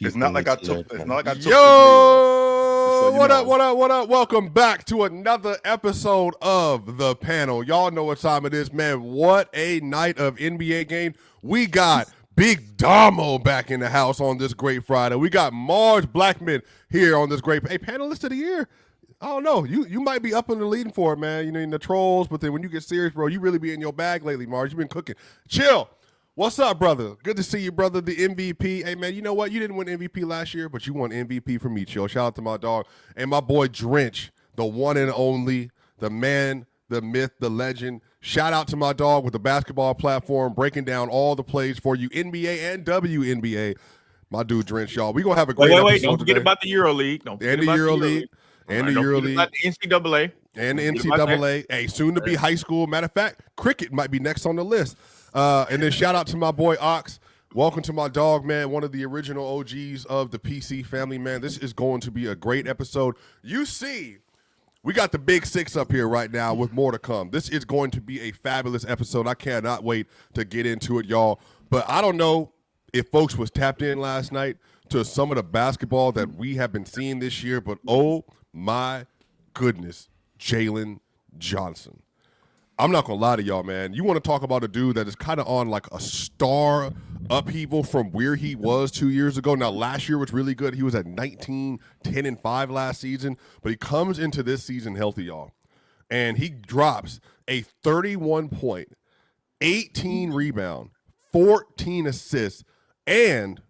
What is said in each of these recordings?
It's not like I took. It's not like I took the Yo, deal. what up, what up, what up? Welcome back to another episode of The Panel. Y'all know what time it is, man. What a night of NBA game. We got Big Damo back in the house on this great Friday. We got Marge Blackman here on this great, panelist of the year. I don't know. You might be up in the leading for it, man. You know, in the trolls, but then when you get serious, bro, you really be in your bag lately, Marge. You've been cooking. Chill. What's up, brother? Good to see you, brother. The MVP. Hey, man, you know what? You didn't win MVP last year, but you won MVP for me, chill. Shout out to my dog. And my boy Drench, the one and only, the man, the myth, the legend. Shout out to my dog with the basketball platform, breaking down all the plays for you, NBA and WNBA. My dude Drench, y'all. We're going to have a great episode Don't forget today. about the EuroLeague. Don't forget about the EuroLeague. And the EuroLeague. About the NCAA. And the NCAA. Hey, soon to be high school. Matter of fact, cricket might be next on the list. And then shout out to my boy Ox. Welcome to my dog, man. One of the original OGs of the PC family, man. This is going to be a great episode. You see, we got the big six up here right now with more to come. This is going to be a fabulous episode. I cannot wait to get into it, y'all. But I don't know if folks was tapped in last night to some of the basketball that we have been seeing this year, but oh my goodness, Jalen Johnson. I'm not going to lie to y'all, man. You want to talk about a dude that is kind of on like a star upheaval from where he was 2 years ago. Now, last year was really good. He was at 19, 10, and 5 last season. But he comes into this season healthy, y'all. And he drops a 31-point, 18 rebound, 14 assists, and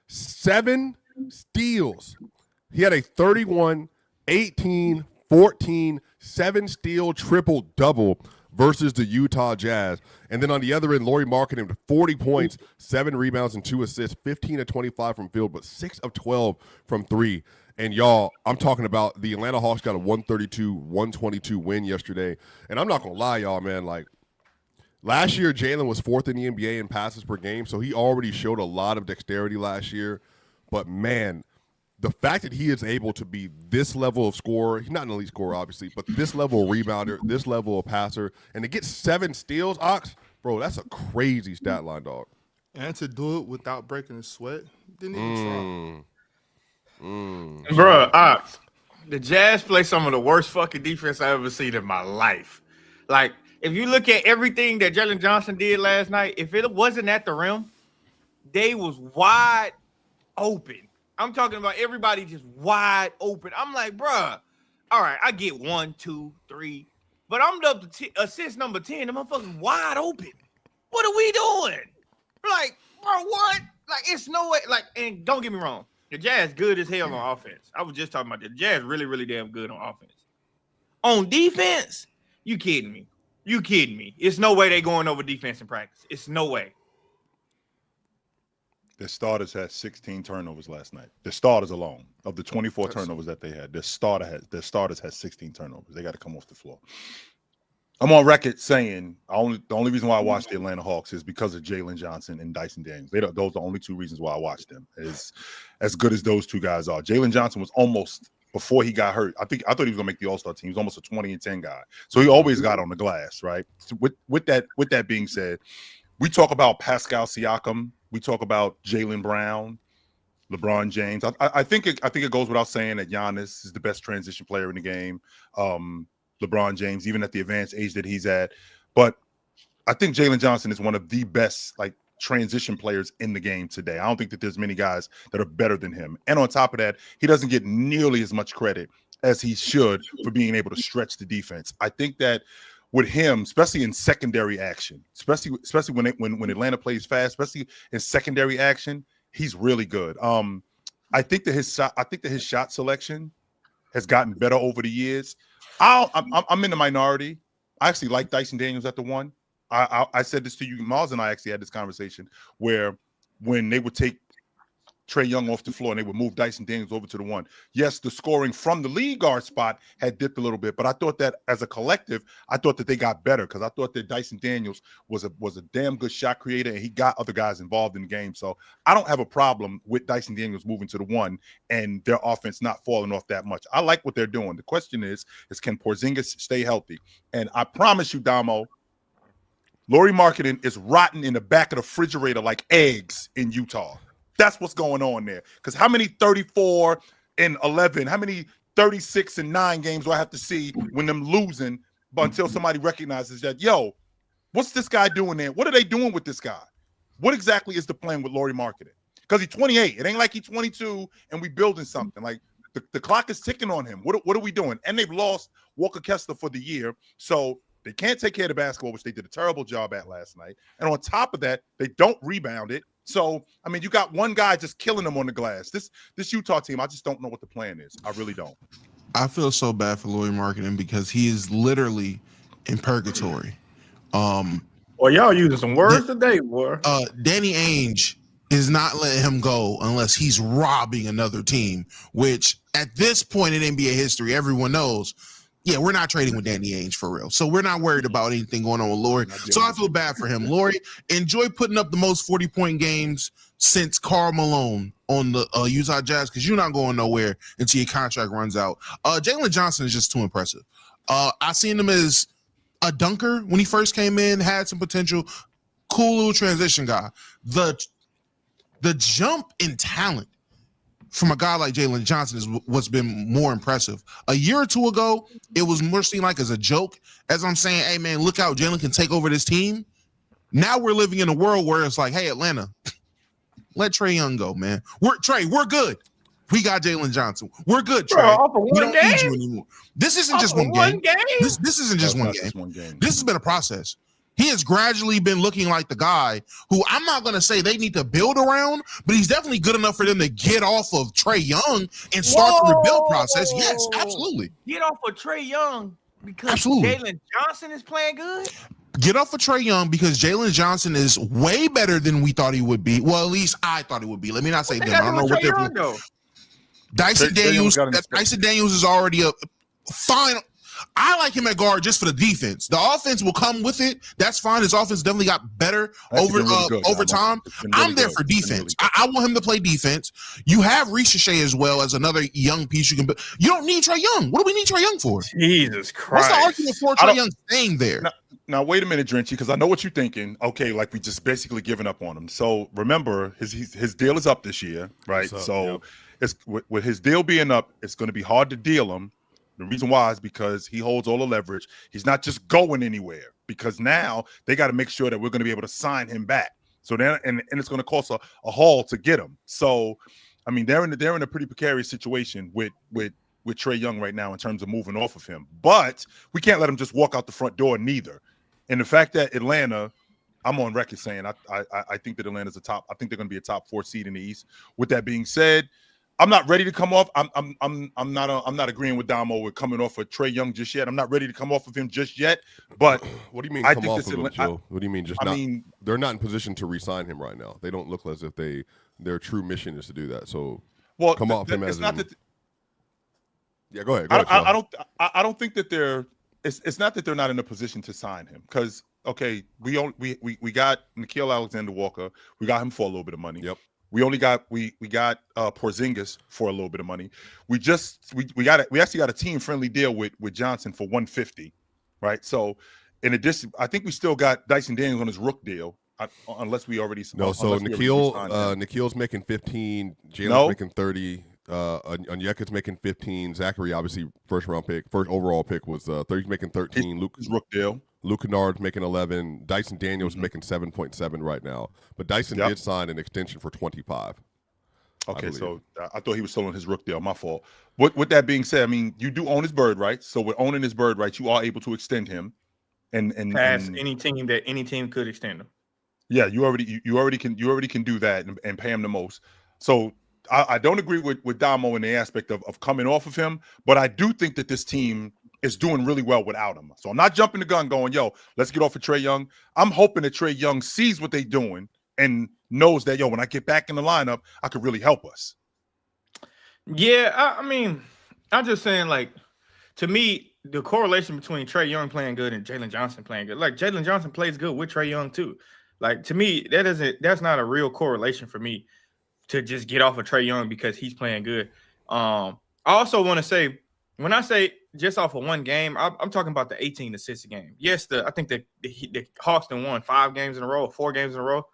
7 steals. He had a 31, 18, 14, 7-steal triple-double versus the Utah Jazz. And then on the other end, Lauri Markkanen with 40 points, 7 rebounds, and 2 assists, 15 of 25 from field, but 6 of 12 from 3. And, y'all, I'm talking about the Atlanta Hawks got a 132-122 win yesterday. And I'm not going to lie, y'all, man, like, last year Jalen was 4th in the NBA in passes per game, so he already showed a lot of dexterity last year. But, man, the fact that he is able to be this level of scorer, he's not an elite scorer, obviously, but this level of rebounder, this level of passer, and to get 7 steals, Ox, bro, that's a crazy stat line, dog. And to do it without breaking a sweat, didn't even try. Bro, Ox, the Jazz play some of the worst fucking defense I ever seen in my life. Like, if you look at everything that Jalen Johnson did last night, if it wasn't at the rim, they was wide open. I'm talking about everybody just wide open. I'm like, bruh, all right, I get 1, 2, 3, but I'm up to assist number 10. The motherfuckers wide open. What are we doing? Like, bro, what? Like, it's no way. Like, and don't get me wrong, the Jazz good as hell on offense. I was just talking about the Jazz really, really damn good on offense. On defense, you kidding me? You kidding me? It's no way they going over defense in practice. It's no way. The starters had 16 turnovers last night. The starters alone, of the 24 turnovers that they had, the starters had 16 turnovers. They got to come off the floor. I'm on record saying the only reason why I watched the Atlanta Hawks is because of Jalen Johnson and Dyson Daniels. Those are the only 2 reasons why I watched them. As good as those 2 guys are. Jalen Johnson was almost, before he got hurt, I thought he was going to make the All-Star team. He was almost a 20-10 guy. So he always got on the glass, right? So with that being said, we talk about Pascal Siakam. We talk about Jaylen Brown, LeBron James. I think it goes without saying that Giannis is the best transition player in the game. LeBron James, even at the advanced age that he's at. But I think Jalen Johnson is one of the best transition players in the game today. I don't think that there's many guys that are better than him. And on top of that, he doesn't get nearly as much credit as he should for being able to stretch the defense. I think that with him, especially in secondary action, especially when Atlanta plays fast, especially in secondary action, he's really good. I think that his shot selection has gotten better over the years. I'm in the minority. I actually like Dyson Daniels at the 1. I said this to you, Miles and I actually had this conversation where when they would take Trae Young off the floor and they would move Dyson Daniels over to the 1. Yes, the scoring from the lead guard spot had dipped a little bit, but I thought that as a collective, I thought that they got better because I thought that Dyson Daniels was a damn good shot creator and he got other guys involved in the game. So I don't have a problem with Dyson Daniels moving to the 1 and their offense not falling off that much. I like what they're doing. The question is can Porzingis stay healthy? And I promise you, Damo, Lauri Markkanen is rotting in the back of the refrigerator like eggs in Utah. That's what's going on there. Because how many 34 and 11, how many 36 and 9 games do I have to see when them losing, but until somebody recognizes that, yo, what's this guy doing there? What are they doing with this guy? What exactly is the plan with Lauri Markkanen? Because he's 28. It ain't like he's 22 and we building something. Like the clock is ticking on him. What are we doing? And they've lost Walker Kessler for the year. So they can't take care of the basketball, which they did a terrible job at last night. And on top of that, they don't rebound it. So, I mean, you got one guy just killing them on the glass. This Utah team, I just don't know what the plan is. I really don't. I feel so bad for Lauri Markkanen because he is literally in purgatory. Well, y'all using some words today, boy. Danny Ainge is not letting him go unless he's robbing another team, which at this point in NBA history, everyone knows, yeah, we're not trading with Danny Ainge for real. So we're not worried about anything going on with Lauri. So I feel bad for him. Lauri, enjoy putting up the most 40-point games since Karl Malone on the Utah Jazz, because you're not going nowhere until your contract runs out. Jalen Johnson is just too impressive. I seen him as a dunker when he first came in, had some potential, cool little transition guy. The jump in talent from a guy like Jalen Johnson is what's been more impressive. A year or two ago, it was more seen like as a joke. As I'm saying, hey, man, look how Jalen can take over this team. Now we're living in a world where it's like, hey, Atlanta, let Trae Young go, man. We're good. We got Jalen Johnson. We're good, Trae. We don't need you anymore. This isn't just one game. This isn't just one game. This has been a process. He has gradually been looking like the guy who I'm not going to say they need to build around, but he's definitely good enough for them to get off of Trae Young and start the rebuild process. Yes, absolutely. Get off of Trae Young because Absolutely. Jalen Johnson is playing good? Get off of Trae Young because Jalen Johnson is way better than we thought he would be. Well, at least I thought he would be. Let me not say them. I don't know what they're doing. Dyson Daniels is already a fine. I like him at guard just for the defense. The offense will come with it. That's fine. His offense definitely got better over time. I'm there for defense. I want him to play defense. You have Ricochet as well as another young piece you can. You don't need Trae Young. What do we need Trae Young for? Jesus Christ! What's the argument for Trae Young staying there? Now wait a minute, Drenchy, because I know what you're thinking. Okay, like we just basically giving up on him. So remember, his deal is up this year, right? So it's with his deal being up, it's going to be hard to deal him. The reason why is because he holds all the leverage. He's not just going anywhere because now they got to make sure that we're going to be able to sign him back. So then, and it's going to cost a haul to get him. So, I mean, they're in a pretty precarious situation with Trae Young right now in terms of moving off of him. But we can't let him just walk out the front door neither. And the fact that Atlanta, I'm on record saying I think that Atlanta's a top. I think they're going to be a top 4 seed in the East. With that being said, I'm not ready to come off. I'm not agreeing with Damo with coming off of Trae Young just yet. I'm not ready to come off of him just yet. But what do you mean come off of him, Joe? What do you mean they're not in position to re-sign him right now. They don't look as if their true mission is to do that. So come off him as yeah, go ahead. I don't think that they're. It's not that they're not in a position to sign him because okay, we got Nickeil Alexander-Walker. We got him for a little bit of money. Yep. We got Porzingis for a little bit of money. We actually got a team friendly deal with Johnson for $150, right? So in addition, I think we still got Dyson Daniels on his rook deal, unless we already no. So Nickeil's making 15, Jalen's making 30, Onyeka's making 15. Zachary obviously first overall pick was 30, making 13. His rook deal. Luke Kennard's making 11. Dyson Daniels making 7.7 right now. But Dyson did sign an extension for 25. Okay, so I thought he was still on his rook deal. My fault. With that being said, I mean, you do own his bird rights. So with owning his bird rights, you are able to extend him. And past any team could extend him. Yeah, you already can do that and pay him the most. So I don't agree with Damo in the aspect of coming off of him, but I do think that this team is doing really well without him. So I'm not jumping the gun going, yo, let's get off of Trae Young. I'm hoping that Trae Young sees what they're doing and knows that, yo, when I get back in the lineup, I could really help us. Yeah, I mean, I'm just saying, like, to me, the correlation between Trae Young playing good and Jalen Johnson playing good, like, Jalen Johnson plays good with Trae Young, too. Like, to me, that's not a real correlation for me to just get off of Trae Young because he's playing good. I also want to say, when I say just off of one game, I'm talking about the 18 assists game. Yes, I think the Hawks won 5 games in a row, 4 games in a row.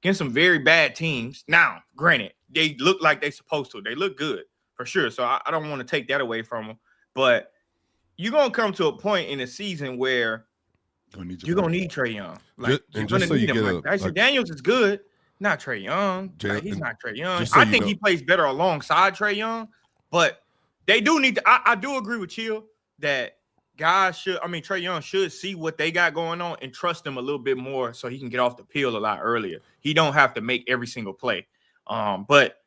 against some very bad teams. Now, granted, they look like they're supposed to. They look good for sure. So I don't want to take that away from them. But you're gonna come to a point in the season where you're gonna need Trae Young. Like you're gonna need him. Like Dyson Daniels is good, not Trae Young. Like, he's not Trae Young. I think he plays better alongside Trae Young, but they do need to. I do agree with Chill that guys should. I mean, Trae Young should see what they got going on and trust them a little bit more so he can get off the peel a lot earlier. He don't have to make every single play. But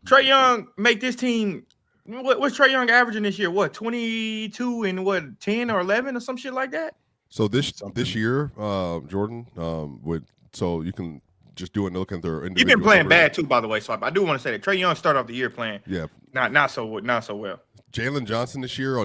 Trae Young make this team. What's Trae Young averaging this year? What, 22 and 10 or 11 or some shit like that? So this year, Jordan, so you can just do it and look at their individual. You've been playing bad too, by the way. So I do want to say that Trae Young started off the year playing not so well. Jalen Johnson this year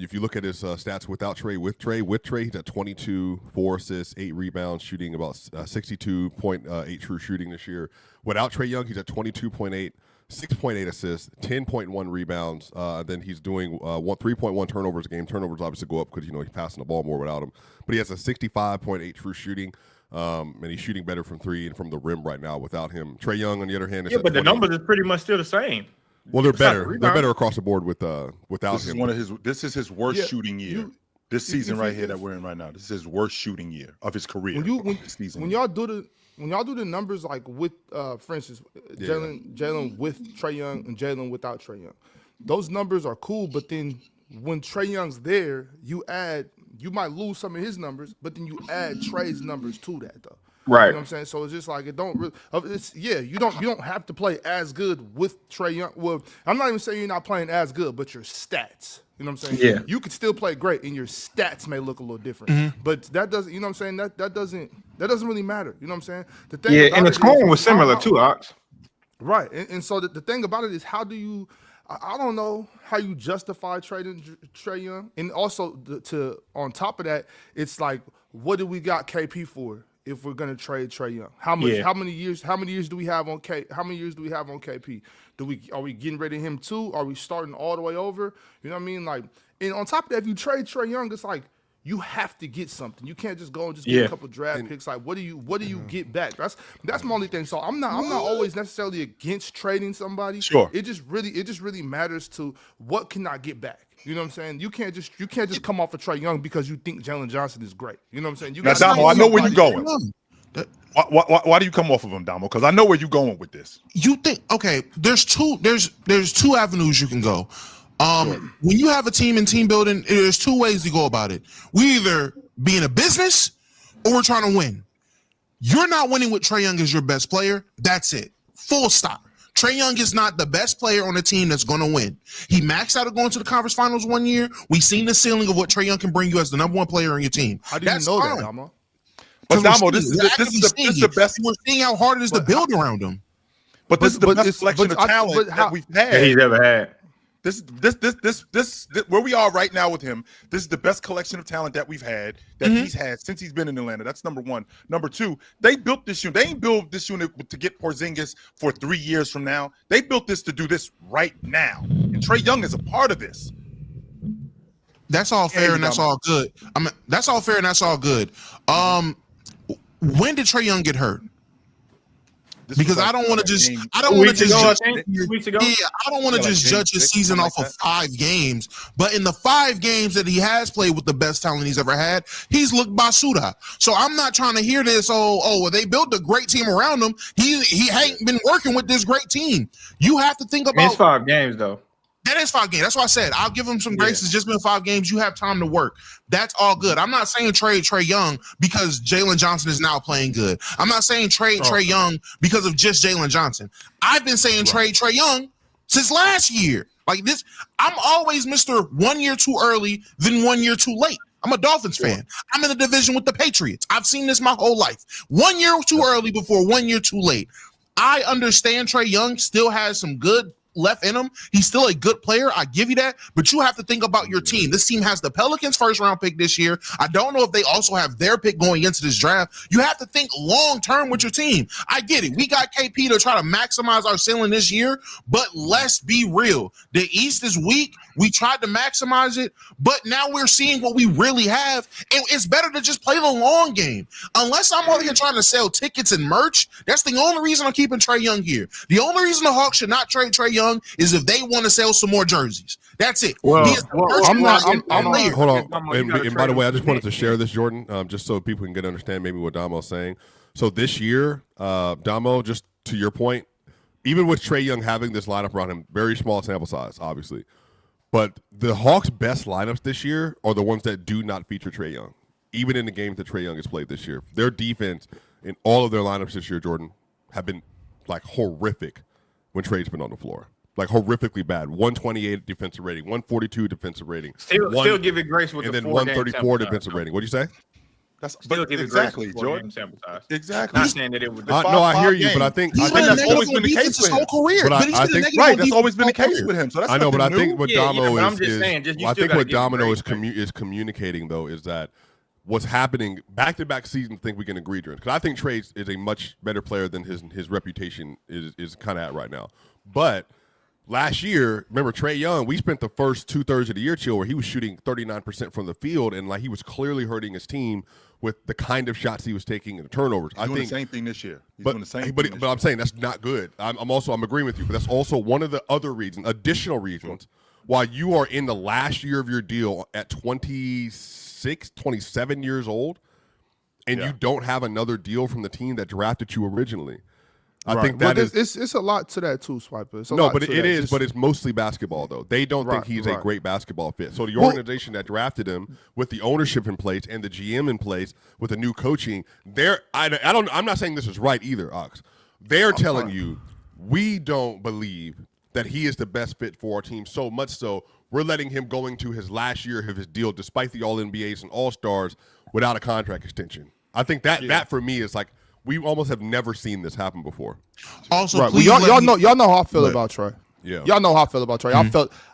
if you look at his stats without Trae, with Trae, he's at 22, 4 assists, 8 rebounds, shooting about 62.8 true shooting this year. Without Trae Young, he's at 22.8. 6.8 assists, 10.1 rebounds. Then he's doing 3.1 turnovers a game. Turnovers obviously go up because he's passing the ball more without him. But he has a 65.8 true shooting, and he's shooting better from 3 and from the rim right now without him. Trae Young, on the other hand, is but the numbers are pretty much still the same. Well, they're better. They're better across the board without him. This is his worst shooting year. This season right here that we're in right now. This is his worst shooting year of his career. When y'all do the numbers like with, for instance, Jalen with Trae Young and Jalen without Trae Young, those numbers are cool. But then when Trae Young's there, you might lose some of his numbers, but then you add Trae's numbers to that though. Right. You know what I'm saying? So it's just like it don't really. You don't have to play as good with Trae Young. Well, I'm not even saying you're not playing as good, but your stats. You know what I'm saying? Yeah. You could still play great, and your stats may look a little different. But that doesn't. You know what I'm saying? That doesn't really matter. You know what I'm saying? The thing and the scoring was similar too, Ox. Right. And so the thing about it is, how do you? I don't know how you justify trading Trae Young, and also on top of that, it's like, what do we got KP for? If we're gonna trade Trae Young, how many years do we have on KP? Are we getting rid of him too? Are we starting all the way over? You know what I mean? Like, and on top of that, if you trade Trae Young, it's like you have to get something. You can't just go and just get a couple draft picks. Like, what do you get back? That's my only thing. So I'm not always necessarily against trading somebody. Sure. It just really matters to what can I get back. You know what I'm saying? You can't just come off of Trae Young because you think Jalen Johnson is great. You know what I'm saying? Now, Damo, I know where you're going. Why do you come off of him, Damo? Because I know where you're going with this. You think, okay, there's two avenues you can go. When you have a team in team building, there's two ways to go about it. We either be in a business or we're trying to win. You're not winning with Trae Young as your best player. That's it. Full stop. Trae Young is not the best player on a team that's going to win. He maxed out of going to the conference finals one year. We've seen the ceiling of what Trae Young can bring you as the number one player on your team. How do you know that, Damo? But Damo, this is the best. We're seeing how hard it is to build around him. But this is the best selection of talent that we've had. That he's ever had. This where we are right now with him. This is the best collection of talent that we've had he's had since he's been in Atlanta. That's number one. Number two, they built this unit. They ain't built this unit to get Porzingis for 3 years from now. They built this to do this right now. And Trae Young is a part of this. That's all fair and that's all good. That's all fair and that's all good. When did Trae Young get hurt? Because I don't want to just, I don't want to just judge. Yeah, I don't want to just judge his season off of 5 games. But in the 5 games that he has played with the best talent he's ever had, he's looked basuda. So I'm not trying to hear this. Well, they built a great team around him. He ain't been working with this great team. You have to think about. It's 5 games though. That is 5 games. That's why I said I'll give him some grace. It's just been 5 games. You have time to work. That's all good. I'm not saying trade Trae Young because Jalen Johnson is now playing good. I'm not saying trade Trae Young because of just Jalen Johnson. I've been saying trade Trae Young since last year. Like this, I'm always Mr. 1 year too early, then 1 year too late. I'm a Dolphins fan. I'm in a division with the Patriots. I've seen this my whole life. 1 year too early before 1 year too late. I understand Trae Young still has some good left in him. He's still a good player. I give you that. But you have to think about your team. This team has the Pelicans first round pick this year. I don't know if they also have their pick going into this draft. You have to think long term with your team. I get it. We got KP to try to maximize our ceiling this year, but let's be real. The East is weak. We tried to maximize it, but now we're seeing what we really have. And it's better to just play the long game. Unless I'm over here trying to sell tickets and merch, that's the only reason I'm keeping Trae Young here. The only reason the Hawks should not trade Trae Young is if they want to sell some more jerseys. That's it. Well, I'm not. Hold on. And by the way, I just wanted to share this, Jordan, just so people can understand maybe what Damo's saying. So this year, Damo, just to your point, even with Trae Young having this lineup around him, very small sample size, obviously. But the Hawks' best lineups this year are the ones that do not feature Trae Young, even in the games that Trae Young has played this year. Their defense in all of their lineups this year, Jordan, have been like horrific when Trae's been on the floor. Like horrifically bad. 128 defensive rating, 142 defensive rating. Still give it grace with and the then 134 defensive rating. What'd you say? That's Still give it exactly, grace with Jordan. sample size. Exactly. Not saying that it was. No, I hear you, but I think He's been that's negative always on been the defense case his with whole career. But But he's I been think- negative Right, on that's defense always been the his whole case career. with him. So that's I know, but I nothing think new. what Yeah, Damo but I'm is, just saying, just you I still think gotta what give him Domino grace, is communicating though is that what's happening back-to-back seasons. I think we can agree, Jordan, because I think Trae is a much better player than his reputation is kind of at right now. But last year, remember Trae Young? We spent the first 2/3 of the year chill where he was shooting 39% from the field, and like he was clearly hurting his team with the kind of shots he was taking and the turnovers. He's doing the same thing this year. He's But, doing the same but, thing this but year. I'm saying that's not good. I'm agreeing with you, but that's also one of the other reasons, additional reasons, why you are in the last year of your deal at 26, 27 years old, and you don't have another deal from the team that drafted you originally. I think that is it's a lot to that too, Swiper. It's a no, lot but to it that. is. Just- But it's mostly basketball, though. They don't think he's a great basketball fit. So the organization that drafted him, with the ownership in place and the GM in place, with the new coaching, I'm not saying this is right either, Ox. They're telling you we don't believe that he is the best fit for our team. So much so, we're letting him go into his last year of his deal, despite the All NBAs and All Stars, without a contract extension. I think that for me is like. We almost have never seen this happen before. Also, Right. please Well, let me- y'all know how I feel about Trae. Yeah. Y'all know how I feel about Trae.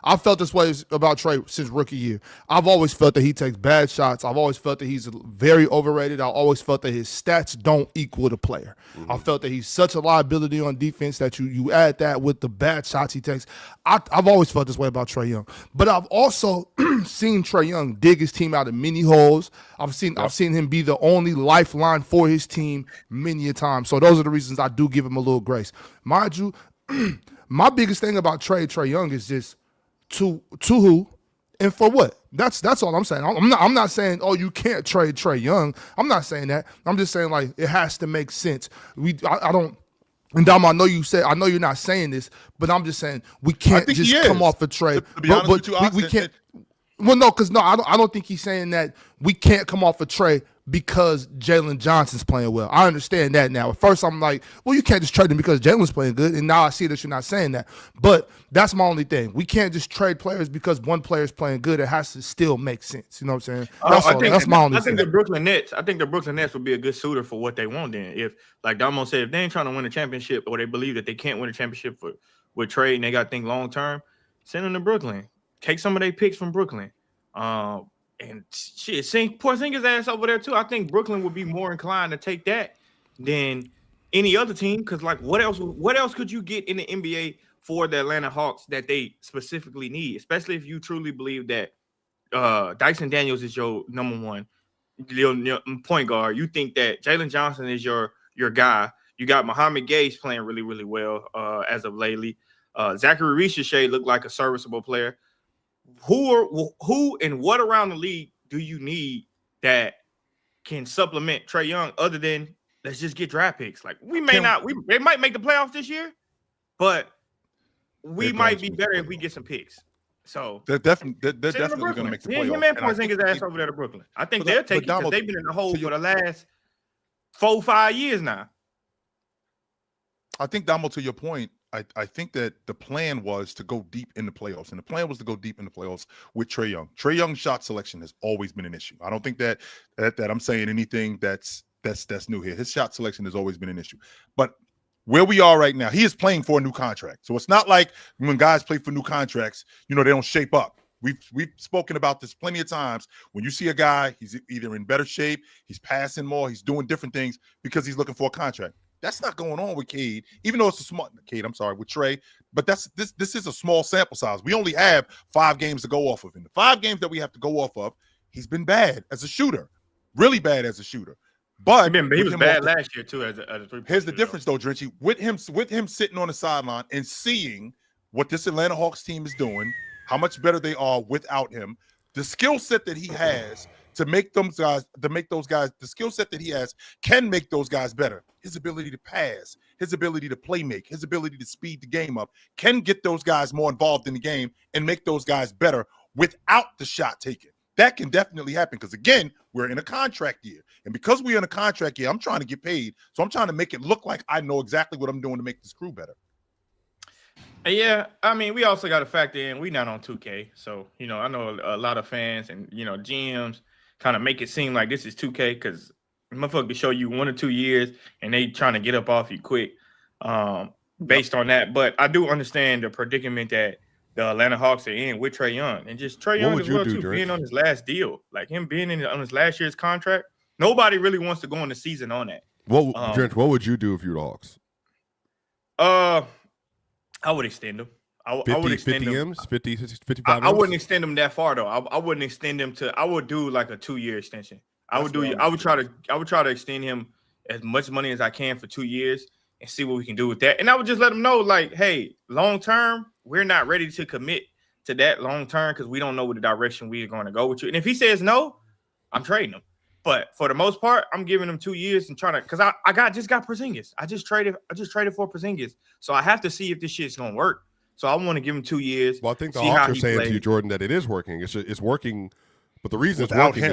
I felt this way about Trae since rookie year. I've always felt that he takes bad shots. I've always felt that he's very overrated. I always felt that his stats don't equal the player. I felt that he's such a liability on defense that you add that with the bad shots he takes. I've always felt this way about Trae Young. But I've also seen Trae Young dig his team out of many holes. I've seen him be the only lifeline for his team many a time. So those are the reasons I do give him a little grace. Mind you, my biggest thing about Trae Young is just to who and for what. That's all I'm saying. I'm not saying you can't trade Trae Young. I'm not saying that. I'm just saying like it has to make sense. I don't. And Dom, I know you're not saying this, but I'm just saying we can't just come off a trade. To be honest with you, we can't. Well, no, because I don't think he's saying that we can't come off a trade because Jalen Johnson's playing well. I understand that now. At first, I'm like, well, you can't just trade him because Jalen's playing good, and now I see that you're not saying that. But that's my only thing. We can't just trade players because one player's playing good. It has to still make sense. You know what I'm saying? That's my only thing. I think the Brooklyn Nets would be a good suitor for what they want then. If, like Damo said, if they ain't trying to win a championship or they believe that they can't win a championship with trade and they got to think long term, send them to Brooklyn. Take some of their picks from Brooklyn. And shit, Porzingis' ass over there too. I think Brooklyn would be more inclined to take that than any other team. Because like, what else could you get in the NBA for the Atlanta Hawks that they specifically need? Especially if you truly believe that Dyson Daniels is your number one point guard. You think that Jalen Johnson is your guy. You got Mohamed Gage playing really, really well as of lately. Zachary Richardson looked like a serviceable player. Who and what around the league do you need that can supplement Trae Young other than let's just get draft picks? Like they might make the playoffs this year, but we might be better if we get some picks. So they're definitely going to make the playoffs. Him and Porzingis' ass over there to Brooklyn. I think they'll take it because they've been in the hole for the last 4-5 years now. I think, Damo, to your point, I think that the plan was to go deep in the playoffs, and the plan was to go deep in the playoffs with Trae Young. Trae Young's shot selection has always been an issue. I don't think that I'm saying anything that's new here. His shot selection has always been an issue. But where we are right now, he is playing for a new contract. So it's not like when guys play for new contracts, they don't shape up. We've spoken about this plenty of times. When you see a guy, he's either in better shape, he's passing more, he's doing different things because he's looking for a contract. That's not going on with Cade, even though it's a small with Trey. But this is a small sample size. We only have 5 games to go off of. In the 5 games that we have to go off of, he's been bad as a shooter, really bad as a shooter. But he was bad last year too as a 3-point. Here's the difference, though, Drenchy. With him sitting on the sideline and seeing what this Atlanta Hawks team is doing, how much better they are without him, the skill set that he has to make those guys, the skill set that he has can make those guys better. His ability to pass, his ability to play make, his ability to speed the game up can get those guys more involved in the game and make those guys better without the shot taken. That can definitely happen because, again, we're in a contract year. And because we're in a contract year, I'm trying to get paid. So I'm trying to make it look like I know exactly what I'm doing to make this crew better. Yeah, I mean, we also got to factor in we're not on 2K. So, I know a lot of fans and, GMs kind of make it seem like this is 2K because motherfucker can show you 1 or 2 years and they trying to get up off you quick based on that. But I do understand the predicament that the Atlanta Hawks are in with Trae Young. And just Trae Young as well, too, being on his last deal. Like him being on his last year's contract, nobody really wants to go in the season on that. What would you do if you're the Hawks? I would extend him. I would extend 50 him. M's, 55 I wouldn't extend him that far though. I wouldn't extend him I would do like a 2-year extension. I would try to extend him as much money as I can for 2 years and see what we can do with that. And I would just let him know, like, hey, long term, we're not ready to commit to that long term because we don't know what the direction we are going to go with you. And if he says no, I'm trading him. But for the most part, I'm giving him 2 years and trying to, because I just got Porzingis. I just traded for Porzingis. So I have to see if this shit's gonna work. So I want to give him 2 years. Well, I think the Hawks are saying to you, Jordan, that it is working. It's working, but the reason it's working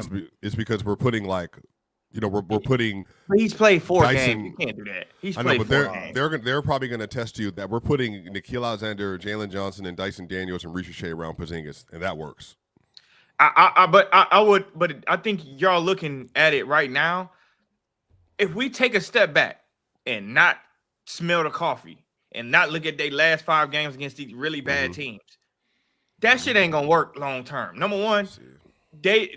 is because we're putting we're putting. But he's played 4 Dyson, games. You can't do that. He's I know, played but 4 games. they're probably going to test you that we're putting Nickeil Alexander, Jalen Johnson, and Dyson Daniels and Ricochet around Porzingis, and that works. But I think y'all looking at it right now. If we take a step back and not smell the coffee and not look at their last 5 games against these really bad teams, that shit ain't gonna work long term. Number one, did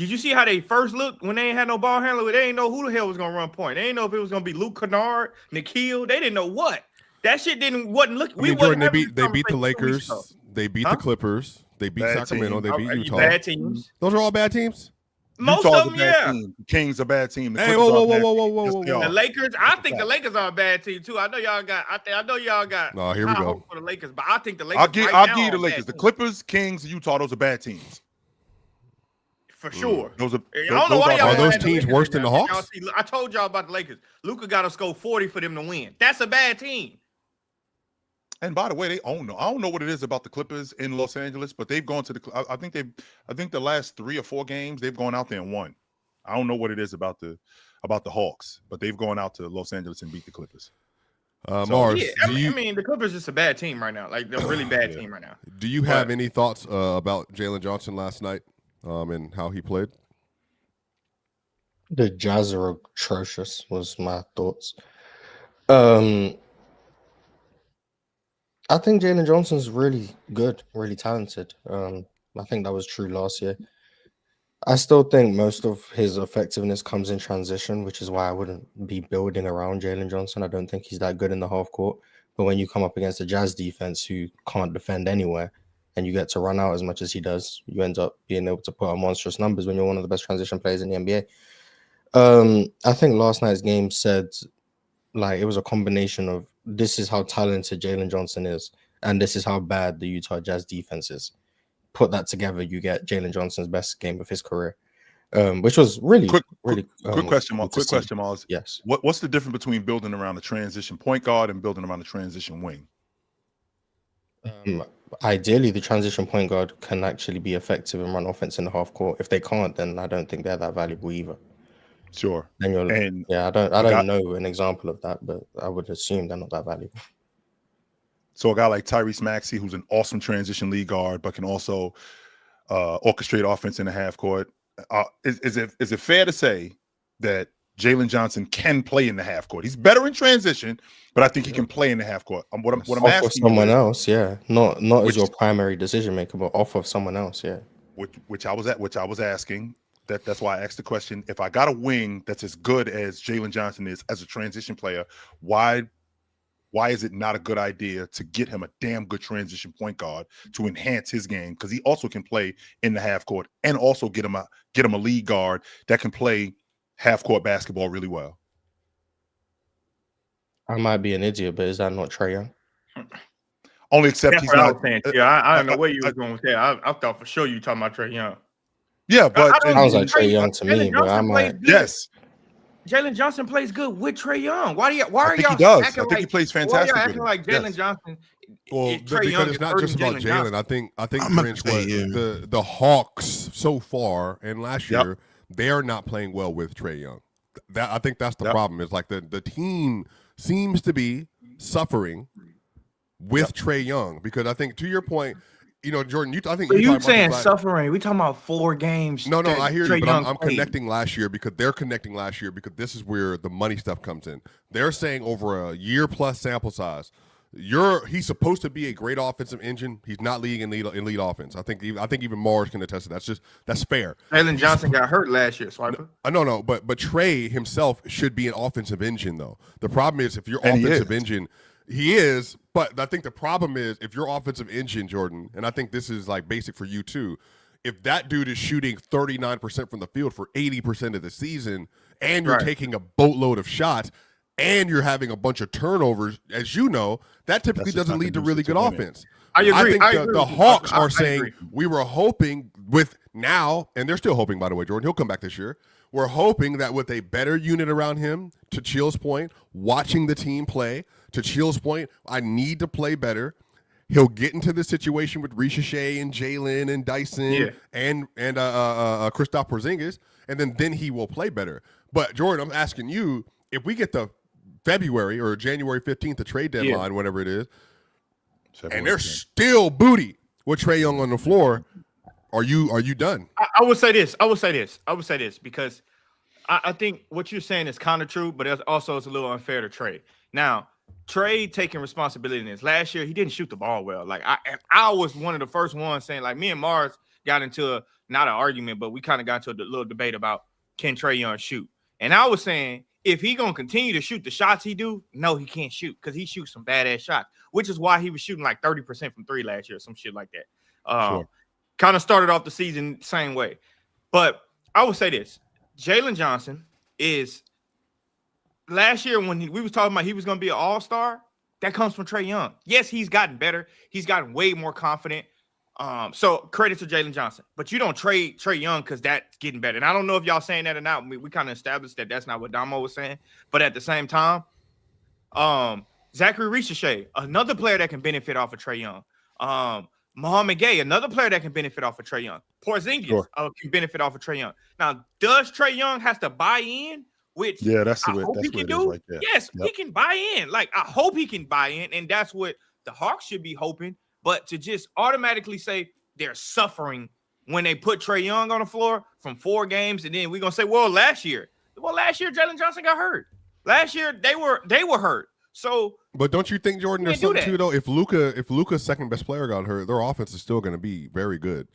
you see how they first looked when they ain't had no ball handler? They didn't know who the hell was gonna run point. They didn't know if it was gonna be Luke Kennard, Nickeil. They didn't know what. That shit wasn't looking. Jordan, they beat the Lakers. They beat the Clippers. They beat Sacramento. They beat Utah. Bad teams. Those are all bad teams. Most Utah's of them, a bad yeah. team. The Kings are a bad team. The Hey, Clippers whoa. Yes, they are. The Lakers, I think the Lakers are a bad team too. I know y'all got. No, here we high go. hopes for the Lakers, but I think the Lakers. I'll give you the Lakers. The Clippers, Kings, Utah. Those are bad teams. For sure. Those are. I don't know why y'all Are those had the teams Lakers worse in than the there. Hawks? I told y'all about the Lakers. Luka got to score 40 for them to win. That's a bad team. And by the way, they own them. I don't know what it is about the Clippers in Los Angeles, but they've gone to the. I think the last 3 or 4 games they've gone out there and won. I don't know what it is about the Hawks, but they've gone out to Los Angeles and beat the Clippers. Mars, Yeah, I mean, the Clippers is a bad team right now. Like, they're a really bad team right now. do you have any thoughts about Jalen Johnson last night and how he played? The Jazz are atrocious, was my thoughts. I think Jalen Johnson's really good, really talented. I think that was true last year. I still think most of his effectiveness comes in transition, which is why I wouldn't be building around Jalen Johnson. I don't think he's that good in the half court. But when you come up against a Jazz defense who can't defend anywhere and you get to run out as much as he does, you end up being able to put up monstrous numbers when you're one of the best transition players in the NBA. I think last night's game said, like, it was a combination of this is how talented Jalen Johnson is, and this is how bad the Utah Jazz defense is. Put that together, you get Jalen Johnson's best game of his career, which was really Quick question, Miles. Yes. What's the difference between building around a transition point guard and building around a transition wing? Ideally, the transition point guard can actually be effective and run offense in the half court. If they can't, then I don't think they're that valuable either. Sure. Then I don't know an example of that, but I would assume they're not that valuable. So a guy like Tyrese Maxey, who's an awesome transition lead guard, but can also orchestrate offense in the half court. Is it fair to say that Jalen Johnson can play in the half court. He's better in transition, but I think he can play in the half court. What I'm Off of asking someone you, else, yeah. Not as Which- your primary decision maker, but off of someone else, yeah. which I was asking. That's why I asked the question. If I got a wing that's as good as Jalen Johnson is as a transition player, why is it not a good idea to get him a damn good transition point guard to enhance his game? Because he also can play in the half court, and also get him a lead guard that can play half court basketball really well. I might be an idiot, but is that not Trae Young? Only except That's he's what I not. was saying. Yeah, I don't know where you were going with that. I thought for sure you were talking about Trae Young. Yeah, but I don't- Sounds like Trae Trae Young to me, Jalen but I Johnson plays might. good. yes, Jalen Johnson plays good with Trae Young. Why I are think y'all he does. I acting think like he plays why are fantastic. y'all with acting him. like Jalen Yes. Johnson? Well, is Trae because Young it's is not just hurting about Jalen Jalen. Johnson. I think I'm gonna Grinch, say, the Hawks so far and last Yep. year, they are not playing well with Trae Young. That I think that's the Yep. problem. Is like the team seems to be suffering with Trae Young, because I think, to your point, Jordan, I think So you talking about saying this suffering? We talking about 4 games? No, that I hear Trae you, but Young I'm played. connecting last year because they're connecting last year because this is where the money stuff comes in. They're saying over a year plus sample size, he's supposed to be a great offensive engine. He's not leading in lead offense. I think even Mars can attest to that. That's fair. Jalen Johnson got hurt last year, Swiper. No, but Trae himself should be an offensive engine though. The problem is if your And he offensive is. engine, he is, but I think the problem is if your offensive engine, Jordan, and I think this is like basic for you too, if that dude is shooting 39% from the field for 80% of the season, and you're Right. taking a boatload of shots, and you're having a bunch of turnovers, as you know, that typically That's just doesn't not lead to conducive really to good winning. offense. I agree. think I the, agree the with you. Hawks I are saying agree. we were hoping with now, and they're still hoping, by the way, Jordan, he'll come back this year. We're hoping that with a better unit around him, to Chill's point, watching the team play, to Chill's point, I need to play better. He'll get into the situation with Ricochet and Jalen and Dyson and Kristaps Porzingis, and then he will play better. But Jordan, I'm asking you, if we get the February or January 15th, the trade deadline, whenever it is, and they're still booty with Trae Young on the floor, are you done? I would say this. I would say this because I think what you're saying is kind of true, but it's a little unfair to Trae. Now, Trae taking responsibility in this. Last year, he didn't shoot the ball well. I was one of the first ones saying, like, me and Mars got into not an argument, but we kind of got into a little debate about can Trae Young shoot. And I was saying, if he gonna continue to shoot the shots he do, no, he can't shoot because he shoots some badass shots, which is why he was shooting like 30% from 3 last year, some shit like that. Sure. Kind of started off the season same way. But I would say this. Jalen Johnson is last year when we was talking about he was going to be an all-star, that comes from Trae Young. Yes, he's gotten better. He's gotten way more confident. So credit to Jalen Johnson. But you don't trade Trae Young because that's getting better. And I don't know if y'all saying that or not. We kind of established that that's not what Damo was saying. But at the same time, Zachary Ricochet, another player that can benefit off of Trae Young. Mohamed Gay, another player that can benefit off of Trae Young. Porzingis can benefit off of Trae Young. Now, does Trae Young has to buy in? Which that's I the way. hope That's he what can it is do. right there. Yes, Yep. he can buy in. Like, I hope he can buy in, and that's what the Hawks should be hoping. But to just automatically say they're suffering when they put Trae Young on the floor from 4 games, and then we're gonna say, last year Jalen Johnson got hurt. Last year they were hurt. So, But don't you think, Jordan, there's can't do something too, though? If Luka's second best player got hurt, their offense is still going to be very good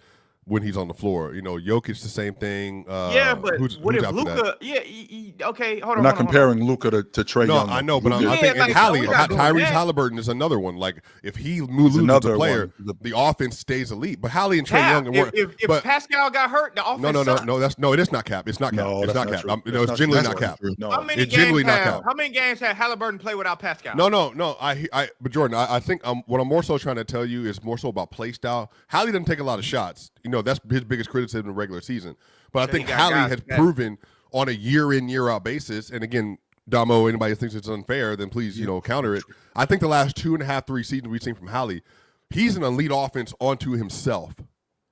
when he's on the floor. Jokic the same thing. but who's what if after that? Luka? Okay, hold on. I'm not comparing Luka to Trae No, Young. I know, but Luka- I think Yeah, and like, we gotta do Tyrese that. Haliburton is another one. Like if he loses a another player, one. the offense stays elite. But Hallie and Trae Cap. Young, If but Pascal got hurt, the offense sucks. no, it is not Cap. It's not Cap. No, it's that's not Cap. true. No, it's That's genuinely that's not Cap. true. No. How many It's generally games not have Cap. How many games had Haliburton play without Pascal? No. But Jordan, I think what I'm more so trying to tell you is more so about play style. Hallie doesn't take a lot of shots. That's his biggest criticism in the regular season. But I So think he got Hallie guys has back. proven on a year in, year out basis. And again, Damo, anybody who thinks it's unfair, then please, counter it. I think the last 2.5, 3 seasons we've seen from Hallie, he's an elite offense onto himself,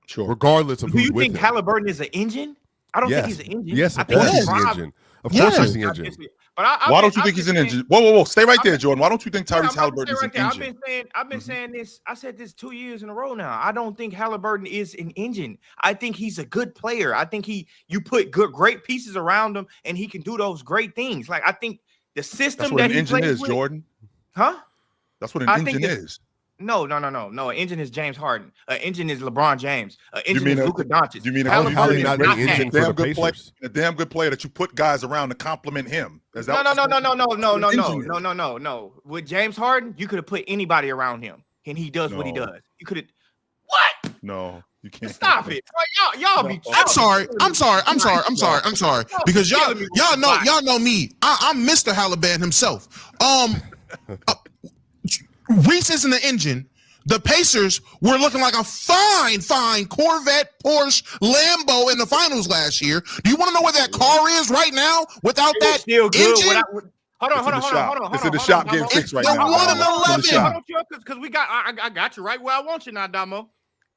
Sure. regardless of Do who's you with think him. Haliburton is an engine? I don't think he's an engine. Yes, I of think course he's the Rob- engine. Of course Yeah. he's the engine. But Why don't you think he's an engine? Whoa. Stay right there, Jordan. Why don't you think Tyrese Haliburton is an engine? I've been saying this. I said this 2 years in a row now. I don't think Haliburton is an engine. I think he's a good player. I think you put great pieces around him, and he can do those great things. Like I think the system That's what an he engine plays is, with, Jordan. huh? That's what an I think engine that- is. No. An engine is James Harden. An engine is LeBron James. An engine mean is a- Luka Doncic. You mean Haliburton Haliburton is not is the not engine that. for the damn good player, Pacers. a damn good player that you put guys around to complement him. Is that No. With James Harden, you could have put anybody around him, and he does what he No. does. You could have. What? No, you can't Stop it! Y'all be. I'm sorry. Because y'all know me. I'm Mr. Haliburton himself. Reese isn't the engine. The Pacers were looking like a fine Corvette, Porsche, Lambo in the finals last year. Do you want to know where that car is right now without It was that still good. engine? Hold on. It's in the shop getting fixed right They're now. 1-11. Because I got you right where I want you now, Damo.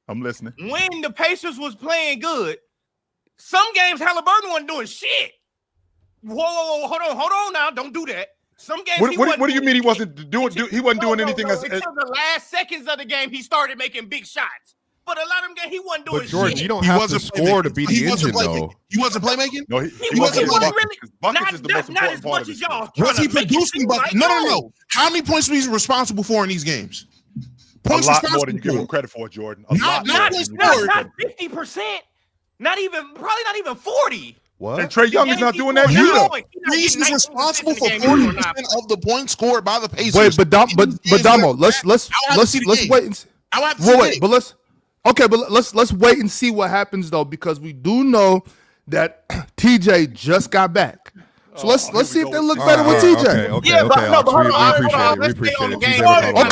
I'm listening. When the Pacers was playing good, some games Haliburton wasn't doing shit. Whoa, hold on now. Don't do that. Some games. What do you mean he wasn't doing? He wasn't doing anything as until the last seconds of the game, he started making big shots. But a lot of them games, he wasn't doing But Jordan, shit. you don't He have to wasn't score to playmaking. be He the wasn't engine, playmaking. though. He wasn't playmaking. No, He wasn't wasn't buckets. really. Buckets is the most Not important as part much of as this. y'all. Was he trying to make it producing seem buckets? like No. How many points was he responsible for in these games? A Points lot more responsible than you give him for. credit for, Jordan. Not points than you give him scored. credit Not 50%. Probably not even 40. What? And Trae Young is not doing that You either. know, Reese is responsible for 40% $40. of the points scored by the Pacers. Wait, but Damo, let's wait and see. I'll have to see Wait, it. but let's wait and see what happens though, because we do know that TJ just got back. So let's here see we if go. they look All better right, with TJ. Okay. Yeah, but no, Alex, but hold we on, appreciate it. We let's stay appreciate on it. the TJ game. McCollum.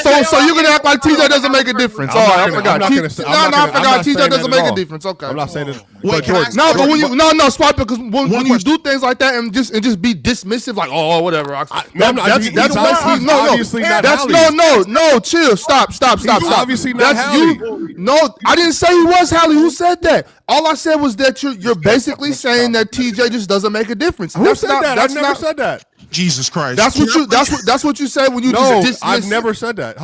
Okay, so you're gonna act like TJ doesn't make a difference. I'm All not right, I gonna- forgot. I'm not gonna say- I'm not I gonna- I'm forgot not TJ saying doesn't that at make a all. difference. Okay. I'm not saying this. Wait, But can I Jordan, No, but when Jordan, you no, Spot, because when you question. do things like that and just be dismissive, like whatever. no, I'm not- he's obviously not Hallie. No, chill, stop. obviously not That's Hallie. you. No, I didn't say he was Hallie. Who said that? All I said was that you're basically saying that TJ just doesn't make a difference. Who said that? I've never said that. Jesus Christ. That's what you say when you No, just dismiss. I've never said that.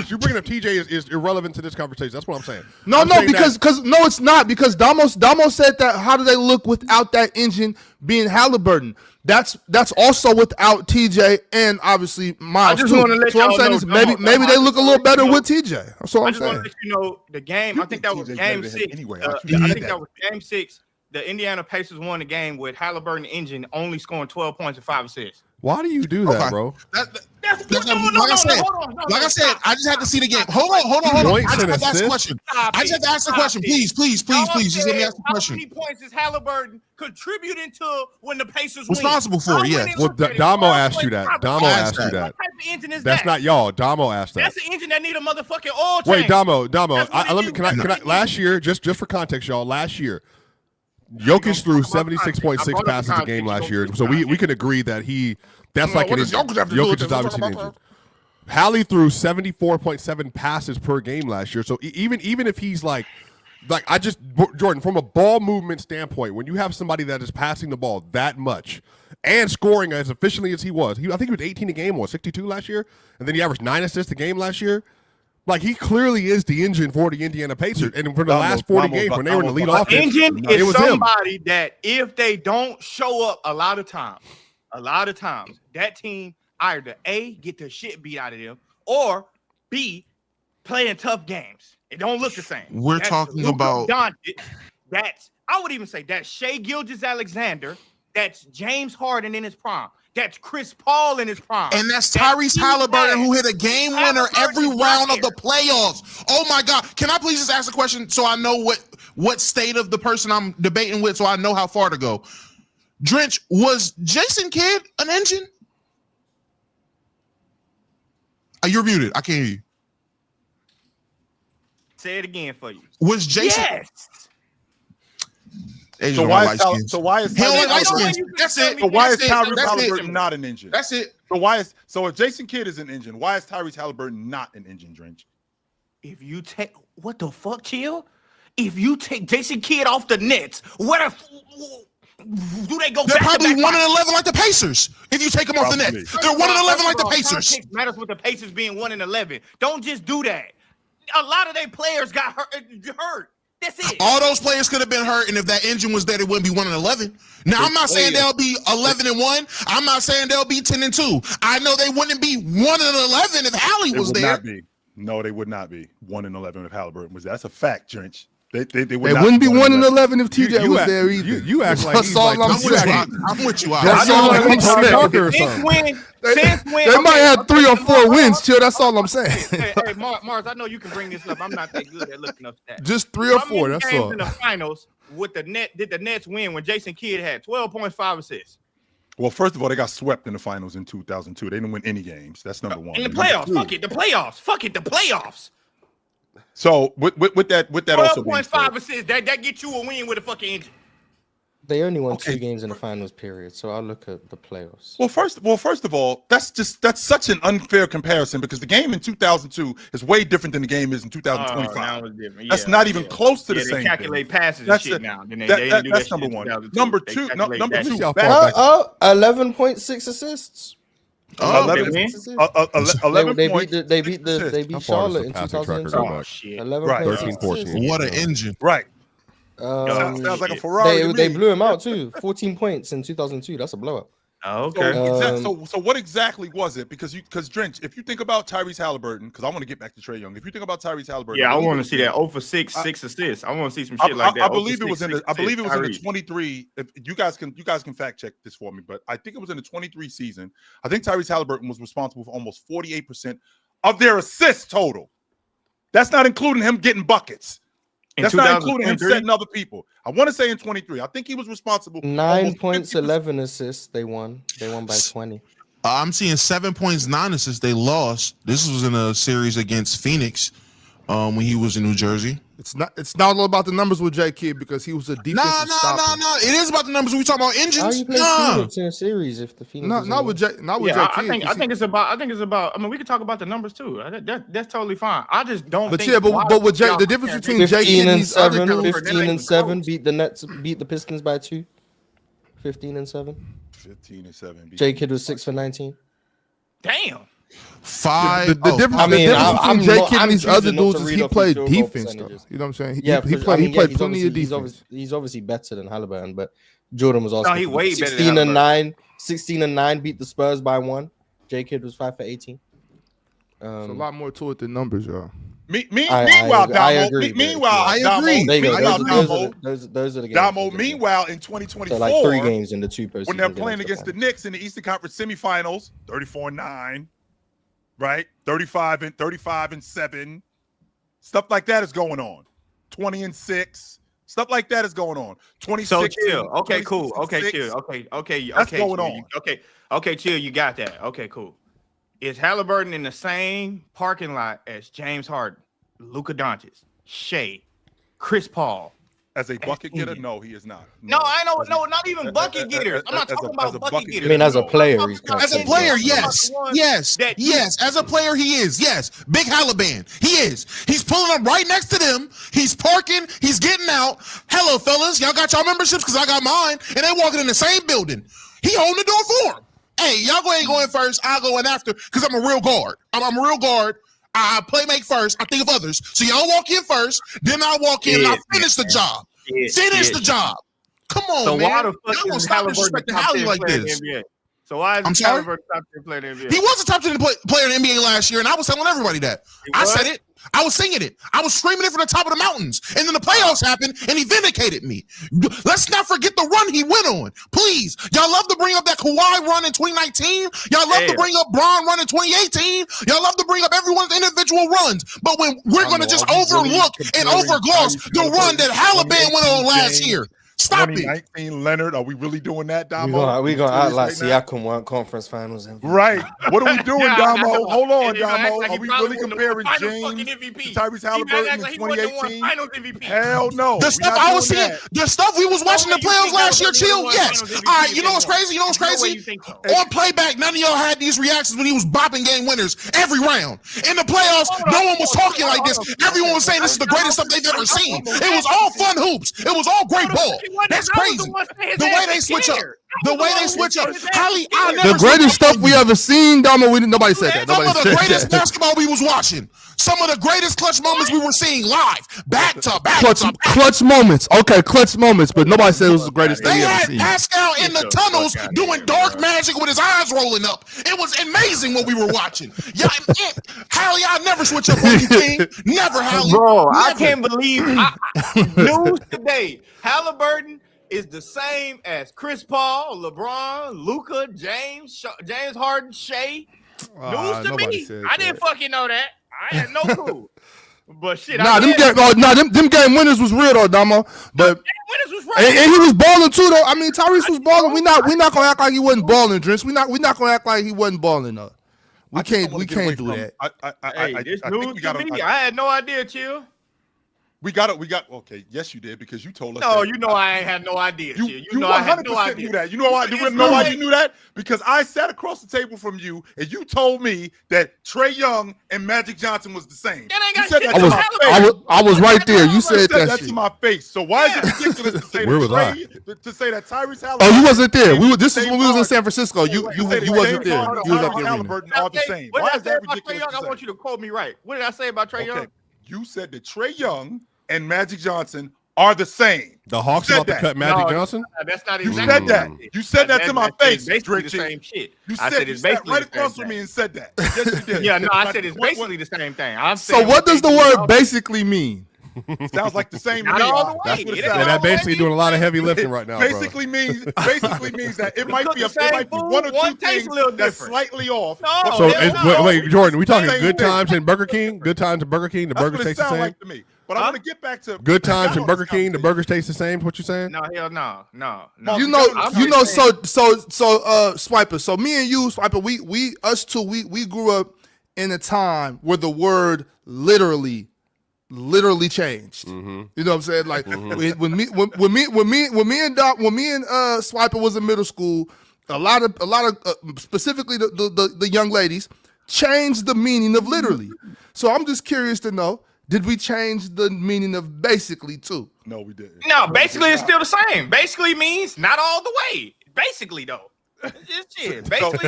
You bringing up TJ is irrelevant to this conversation. That's what I'm saying. No, I'm saying that- because no, it's not, because Damo said that. How do they look without that engine being Haliburton? That's also without TJ and obviously Miles I just too. wanna let So what I'm y'all saying know, is Damo, maybe they look a little better you know, with TJ. That's all I I'm just want saying. to let you know the game. I think that was TJ's game better than 6. him anyway. I You think did that was game 6. The Indiana Pacers won the game with Haliburton engine only scoring 12 points and 5 assists. Why do you do that, Okay. bro? That's Like I said, I just had to see the game. Hold on. Points I just and had to ask a assists? question. I just have to ask the question. Please. Just let me ask the How question. many points is Haliburton contributing to when the Pacers Responsible for it, How yeah. many Well, look at it? Damo 12 asked you points, that. 5 Damo asked asked you that. that. What type of engine is That's that? not y'all. Damo asked that. That's the engine that need a motherfucking oil change. Wait, Damo. That's what Let me. it Can I? is. Last year, just for context, y'all. Last year, Jokic threw talk about 76.6 context. passes a game last year, so we can agree that that's No, like what an does engine. Jokic have to do with Jokic is this? We're obviously an talking engine. Hallie threw 74.7 passes per game last year. So even if he's like Jordan, from a ball movement standpoint, when you have somebody that is passing the ball that much and scoring as efficiently as he was, I think he was 18 a game or 62 last year, and then he averaged 9 assists a game last year. Like, he clearly is the engine for the Indiana Pacers. And for the last 40 games, when they were in the lead offense, Engine it is was him. somebody that if they don't show up a lot of times, that team either A, get their shit beat out of them, or B, playing tough games. It don't look the same. We're That's talking Luka about- Doncic. I would even say that's Shai Gilgeous-Alexander. That's James Harden in his prime. That's Chris Paul in his prime. And that's Tyrese Haliburton, who hit a game winner every Haliburton is round not of the playoffs. Oh my God. Can I please just ask a question so I know what state of the person I'm debating with, so I know how far to go? Drench, was Jason Kidd an engine? You're muted. I can't hear you. Say it again for you. Was Jason? Yes. Asians So don't why like is Tyler, skins. so why is He don't like Tyrese light Haliburton- skins. That's it. So why is That's it. Tyrese That's it. Haliburton not an engine? That's it. So if Jason Kidd is an engine, why is Tyrese Haliburton not an engine, Drench? If you take what the fuck, chill? if you take Jason Kidd off the Nets, do they go They're back probably to 1-11 like the Pacers. If you take them off the Probably. Nets, they're 1-11 like the Pacers. Context matters with the Pacers being 1-11. Don't just do that. A lot of their players got hurt. That's it. All those players could have been hurt, and if that engine was there, they wouldn't be 1-11. Now, I'm not saying they'll be 11-1. I'm not saying they'll be 10-2. I know they wouldn't be 1-11 if Hallie was there. Not be. No, they would not be 1-11 if Haliburton was there. That's a fact, Drench. They wouldn't be 1-11 if TJ was there either. You act like he's like I'm with you. That's all I'm saying. Since when? They might have 3 or 4 wins, chill. That's all I'm saying. Hey, Mars, I know you can bring this up. I'm not that good at looking up stats. Just 3 or 4. That's games all. in the finals with the did the Nets win when Jason Kidd had 12 points, 5 assists? Well, first of all, they got swept in the finals in 2002. They didn't win any games. That's number one. In the playoffs, fuck it, the playoffs. So with that also 12.5 assists. That get you a win with a fucking engine. They only won 2 games in the finals period, so I'll look at the playoffs. Well, first of all, that's such an unfair comparison because the game in 2002 is way different than the game is in 2025. That's not even close to the same. They calculate thing. passes and shit now. That's number one. Number two. 11.6 assists. 11 points. They beat Charlotte in passing track 2002. record back? 11.6 13-14. What an engine. Right. Oh, Sounds like a Ferrari. to They me. blew him out too. 14 points in 2002. That's a blowout. Okay. So what exactly was it? Because Drench, if you think about Tyrese Halliburton, because I want to get back to Trae Young. If you think about Tyrese Halliburton, Yeah, I want to see that 0 for 6, 6 assists. I want to see some shit like that. I believe it was in the 23. If you guys can fact check this for me, but I think it was in the 23 season. I think Tyrese Halliburton was responsible for almost 48% of their assists total. That's not including him getting buckets. That's not including him setting other people. I want to say in 23. I think he was responsible. 9 points, 11 assists. They won. They won by 20. I'm seeing 7 points, 9 assists. They lost. This was in a series against Phoenix when he was in New Jersey. It's not all about the numbers with J Kidd because he was a defensive stopper. No. It is about the numbers. We talking about engines. How you play Phoenix in a series if the Phoenix? Not with J Kidd. I think it's about. I mean, we can talk about the numbers too. That's totally fine. I just don't. But think yeah, but with J, the difference between J Kidd and these other 15-7 beat the Nets, beat the Pistons by 2. 15-7. 15-7. J Kidd was 6 for 19. Damn. 5. The difference between J Kidd and these other dudes is he played defense though. You know what I'm saying? He played plenty of defense. He's obviously better than Haliburton, but Jordan was also he way better than 16-9 beat the Spurs by 1. J Kidd was 5 for 18. There's a lot more to it than numbers, y'all. Meanwhile, I agree. Those are the games. Damo, meanwhile, in 2024, so like 3 games in the 2 postseason when they're playing against the Knicks in the Eastern Conference semifinals, 34-9, right? 35-7, stuff like that is going on. 20-6, stuff like that is going on. 26. So chill. Okay, cool. Okay, 26. chill. Okay. That's going chill. on. Okay, chill. You got that. Okay, cool. Is Haliburton in the same parking lot as James Harden, Luka Doncic, Shea, Chris Paul? As a bucket getter, no, he is not. No, I know. No, not even bucket getters. I'm not talking about bucket getters. I mean, as a player, he's As a player, yes. As a player, he is. Yes. Big Haliburton. He is. He's pulling up right next to them. He's parking. He's getting out. Hello, fellas. Y'all got y'all memberships because I got mine. And they walking in the same building. He holding the door for him. Hey, y'all go in first. I'll go in after because I'm a real guard. I'm a real guard. I make first. I think of others. So y'all walk in first. Then I walk in and I finish the job. Finish the job. Come on, so man. Why the fuck Y'all is stop Haliburton disrespecting Hallie like this? So why is Haliburton top 10 player in the NBA? He was a top 10 player in the NBA last year, and I was telling everybody that. I said it. I was singing it. I was screaming it from the top of the mountains. And then the playoffs happened, and he vindicated me. Let's not forget the run he went on. Please. Y'all love to bring up that Kawhi run in 2019. Y'all love to bring up Bron run in 2018. Y'all love to bring up everyone's individual runs. But when we're going to just overlook and overgloss the run that Haliburton went on last year. Stop it. 2019 Leonard. Are we really doing that, We Damo? gonna act like Serious right Siakam weren't conference finals MVP. now? Right. What are we doing, Yeah, Damo? Hold on, and he gonna act Damo. like Are he we probably really won the comparing finals James fucking to MVP. Tyrese He act Haliburton like in he won the 2018? finals MVP. Hell no. The We're stuff not I was doing seeing, that. the stuff we was watching the way you playoffs think last year, Haliburton chill. won Yes. finals MVP All right, you know what's anymore. crazy? You know what's There's no way crazy? you think so. On playback, none of y'all had these reactions when he was bopping game winners every round. In the playoffs, no one was talking like this. Everyone was saying this is the greatest stuff they've ever seen. It was all fun hoops. It was all great ball. That's crazy. The way they switch up. The way they switch up. Holly, I never The greatest stuff we ever seen, Damo. Nobody said that. Some Nobody of the said greatest that. basketball we was watching. Some of the greatest clutch moments we were seeing live. Back to back Clutch, to back. clutch moments. Okay, clutch moments, but nobody said it was the greatest thing They we ever had seen. Pascal in the the tunnels fuck outta doing here, dark bro. magic with his eyes rolling up. It was amazing what we were watching. Yeah, Hallie, I'll never switch up on you, King. Never, Hallie. Bro, I Never. can't believe news today. Halliburton is the same as Chris Paul, LeBron, Luka, James Harden, Shea. News to nobody me. said I that. didn't fucking know that. I had no clue. But shit, Nah, them game winners was real though, Damo. But winners was right. and he was balling too though. I mean, Tyrese was balling. We not gonna act like he wasn't balling, Drinks. We not gonna act like he wasn't balling though. We can't do that. Hey, this I think news we to got me. I had no idea, Chill. we got okay. Yes, you did because you told us. No, that. you know I ain't had no idea, Chill. You You know I had no 100% idea. knew that. You know why? You know why you knew that? Because I sat across the table from you and you told me that Trae Young and Magic Johnson was the same. That ain't You got said shit that to to do my with face. Halliburton. I was right there. You You said said that that shit. to my face. So why is it ridiculous to say Where that was to say that Tyrese Haliburton? Oh, you wasn't there. This is James when we was in Harden- San Francisco. You wasn't there. Harden You was and at the arena. Haliburton are the same. What Why did is I say that about Trae ridiculous? Young? to I say? want you to quote me right. What did I say about Trae Young? Okay, you said that Trae Young and Magic Johnson are the same. The Hawks You said about to that. cut Magic No, Johnson? That's not You exactly said that. what I said. You said that to my That's face, basically the Drinky. same shit. You I said said you it's sat basically right the same across from thing. me and said that. Yes, you did. Yeah, no, I said it's What- basically the same thing. I'm So saying what does the they word do, basically mean? Sounds like the same to Not me. all the way. That's what it It sounds ain't Yeah, all that the way, basically doing a lot of heavy lifting right now, bro. basically means that it might cook be the it same might be food, one or one two tastes things a little that's different. slightly off. No, but So, hell the- no. wait, Jordan, we talking Same good thing. times in Burger King? Good times in Burger King? The That's burgers what it taste the sounds same? like to me. But I Huh? want to get back to Good times got in on Burger this King? The conversation. burgers taste the same? What you saying? No, hell no. Mark, You we know, got on you this know. conversation. Swiper. So me and you, Swiper, us two, we grew up in a time where the word literally changed. Mm-hmm. You know what I'm saying? Like when me and Swiper was in middle school, a lot of specifically the young ladies changed the meaning of literally. So I'm just curious to know, did we change the meaning of basically too? No, we didn't. No, basically it's still the same. Basically means not all the way. Basically though. It's just shit. Basically,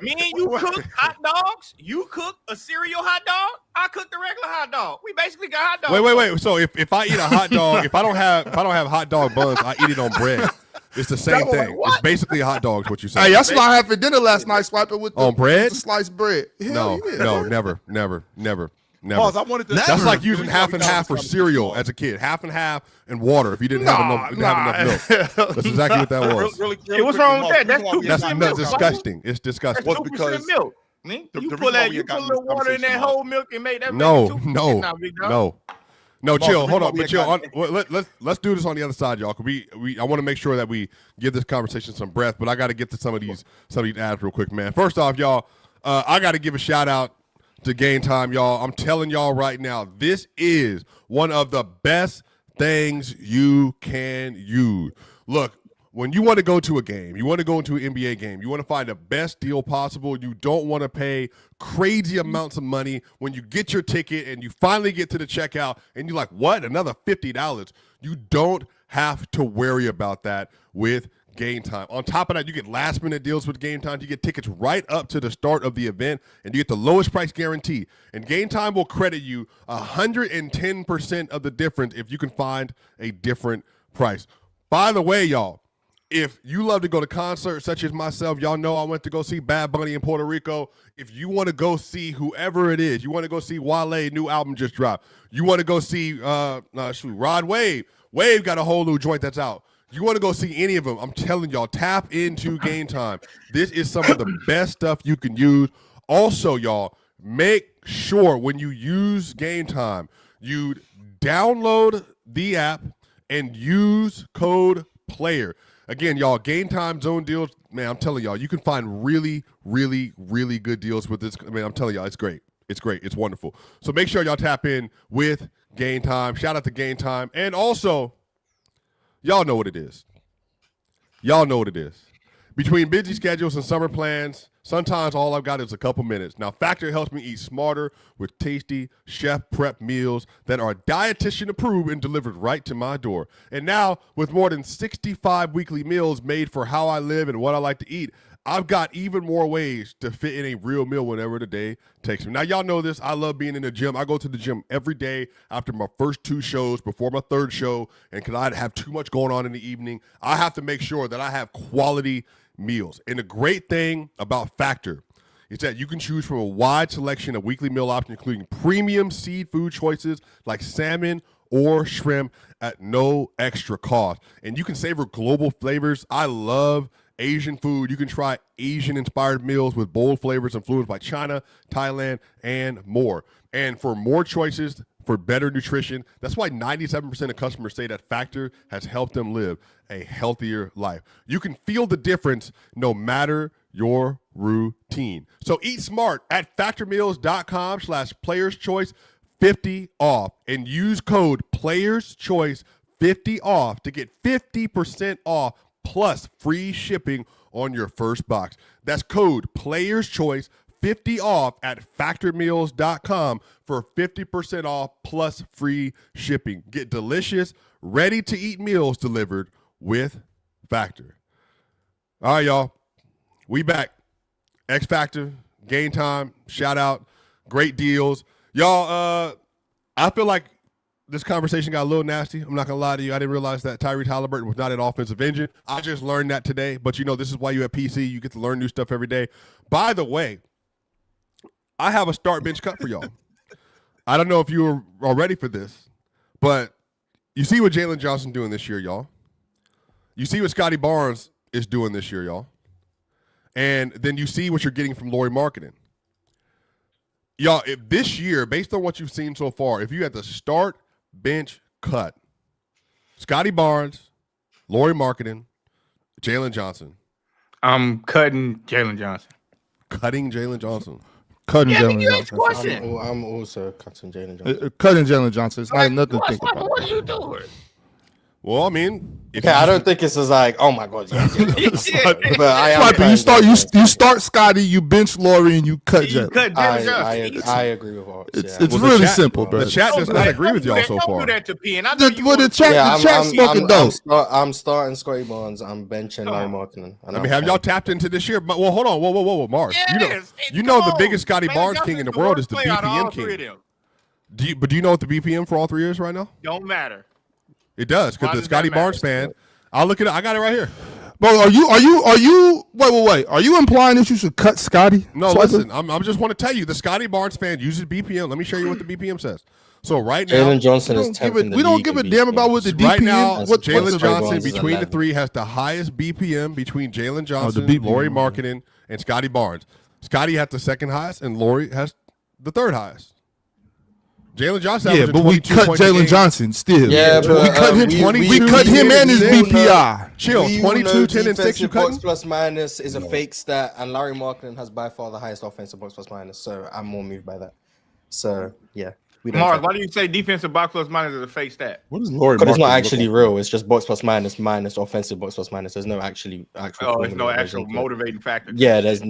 me and you cook hot dogs. You cook a cereal hot dog. I cook the regular hot dog. We basically got hot dogs. Wait. So if I eat a hot dog, if I don't have hot dog buns, I eat it on bread. It's the same thing. It's basically a hot dog. Is what you say? Hey, that's what I had for dinner last night, Swiper, with On bread? with the sliced bread. Hell yeah. No, never. Pause. I wanted to. That's like using This is half why and we got half for this cereal conversation. as a kid. Half and half and water if you didn't have enough milk. That's exactly what that was. Really Hey, what's wrong with that? That's the reason why we two had That's this percent no, milk. disgusting. It's disgusting. That's Was 2% because milk. Man, the you reason put why that, we you had put a gotten little this water in that conversation, whole milk and make that. No. Now, big dog. No, chill. the Hold reason on, why but chill. Let's do this on the other side, y'all. 'Cause I want to make sure that we give this conversation some breath. But I got to get to some of these ads real quick, man. First off, y'all, I got to give a shout out to Game Time, y'all. I'm telling y'all right now, this is one of the best things you can use. Look, when you want to go to a game, you want to go into an NBA game, you want to find the best deal possible, you don't want to pay crazy amounts of money when you get your ticket and you finally get to the checkout and you're like, what, another $50? You don't have to worry about that with Game Time. On top of that, you get last minute deals with Game Time. You get tickets right up to the start of the event, and you get the lowest price guarantee. And Game Time will credit you 110% of the difference if you can find a different price. By the way, y'all, if you love to go to concerts such as myself, y'all know I went to go see Bad Bunny in Puerto Rico. If you want to go see whoever it is, you want to go see Wale, new album just dropped. You want to go see Rod Wave. Wave got a whole new joint that's out. You want to go see any of them, I'm telling y'all, tap into Game Time. This is some of the best stuff you can use. Also, y'all, make sure when you use Game Time, you download the app and use code PLAYER. Again, y'all, Game Time Zone deals, man, I'm telling y'all, you can find really, really, really good deals with this. I mean, I'm telling y'all, it's great. It's great. It's wonderful. So make sure y'all tap in with Game Time. Shout out to Game Time. And also, y'all know what it is. Y'all know what it is. Between busy schedules and summer plans, sometimes all I've got is a couple minutes. Now, Factor helps me eat smarter with tasty, chef-prep meals that are dietitian approved and delivered right to my door. And now, with more than 65 weekly meals made for how I live and what I like to eat, I've got even more ways to fit in a real meal whenever the day takes me. Now, y'all know this. I love being in the gym. I go to the gym every day after my first 2 shows, before my 3rd show, and because I have too much going on in the evening, I have to make sure that I have quality meals. And the great thing about Factor is that you can choose from a wide selection of weekly meal options, including premium seafood choices like salmon or shrimp at no extra cost. And you can savor global flavors. I love Asian food. You can try Asian-inspired meals with bold flavors influenced by China, Thailand, and more. And for more choices, for better nutrition, that's why 97% of customers say that Factor has helped them live a healthier life. You can feel the difference no matter your routine. So eat smart at factormeals.com/playerschoice 50 off and use code PLAYERSCHOICE 50 off to get 50% off plus free shipping on your first box. That's code PLAYERSCHOICE 50 off at factormeals.com for 50% off plus free shipping. Get delicious, ready-to-eat meals delivered with Factor. All right, y'all. We back. X Factor, Game Time, shout out, great deals. Y'all, I feel like this conversation got a little nasty. I'm not going to lie to you. I didn't realize that Tyrese Haliburton was not an offensive engine. I just learned that today. But, you know, this is why you have PC. You get to learn new stuff every day. By the way, I have a start bench cut for y'all. I don't know if you are ready for this, but you see what Jalen Johnson doing this year, y'all. You see what Scottie Barnes is doing this year, y'all. And then you see what you're getting from Lauri Markkanen. Y'all, if this year, based on what you've seen so far, if you had to start bench cut Scottie Barnes, Lauri Markkanen, Jalen Johnson. I'm cutting Jalen Johnson. Cutting Jalen Johnson. Cutting Yeah, Jalen you Johnson. question. I'm also cutting Jalen Johnson. Cutting Jalen Johnson. It's not nothing to think What about. are you doing? Well, I mean, Okay, I don't think it's as like, oh my god, yeah. But I am Sniper, you cutting start you start Scotty, you bench Lauri, and you cut You Jalen. cut Jalen Johnson. I agree with Hawks. It's Yeah. Well, the really chat- simple, bro. The chat does not agree with y'all so Don't far. do that to P. I know you Well, the want chat, Yeah, the chat smoking dope. I'm starting Scottie Barnes. I'm benching Lauri Markkanen. I mean, have y'all tapped into this year? But well, hold on, whoa, Mars. Yes, you know come the on. biggest Scottie Jalen Barnes Johnson king in the is world worst is the player out of all BPM 3 of king. them. Do you know what the BPM for all 3 is right now? Don't matter. It does, Why because the does that Scottie matter? Barnes fan. I'll look it up. I got it right here. Bro, are you wait. Are you implying that you should cut Scotty? No, Swiper? listen. I'm just want to tell you the Scottie Barnes fan uses BPM. Let me show you what the BPM says. So right now, Jalen Johnson is We 10th in the don't league give a in damn BPM. about what the right DPM. now, That's what Jalen Scottie Johnson Barnes is between the 11. 3 has the highest BPM between Jalen Johnson, BPM, Lauri okay. Markkanen, and Scottie Barnes. Scottie has the 2nd highest, and Lauri has the 3rd highest. Jalen Johnson, Yeah, averaging but we 22 cut points a Jalen game. Johnson still. Yeah, but we cut him. We cut him and his BPI. Chill, We all 22, know 10, and 6. You defensive box cutting? plus minus is a fake stat, and Lauri Markkanen has by far the highest offensive box plus minus. So I'm more moved by that. So yeah, we don't. Mars, why do you say defensive box plus minus is a fake stat? What is Lauri? Because it's not Markkanen actually look like? real. It's just box plus minus minus offensive box plus minus. There's no actual. Oh, it's formula no that goes actual into it. motivating factor. Yeah, there's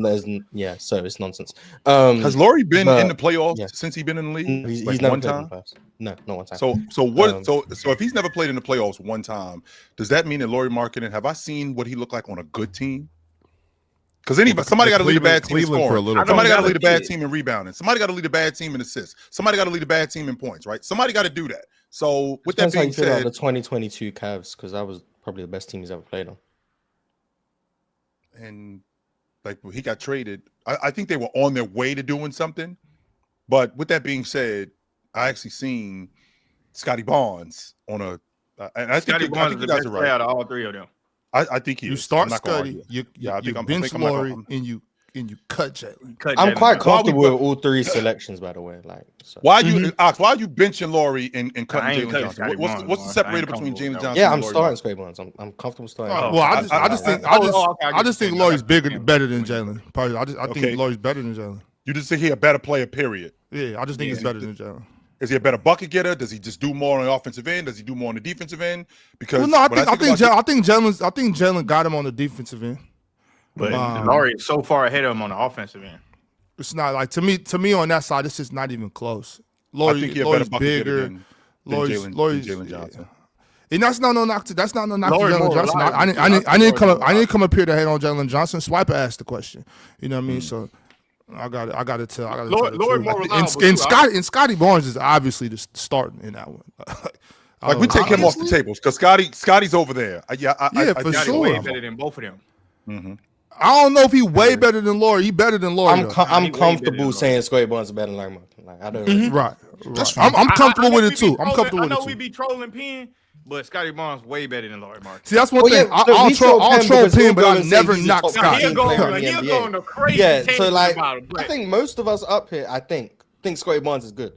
yeah. So it's nonsense. Has Lauri been but- in the playoffs yeah. since he's been in the league? He's Like never one played in time. the playoffs. No, not one time. So what? Um, So if he's never played in the playoffs one time, does that mean that Lauri Markkanen? Have I seen what he looked like on a good team? Because somebody got to lead a bad team in Cleveland for a scoring. little Somebody bit. got to lead a bad Yeah. team in rebounding. Somebody got to lead a bad team in assists. Somebody got to lead a bad team in points. Right? Somebody got to do that. So with that Depends how being you feel about said, the 2022 Cavs, because that was probably the best team he's ever played on. and like he got traded, I think they were on their way to doing something. But with that being said, I actually seen Scottie Barnes on a, and I think Scottie Barnes you is the guys best are player right. out of all 3 of them. I think he You is. start I'm not gonna Scotty, argue. you Yeah, I think you I'm- I bench think I'm not Lauri, gonna- and you and you cut Jalen. I'm quite comfortable Why with all three selections, by the way. Like, so. Why you Ox? Why are you benching Laurie and I cutting ain't Jalen cutting Johnson? Scottie What's Barnes, the man. separator I ain't between comfortable Jalen with Johnson? Yeah, and I'm Lauri starting Markkanen? Scottie Barnes. I'm comfortable starting. Oh, Well, I I- just think I I just think Lauri's better than Jalen. Probably, I Okay. think Lauri's better than Jalen. You just think he a better player, period. Yeah, I just think he's better than Jalen. Is he a better bucket getter? Does he just do more on the offensive end? Does he do more on the defensive end? Because Well, no, I when think about Jalen got him on the defensive end. But Um, Lauri is so far ahead of him on the offensive end. It's not like to me on that side. It's just not even close. I think he a better Lauri's bucket getter bigger. than Lauri's Jalen Johnson. And that's not no knock to Lauri Jalen more Johnson. reliable. I didn't come up here to hate on Jalen Johnson. Swiper asked the question. You know what I mean? So I got to tell. Lauri more reliable, too. And Scottie Barnes is obviously the starting in that one. Like we take him off the tables because Scotty's over there. I for Scottie sure. way better than both of them. Mm-hmm. I don't know if he way better than Lauri. He better than Lauri. I'm though. I'm He way better comfortable than saying Scottie Barnes is better than Lauri Markkanen. Like, I don't. Right. fine. I'm comfortable I with know it we too. be I'm trolling- comfortable I with know it we too. be trolling Penn, but Scottie Barnes way better than Lauri Markkanen. See, that's one Well, thing. yeah, look, I'll we troll Penn Penn, because we'll but go I and say never he's a knock top Scotty. 15 player in the He'll NBA. go on the crazy Yeah, so tangent like, about him, I think most of us up here, I think Scottie Barnes is good.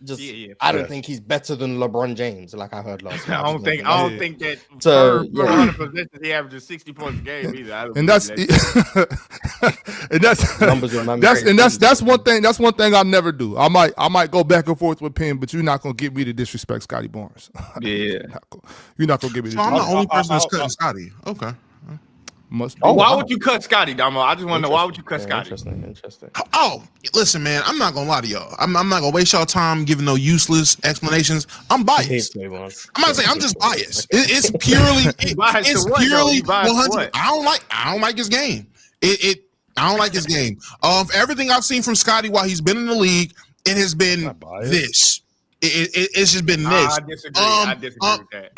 Just, Yeah, I don't yes. think he's better than LeBron James, like I heard last week. I don't think that So, per yeah. 100 possessions he averages 60 points a game either. I don't And that's believe that. and that's Numbers with that's one thing. That's one thing I'll never do. I might go back and forth with Penn, but you're not gonna get me to disrespect Scottie Barnes. Yeah. You're not gonna get me to So I'm the disrespect. only person that's cutting Scotty. Okay. Must be. Why would you cut Scotty, Damo? I just want to know why would you cut Scotty? Interesting. Oh, listen, man. I'm not gonna lie to y'all. I'm not gonna waste y'all time giving no useless explanations. I'm biased. I'm not saying I'm just biased. It's purely. Biased to It's what, though? purely You biased to 100. what? I don't like his game. I don't like his game. Of everything I've seen from Scotty while he's been in the league, it has been Not biased. this. It's just been this. I disagree. I disagree with that.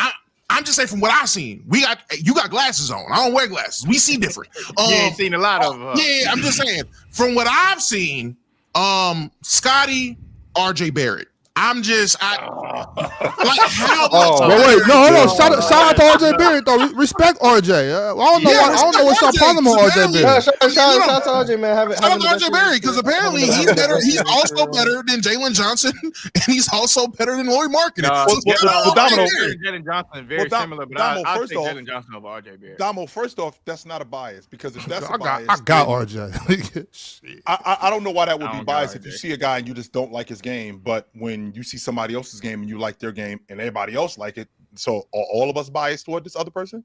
I'm just saying from what I've seen. You got glasses on. I don't wear glasses. We see different. You ain't seen a lot of Yeah, I'm just saying. From what I've seen, Scotty, RJ Barrett. I'm just like how much. Wait, no, hold on. Shout out to RJ Barrett though. Respect RJ. I don't know. I don't know what's your problem with RJ Barrett. Shout out to RJ, man. Shout out to RJ Barrett because apparently he's better. He's also better than Jalen Johnson, and he's also better than Lauri Markkanen. Domino- Jalen Johnson is very similar, but Damo, I first take off- Jalen Johnson over RJ Barrett. Damo, first off, that's not a bias because if that's a bias, I got RJ. Shit. I don't know why that would I be don't biased got if you RJ. see a guy and you just don't like his game, but when you see somebody else's game and you like their game and everybody else like it, so are all of us biased toward this other person?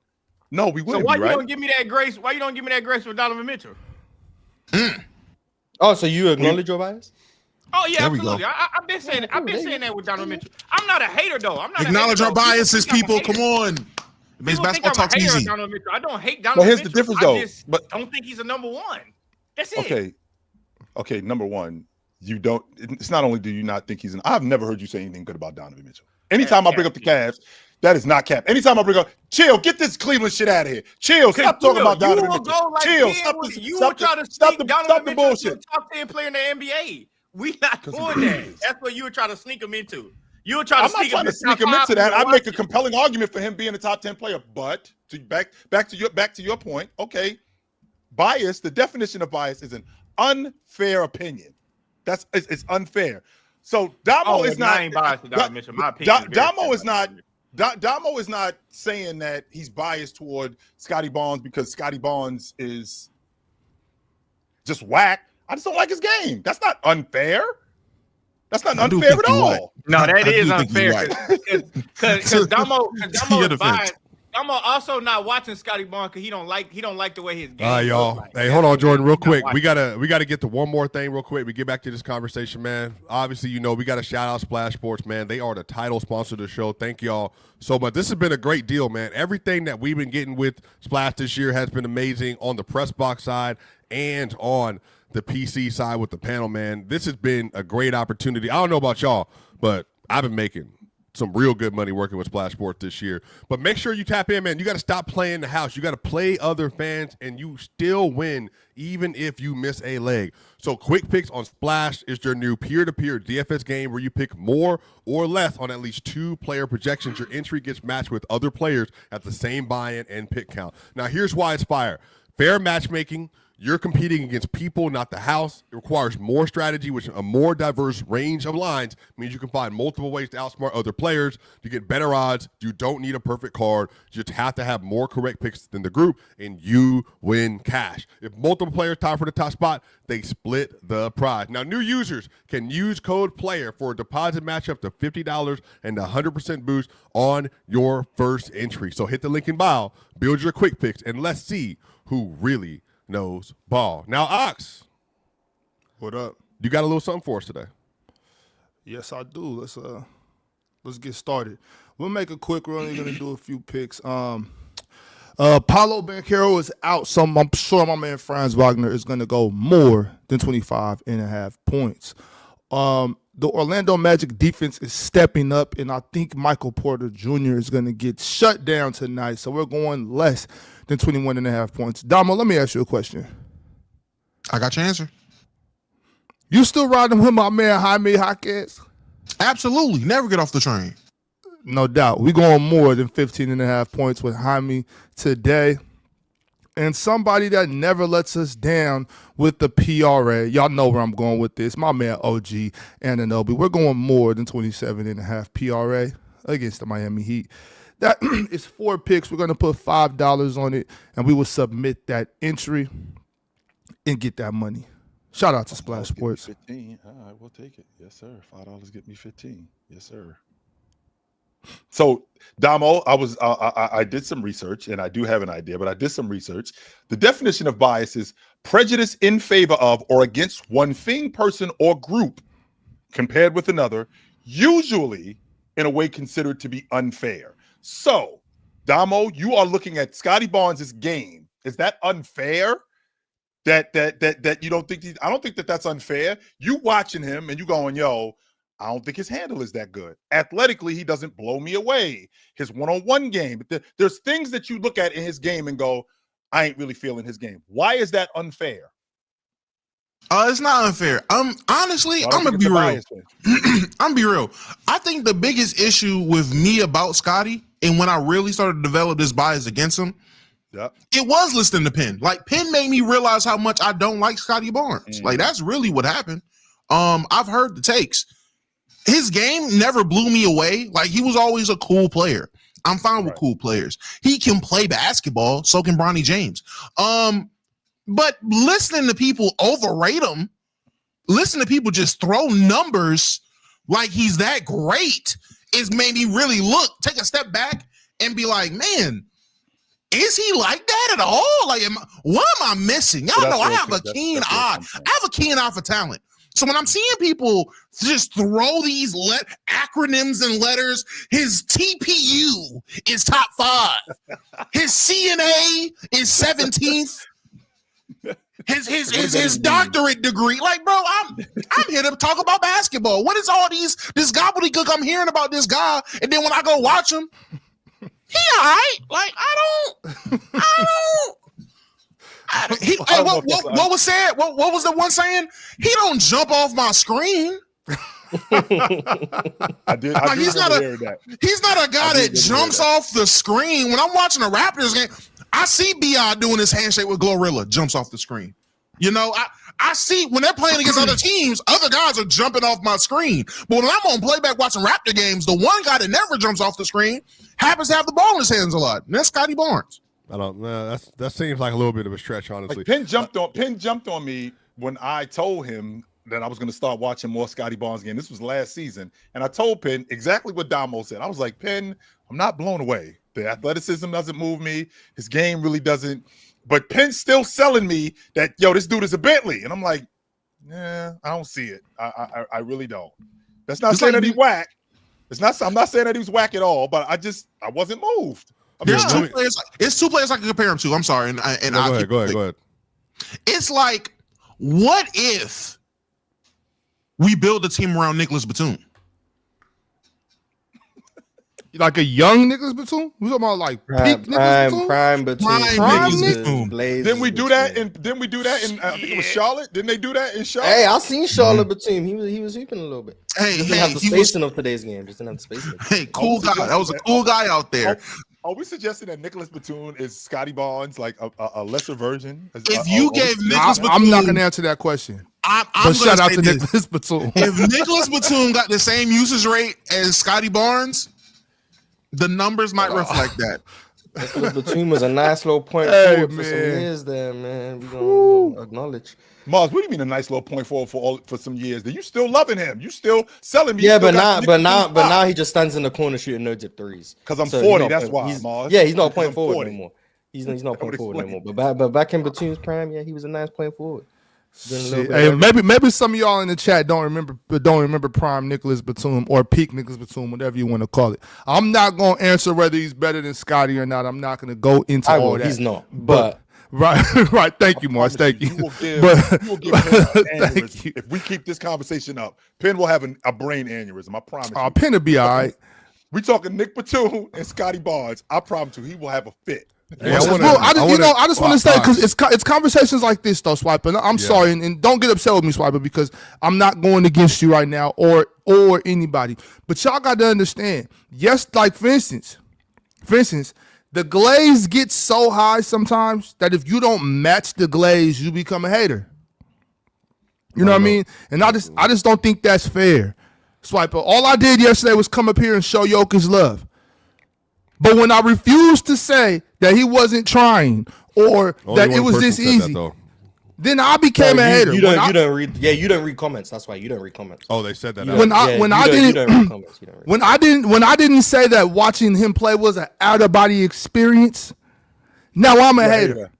No, we So wouldn't why be, you right? don't give me that grace? Why you don't give me that grace with Donovan Mitchell? Oh, so you acknowledge your bias? Oh yeah, There we go. absolutely. I've been saying I've been saying that with Donovan Mitchell. I'm not a hater though. I'm not Acknowledge a our hater, though. biases, People think people. I'm a hater. Come on. It makes People think basketball I'm talk a hater of easy. Donovan Mitchell. I don't hate Donovan Well, here's the Mitchell. difference, I though. just But don't think he's a number one. That's it. Okay. Number one, you don't. It's not only do you not think he's an. I've never heard you say anything good about Donovan Mitchell. Anytime I bring up the Cavs, that is not cap. Anytime I bring up, chill, get this Cleveland shit out of here. Chill, stop talking about Donovan Mitchell. Chill, stop this. You will try to stop sneak the Donovan Mitchell bullshit. into a top 10 player in the NBA. We not 'Cause doing he that. is. That's what you were trying to sneak him into. You were trying I'm to not sneak trying him to sneak him into that. I make a compelling argument for him being a top 10 player. But to back to your point, okay. Bias, the definition of bias is an unfair opinion. It's unfair. So Damo is not. I ain't biased to Donovan Mitchell. My opinion. Damo is not. Damo is not saying that he's biased toward Scottie Barnes because Scottie Barnes is just whack. I just don't like his game. That's not unfair. That's not I do unfair think at you're right. all. No, that I is do think you're unfair right. because Damo your is defense. biased. Damo also not watching Scottie Barnes because he don't like the way his game. All right, y'all. looks like. Hey, hold on, Jordan, real He's not quick. watching. We gotta get to one more thing real quick. We get back to this conversation, man. Obviously, we gotta shout out Splash Sports, man. They are the title sponsor of the show. Thank y'all so much. This has been a great deal, man. Everything that we've been getting with Splash this year has been amazing on the press box side and on the PC side with the panel, man. This has been a great opportunity. I don't know about y'all, but I've been making some real good money working with Splash Sports this year. But make sure you tap in, man. You got to stop playing the house. You got to play other fans, and you still win even if you miss a leg. So Quick Picks on Splash is your new peer-to-peer DFS game where you pick more or less on at least 2 player projections. Your entry gets matched with other players at the same buy-in and pick count. Now, here's why it's fire. Fair matchmaking. You're competing against people, not the house. It requires more strategy, which a more diverse range of lines means you can find multiple ways to outsmart other players. You get better odds. You don't need a perfect card. You just have to have more correct picks than the group, and you win cash. If multiple players tie for the top spot, they split the prize. Now, new users can use code PLAYER for a deposit match up to $50 and a 100% boost on your first entry. So hit the link in bio, build your quick picks, and let's see who really knows ball. Now, Ox, What up? you got a little something for us today. Yes, I do. Let's get started. We'll make it quick. We're only gonna do a few picks. Paulo Banchero is out, so I'm sure my man Franz Wagner is gonna go more than 25.5 points. The Orlando Magic defense is stepping up, and I think Michael Porter Jr. is gonna get shut down tonight. So we're going less than 21.5 points. Damo, let me ask you a question. I got your answer. You still riding with my man Jaime Jaquez? Absolutely. Never get off the train. No doubt. We're going more than 15.5 points with Jaime today. And somebody that never lets us down with the PRA. Y'all know where I'm going with this. My man OG Anunoby. We're going more than 27.5 PRA against the Miami Heat. That is 4 picks. We're going to put $5 on it, and we will submit that entry and get that money. Shout out to Splash Sports. 15. All right, we'll take it. Yes, sir. $5 get me 15. Yes, sir. So, Damo, I did some research, and I do have an idea, but I did some research. The definition of bias is prejudice in favor of or against one thing, person, or group compared with another, usually in a way considered to be unfair. So, Damo, you are looking at Scottie Barnes' game. Is that unfair? That you don't think I don't think that's unfair. You watching him and you going, yo, I don't think his handle is that good. Athletically, he doesn't blow me away. His one-on-one game. There's things that you look at in his game and go, I ain't really feeling his game. Why is that unfair? It's not unfair. Honestly, I'm gonna be real. I'm gonna be real. I think the biggest issue with me about Scottie, and when I really started to develop this bias against him, it was listening to Penn. Like, Penn made me realize how much I don't like Scottie Barnes. Like, that's really what happened. I've heard the takes. His game never blew me away. Like, he was always a cool player. I'm fine with cool players. He can play basketball, so can Bronny James. But listening to people overrate him, listen to people just throw numbers like he's that great, is made me really take a step back and be like, man, is he like that at all? Like, what am I missing? Y'all know I have a keen eye. I have a keen eye for talent. So when I'm seeing people just throw these acronyms and letters, his TPU is top 5. His CNA is 17th. His doctorate degree. Like, bro, I'm here to talk about basketball. What is all this gobbledygook I'm hearing about this guy? And then when I go watch him, he all right. Like, what was said? What was the one saying? He don't jump off my screen. He's not a guy that jumps off the screen. When I'm watching a Raptors game, I see B.I. doing his handshake with Glorilla, jumps off the screen. You know, I see when they're playing against other teams, other guys are jumping off my screen. But when I'm on playback watching Raptor games, the one guy that never jumps off the screen happens to have the ball in his hands a lot. And that's Scottie Barnes. I don't know. That seems like a little bit of a stretch, honestly. Like, Penn jumped on me when I told him that I was going to start watching more Scottie Barnes game. This was last season. And I told Penn exactly what Damo said. I was like, Penn, I'm not blown away. The athleticism doesn't move me. His game really doesn't. But Penn's still selling me that, yo, this dude is a Bentley. And I'm like, nah, I don't see it. I really don't. That's not saying that he's whack. I'm not saying that he was whack at all, but I wasn't moved. There's two players. It's 2 players I can compare him to. I'm sorry. Go ahead. It's like, what if we build a team around Nicholas Batum? Like a young Nicholas Batum? We're talking about like peak Nicholas Batum? Prime Batum. Didn't we do that in I think it was Charlotte? Didn't they do that in Charlotte? Hey, I seen Charlotte Batum. He was hooping a little bit. Hey, didn't have the spacing of today's game. Just didn't have the spacing. Hey, cool guy. That was a cool guy out there. Are we suggesting that Nicholas Batum is Scottie Barnes, like a lesser version? If you gave Nicholas Batum, I'm not gonna answer that question. I'm But gonna shout out say to this. Nicholas Batum. If Nicholas Batum got the same usage rate as Scottie Barnes, the numbers might reflect that. Nicholas Batum was a nice little point Hey, forward for some man. years there, man. We gonna acknowledge. Mars, what do you mean a nice little point forward for some years? Then you still loving him? You still selling me? Yeah, but now he just stands in the corner shooting no dip threes. because I'm So 40. he's not That's point- why, he's- Mars. Yeah, he's not a Because point I'm forward 40. no more. He's not a point would forward no explain. more. But back in Batum's prime, yeah, he was a nice point forward. Doing a little Shit. bit of Hey, everything. maybe some of y'all in the chat don't remember prime Nicholas Batum or peak Nicholas Batum, whatever you want to call it. I'm not gonna answer whether he's better than Scotty or not. I'm not gonna go into I all will. that. He's not. But Right. Thank you, Mars. Thank you. You will give, But- you will give Penn an Thank aneurysm. you. If we keep this conversation up, Penn will have a brain aneurysm. I promise you. Penn will be all right. We talking Nick Batum and Scottie Barnes. I promise you, he will have a fit. Hey, I Well, wanna- I just want to say, Fox. because it's conversations like this though, Swiper. And I'm sorry, and don't get upset with me, Swiper, because I'm not going against you right now or anybody. But y'all got to understand, yes, like for instance, the glaze gets so high sometimes that if you don't match the glaze, you become a hater. You know what I mean? And I just don't think that's fair, Swiper. All I did yesterday was come up here and show Jokic love. But when I refused to say that he wasn't trying or Only that it one was person this said that, easy, though. then I became a hater. You When I- don't read. Yeah, you don't read comments. That's why you don't read comments. Oh, they said that. You out. when don't- I- yeah, when you I don't- didn't- you don't read comments. You don't read. when I didn't say that watching him play was an out of body experience, now I'm a hater.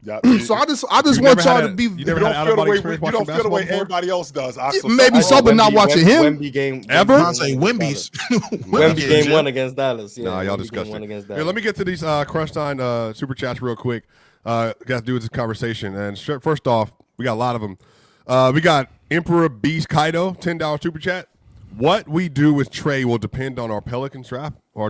Yeah. So I just You want never y'all had to a- be. you You never don't had feel the out-of-body way experience you don't watching feel the way basketball before? everybody else does. Maybe so, but not watching him. Wemby game Ever? I'm saying Wimby's. Wemby game one against Dallas. Yeah, Nah, y'all Wemby game disgusting. one against Here, Dallas. let me get to these Crunch Time super chats real quick. Got to do with this conversation. And first off, we got a lot of them. We got Emperor Beast Kaido, $10 super chat. What we do with Trey will depend on our Pelicans draft or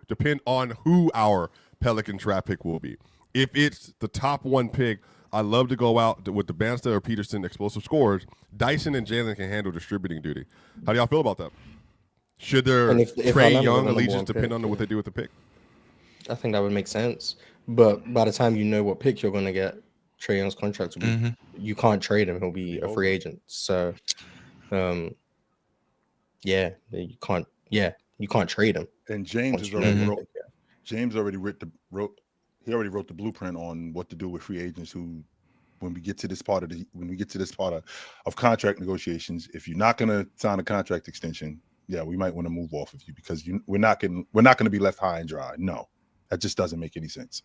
depend on who our Pelicans draft pick will be. If it's the top one pick, I love to go out with the Bansta or Peterson explosive scorers. Dyson and Jalen can handle distributing duty. How do y'all feel about that? Should their And if Trey Orlando's Young the number allegiance one depend pick, on what they do with the pick? I think that would make sense. But by the time you know what pick you're going to get, Trae Young's contract will be, you can't trade him. He'll be a free agent. So, you can't trade him. And James has already wrote. James already wrote the blueprint on what to do with free agents who, when we get to this part of contract negotiations, if you're not going to sign a contract extension, yeah, we might want to move off of you because we're not going to be left high and dry. No, that just doesn't make any sense.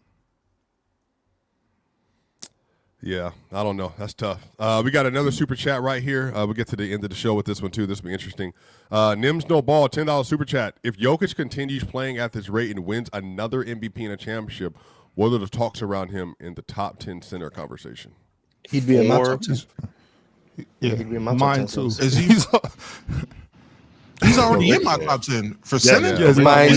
Yeah, I don't know. That's tough. We got another super chat right here. We'll get to the end of the show with this one, too. This will be interesting. Nims No Ball, $10 super chat. If Jokic continues playing at this rate and wins another MVP in a championship, what are the talks around him in the top 10 center conversation? He'd be in my Or- top 10. Yeah, He'd be in my top mine 10 too. centers. Is he? He's already in my top 10 for center. yeah. Mine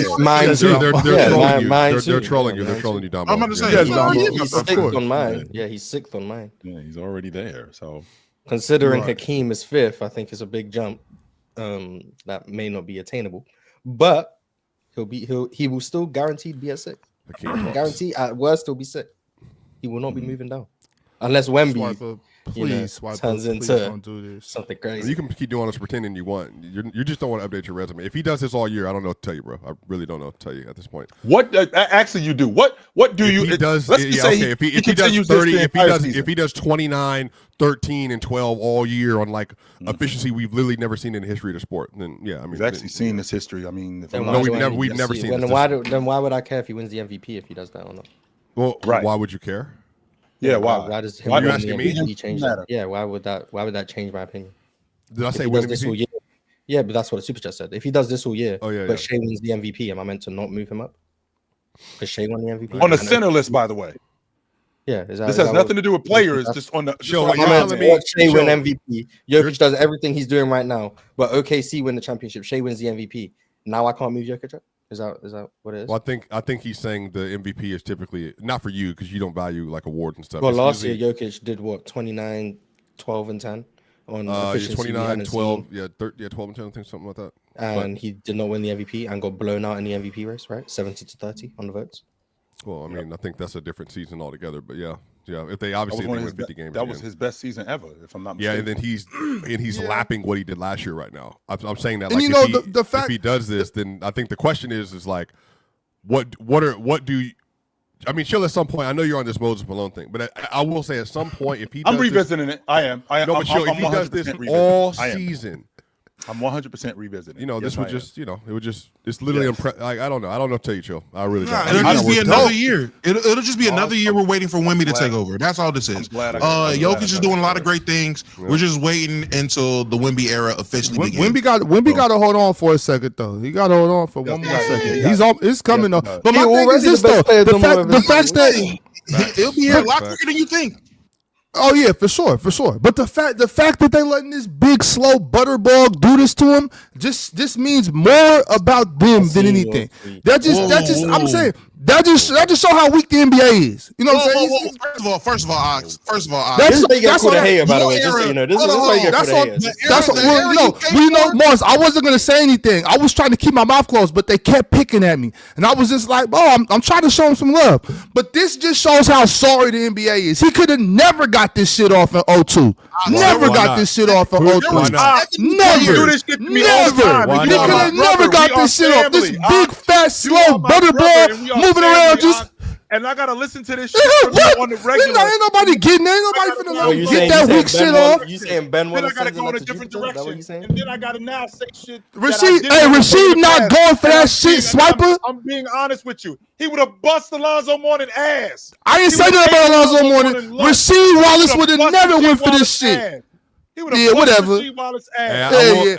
Yes, too. They're Yeah, trolling you. mine They're too. trolling you. Yeah, They're mine trolling too. you, Damo. I'm about to say, Yeah. he's already in my He's top sixth 10. on mine. Yeah, he's sixth on mine. Yeah, he's already there. So Considering Right. Hakeem is fifth, I think it's a big jump. That may not be attainable, but he will still guaranteed be at sixth. Hakeem talks. Guarantee at worst he'll be sixth. He will not be moving down unless Wemby Swiper, please, Swiper, turns please into don't do this. something crazy. You can keep doing this pretending you want. You just don't want to update your resume. If he does this all year, I don't know what to tell you, bro. I really don't know what to tell you at this point. what actually you do? What do If you? he does, let's just yeah, say okay. If he does continues this 30, the entire if season. he does 29, 13, and 12 all year on like efficiency we've literally never seen in the history of the sport, then yeah, I mean, We've actually seen this history. I mean, if Then I'm why not- we've do I never- need we've to never see- seen Then this. why would I care if he wins the MVP if he does that or not? well, Right. why would you care? yeah, why? Why does him Why you winning the asking me? MVP change Matter. that? Yeah, why would that change my opinion? Did I If say he win does this all MVP? year, yeah, but that's what the super chat said. If he does this all year, Oh, yeah, but yeah. Shea wins the MVP, am I meant to not move him up? Because Shea won the MVP On the I know- center list, by the way. Yeah, is that, This has nothing to do with players. Just on the. just Sure, on what the you're I'm content. telling meant me- to watch Shea win Sure. MVP. Jokic does everything he's doing right now, but OKC win the championship. Shea wins the MVP. Now I can't move Jokic up. Is that what it is? Well, I think he's saying the MVP is typically not for you because you don't value like awards and stuff. Well, It's last year usually- Jokic did what 29, 12, and 10. on Yeah, efficiency. 29, 12, 12 and 10, I think something like that. And he did not win the MVP and got blown out in the MVP race, right? 70-30 on the votes. Well, I mean, I think that's a different season altogether, but yeah. If they obviously That was, win 50 games, that was his best season ever, if I'm not yeah, mistaken. and then he's lapping what he did last year right now. I'm saying that, And like, you know, if he does this, then I think the question is like, what do you? I mean, chill at some point. I know you're on this Moses Malone thing, but I will say at some point, if he does I'm revisiting it. I am. no, but chill, if he does this all season, I'm 100% revisiting. you know, Yes, this would I just, it would just, it's literally, like, I don't know what to tell you, chill. I really don't. It'll I just know be it's another dope. year. It'll just be another year. We're waiting for Wemby to glad- take over. That's all this is. glad I got it. Jokic is doing a lot of great things. We're just waiting until the Wemby era officially begins. Wemby got to hold on for a second though. He got to hold on for one more second. He's on. It's coming Yes, though. he does. But my He thing is already this the best though: player the of the fact that It'll be here a lot quicker than you think. Oh yeah, for sure. But the fact that they letting this big slow butterball do this to him just means more about them than anything. That just I'm saying that just show how weak the NBA is. You know what I'm saying? First of all, Ox. This is why you get called a hater, by the way. Just so you know, this is why you get called a hater. Mars, I wasn't gonna say anything. I was trying to keep my mouth closed, but they kept picking at me, and I was just like, I'm trying to show him some love. But this just shows how sorry the NBA is. He could have never got this shit off in 02. Never got this shit off in 03. Never. You do this shit to me all the time. Why He not? could have never got this shit off. This big fat slow butterball moving around just. And I gotta listen to this shit What? on the Ain't regular. nobody getting it. Ain't nobody finna Oh, let you him saying get that weak shit off. You saying Ben Then I Wallace gotta sends him go in up a to different Jupiter? Is that what direction, you saying? and then I gotta now say shit. Rasheed not going for that shit, Swiper. I'm being honest with you. He would have bust Alonzo Mourning ass. I didn't say that about Alonzo Mourning. Rasheed Wallace would have never went for this shit. He would have Yeah, whatever. Rasheed Wallace ass.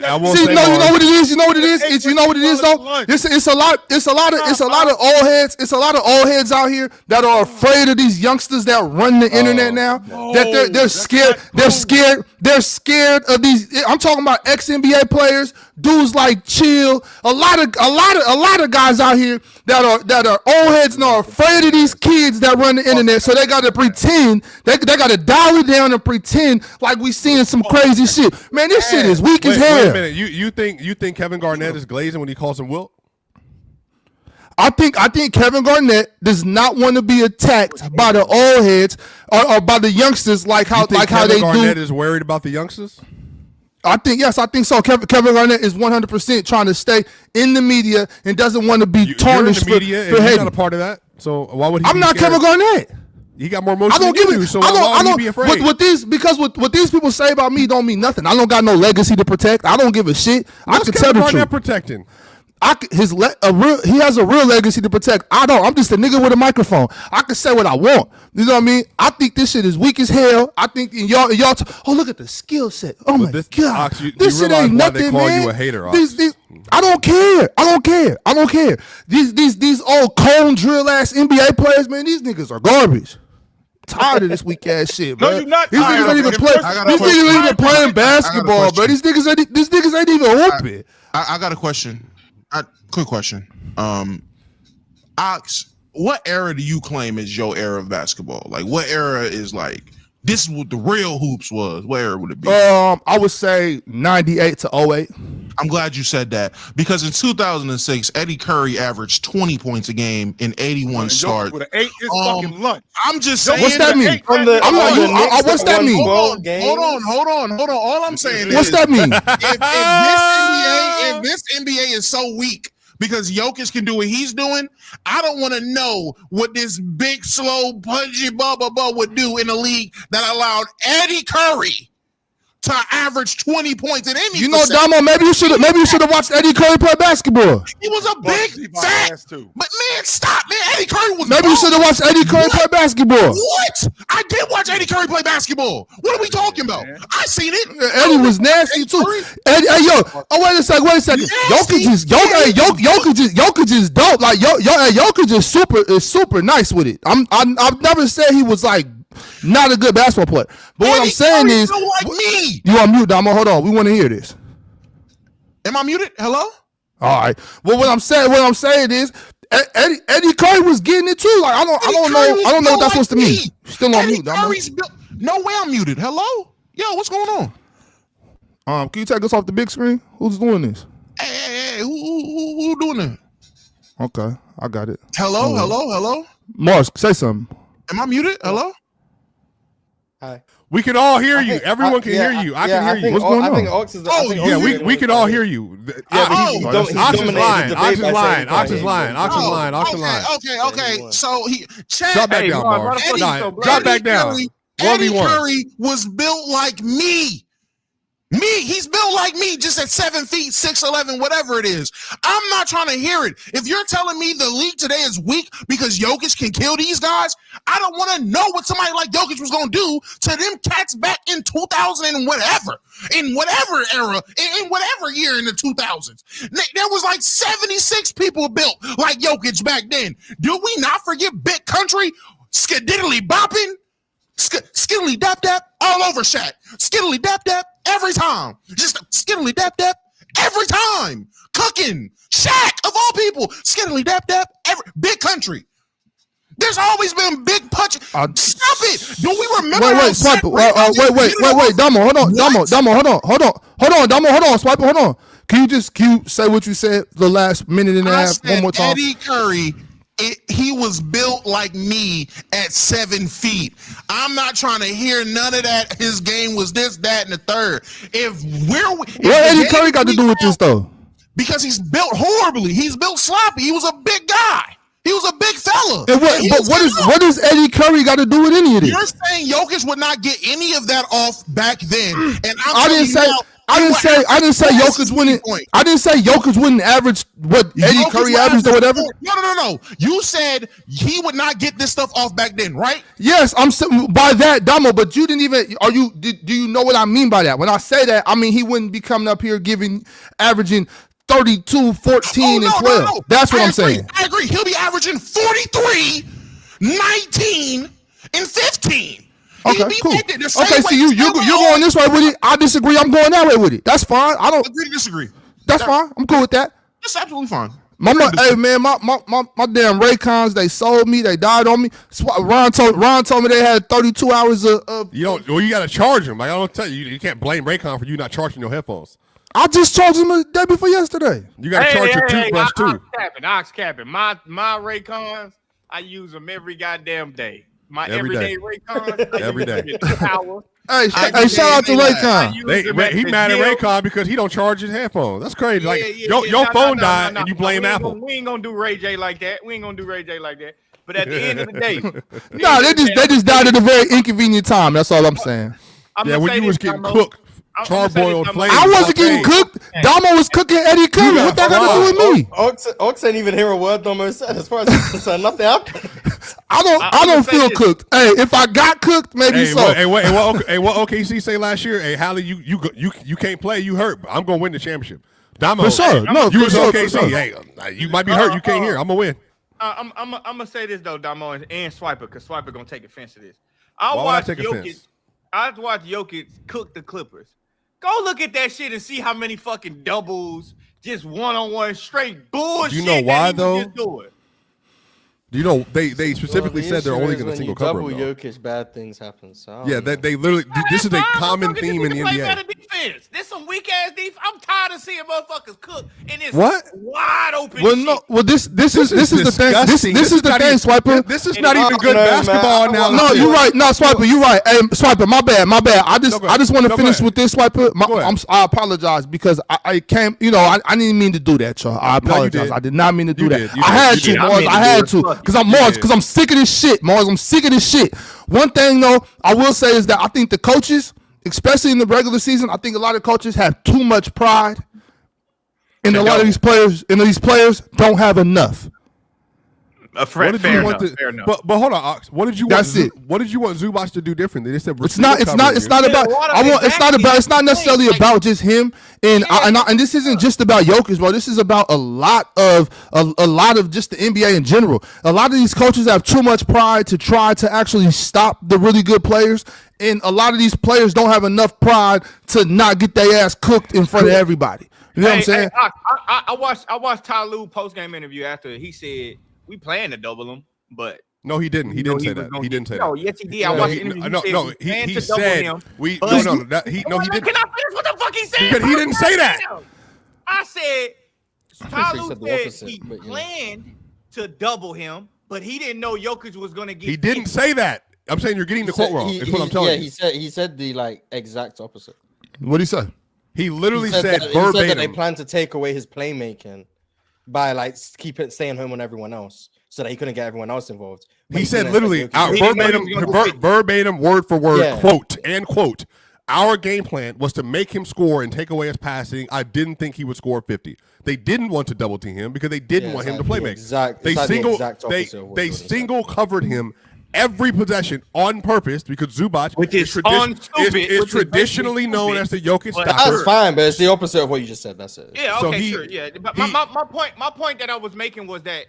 I won't See, say no, you more. know what it is. You know what it is. You know what it is though. It's a lot of old heads. It's a lot of old heads out here that are afraid of these youngsters that run the internet now. That they're scared. They're scared. They're scared of these. I'm talking about ex NBA players, dudes like Chill. A lot of guys out here that are old heads and are afraid of these kids that run the internet. So they got to pretend. They got to dial it down and pretend like we seeing some crazy shit. Man, this shit is weak as Wait a hell. minute. You think Kevin Garnett is glazing when he calls him Wilt? I think Kevin Garnett does not want to be attacked by the old heads or by the youngsters like how Kevin Garnett do. is worried about the youngsters? I think so. Kevin Garnett is 100% trying to stay in the media and doesn't want to be tarnished You're in the media, for and he's hating. not a part of that. So why would he? I'm be not scared? Kevin Garnett. He got more motion I don't than give you it. do, so why would he be afraid? What these people say about me don't mean nothing. I don't got no legacy to protect. I don't give a shit. I What's can tell Kevin the Garnett truth. protecting? He has a real legacy to protect. I don't. I'm just a nigga with a microphone. I can say what I want. You know what I mean? I think this shit is weak as hell. I think y'all. Oh, look at the skill set. Oh my this- god, Ox, you this shit realize ain't why they nothing, call man. you a hater, Ox? I don't care. These old cone drill ass NBA players, man. These niggas are garbage. Tired of this weak ass shit, No, bro. you're not These tired niggas of ain't it. even play. I got a These question. niggas ain't even playing basketball, bro. question. These niggas ain't even hooping. I got a question. Quick question. Ox, what era do you claim is your era of basketball? Like, what era is like this is what the real hoops was? What era would it be? I would say 98 to 08. I'm glad you said that because in 2006, Eddie Curry averaged 20 points a game in 81 starts. With an 8 is fucking lunch. I'm just saying. What's that mean? What's that mean? Hold on. All I'm saying What's is, that mean? if this NBA is so weak because Jokic can do what he's doing, I don't want to know what this big, slow, pudgy blah would do in a league that allowed Eddie Curry to average 20 points in any. You know, Damo, maybe you should have watched Eddie Curry play basketball. He was a big fat. But man, stop, man. Eddie Curry was. Maybe you should have watched Eddie Curry play basketball. What? I did watch Eddie Curry play basketball. What are we talking about? I seen it. Eddie was nasty too. Eddie, hey, yo, wait a second. Jokic is dope. Like Jokic is super nice with it. I've never said he was like not a good basketball player. But what I'm saying is, like me. You on mute, Damo? Hold on, we want to hear this. Am I muted? Hello? All right. Well, what I'm saying is, Eddie Curry was getting it too. Like I don't know what that's supposed to mean. Still on mute, Damo. No way I'm muted. Hello? Yo, what's going on? Can you take us off the big screen? Who's doing this? Hey, who doing that? Okay, I got it. Hello. Mars, say something. Am I muted? Hello. Hi. We can all hear you. think- Everyone can hear you. I can hear you. What's going I think on? Ox is. Oh, I think Yeah, Ox is we can all hear you. Yeah, but he's Ox is dominated lying. the Ox debate is by lying. saying Ox is he lying. Ox is lying. Ox is lying. Okay. So Chad, Drop back Hey, down, Mars, Mars. why the fuck you so Drop black? back down. Eddie 1v1. Curry was built like me. He's built like me, just at 7 feet, 6'11", whatever it is. I'm not trying to hear it. If you're telling me the league today is weak because Jokic can kill these guys, I don't want to know what somebody like Jokic was going to do to them cats back in 2000 and whatever, in whatever era, in whatever year in the 2000s. There was like 76 people built like Jokic back then. Do we not forget Big Country, Skadiddly bopping? Skiddly dap dap all over Shaq. Skiddly dap dap every time. Just skiddly dap dap every time. Cooking Shaq of all people. Skiddly dap dap every Big Country. There's always been big punch. Stop it. Do we remember? Wait, Swiper. Wait, Damo, hold on. Damo, hold on. Damo, hold on. Swiper, hold on. Can you say what you said the last minute and a half one more time? Eddie Curry, he was built like me at 7 feet. I'm not trying to hear none of that. His game was this, that, and the third. What Eddie Curry got to do with this though? Because he's built horribly. He's built sloppy. He was a big guy. He was a big fella. And what does Eddie Curry got to do with any of this? You're saying Jokic would not get any of that off back then, and I didn't say Jokic wouldn't. I didn't say Jokic wouldn't average what Eddie Curry averaged or whatever. No. You said he would not get this stuff off back then, right? Yes, I'm by that, Damo. But you didn't even. Do you know what I mean by that? When I say that, I mean he wouldn't be coming up here averaging 32, 14, and 12. No. That's what I'm saying. I agree. He'll be averaging 43, 19, and 15. Okay, cool. Okay, so you're going this way with it. I disagree. I'm going that way with it. That's fine. I don't agree to disagree. That's fine. I'm cool with that. That's absolutely fine. Hey man, my damn Raycons, they sold me. They died on me. Ron told me they had 32 hours of. You don't. Well, you got to charge them. Like I don't tell you. You can't blame Raycon for you not charging your headphones. I just charged them the day before yesterday. You got to charge your toothbrush too. Ox capping. My Raycons, I use them every goddamn day. My Every everyday Raycons, Every day. Hey, shout out to Raycon. He mad at Raycon because he don't charge his headphones. That's crazy. Your phone died and you blame Apple. We ain't gonna do Ray J like that. But at the end of the day, they just died at a very inconvenient time. That's all I'm saying. When you was getting cooked, charboiled flavor. I wasn't getting cooked. Damo was cooking Eddie Curry. What that got to do with me? Ox ain't even hear a word Damo said. As far as I'm concerned, nothing happened. I don't feel cooked. Hey, if I got cooked, maybe so. What OKC say last year? Hey, Hallie, you can't play. You hurt. I'm gonna win the championship. Damo, for sure. You was OKC. Hey, you might be hurt. You can't hear. I'm gonna win. I'm gonna say this though, Damo and Swiper, because Swiper gonna take offense to this. I Why watched would I take offense? Jokic cook the Clippers. Go look at that shit and see how many fucking doubles, just one-on-one straight bullshit. You know why that he was though? just doing. You know they specifically said they're only going to single cover him. Double Jokic, bad things happen. So Yeah, they literally. This is a common theme in the Play NBA. better defense. This some weak ass defense. I'm tired of seeing motherfuckers cook in this What? wide open. Well, shit. no. Well, this is the thing. This disgusting. is the thing, Swiper. This is not even good No, basketball man. analysis. No, you're right. No, Swiper, you're right. Hey, Swiper, my bad. I just want to finish with this, Swiper. I apologize because I came. I didn't mean to do that, y'all. I apologize. did. I did not mean to do You that. did. I had to, did. Mars. I had to because I'm sick of this shit, Mars. I'm sick of this shit. One thing though, I will say is that I think the coaches, especially in the regular season, I think a lot of coaches have too much pride, and a lot of these players, don't have enough. Fair enough. But hold on, Ox. What did you want? That's it. What did you want Zubac to do differently? They said It's not about. It's not necessarily about just him. And this isn't just about Jokic, bro. This is about a lot of just the NBA in general. A lot of these coaches have too much pride to try to actually stop the really good players, and a lot of these players don't have enough pride to not get their ass cooked in front of everybody. You know what I'm saying? I watched Ty Lue post game interview after he said we plan to double him, but no, he didn't. He didn't say that. He didn't say that. No, yes, he did. I watched the interview. He said we. No, he didn't. Can I finish? What the fuck fuck he said? Because he didn't say that. I said, pretty sure Tyloo he said the said opposite, he but, you know. planned to double him, but he didn't know Jokic was going to get. He didn't say that. I'm saying you're getting the quote wrong. That's what I'm telling you. He said the like exact opposite. What did he say? He literally He said that verbatim. they plan to take away his playmaking by like staying home on everyone else, so that he couldn't get everyone else involved. But He said didn't literally expect Jokic to- verbatim, word for word, Yeah. quote. Our game plan was to make him score and take away his passing. I didn't think he would score 50. They didn't want to double team him because they didn't want him to play make. They single covered him every possession on purpose because Zubac is traditionally known as the Jokic stopper. That's fine, but it's the opposite of what you just said. That's it. Yeah, So okay, he- sure, yeah. But my point that I was making was that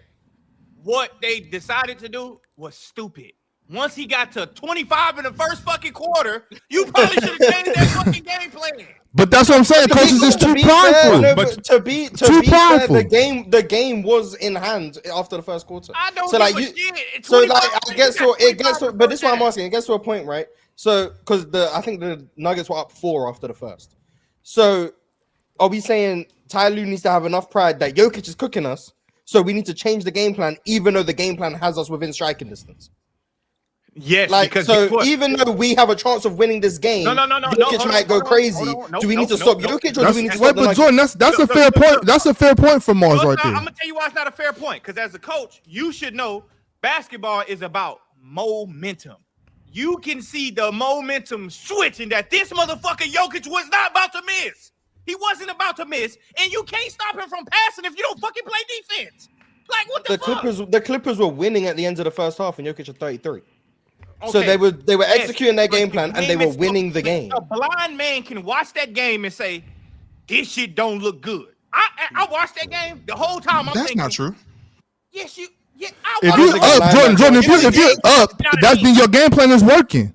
what they decided to do was stupid. Once he got to 25 in the first fucking quarter, you probably should have changed that fucking game plan. But that's what I'm saying. Coach is just too be fair, prideful. no, But to be fair, the game was in hand after the first quarter. I don't So give like a you, shit. so like 25, I guess what it gets to, but this is what I'm asking. asking. It gets to a point, right? So because I think the Nuggets were up 4 after the first. So are we saying Tyloo needs to have enough pride that Jokic is cooking us? So we need to change the game plan, even though the game plan has us within striking distance. Yes, Like because so, even though we have a chance of winning this game, Jokic might go crazy. Do we need to stop Jokic, or do we need to stop the But Jordan, that's a fair point. That's a fair point for Mars right there. I'm gonna tell you why it's not a fair point. Because as a coach, you should know basketball is about momentum. You can see the momentum switching that this motherfucker Jokic was not about to miss. He wasn't about to miss, and you can't stop him from passing if you don't fucking play defense. Like what the fuck? The Clippers were winning at the end of the first half, and Jokic had 33. Okay. So they were executing their game plan, but and they were it's- winning the game. A blind man can watch that game and say, "This shit don't look good." I watched that game the whole time. I'm That's thinking, not true. yes, you. Yeah, If I you don't think a up, Jordan, if you're up, that means your game plan is working.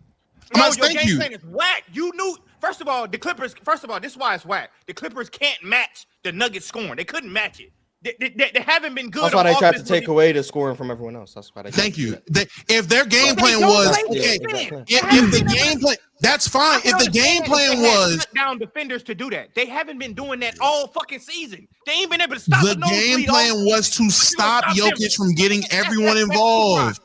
No, Must your thank game you. plan is whack. You knew. First of all, the Clippers. First of all, this is why it's whack. The Clippers can't match the Nuggets scoring. They couldn't match it. They haven't been good. That's why on they tried to offense take away the scoring from everyone else. That's why they. Thank tried to do you. that. If their game They plan don't was play okay, defense. if the game plan, that's fine. If the game plan was shut down defenders to do that, they haven't been doing that all fucking season. They ain't been able to stop the game plan was to stop Jokic from getting everyone involved.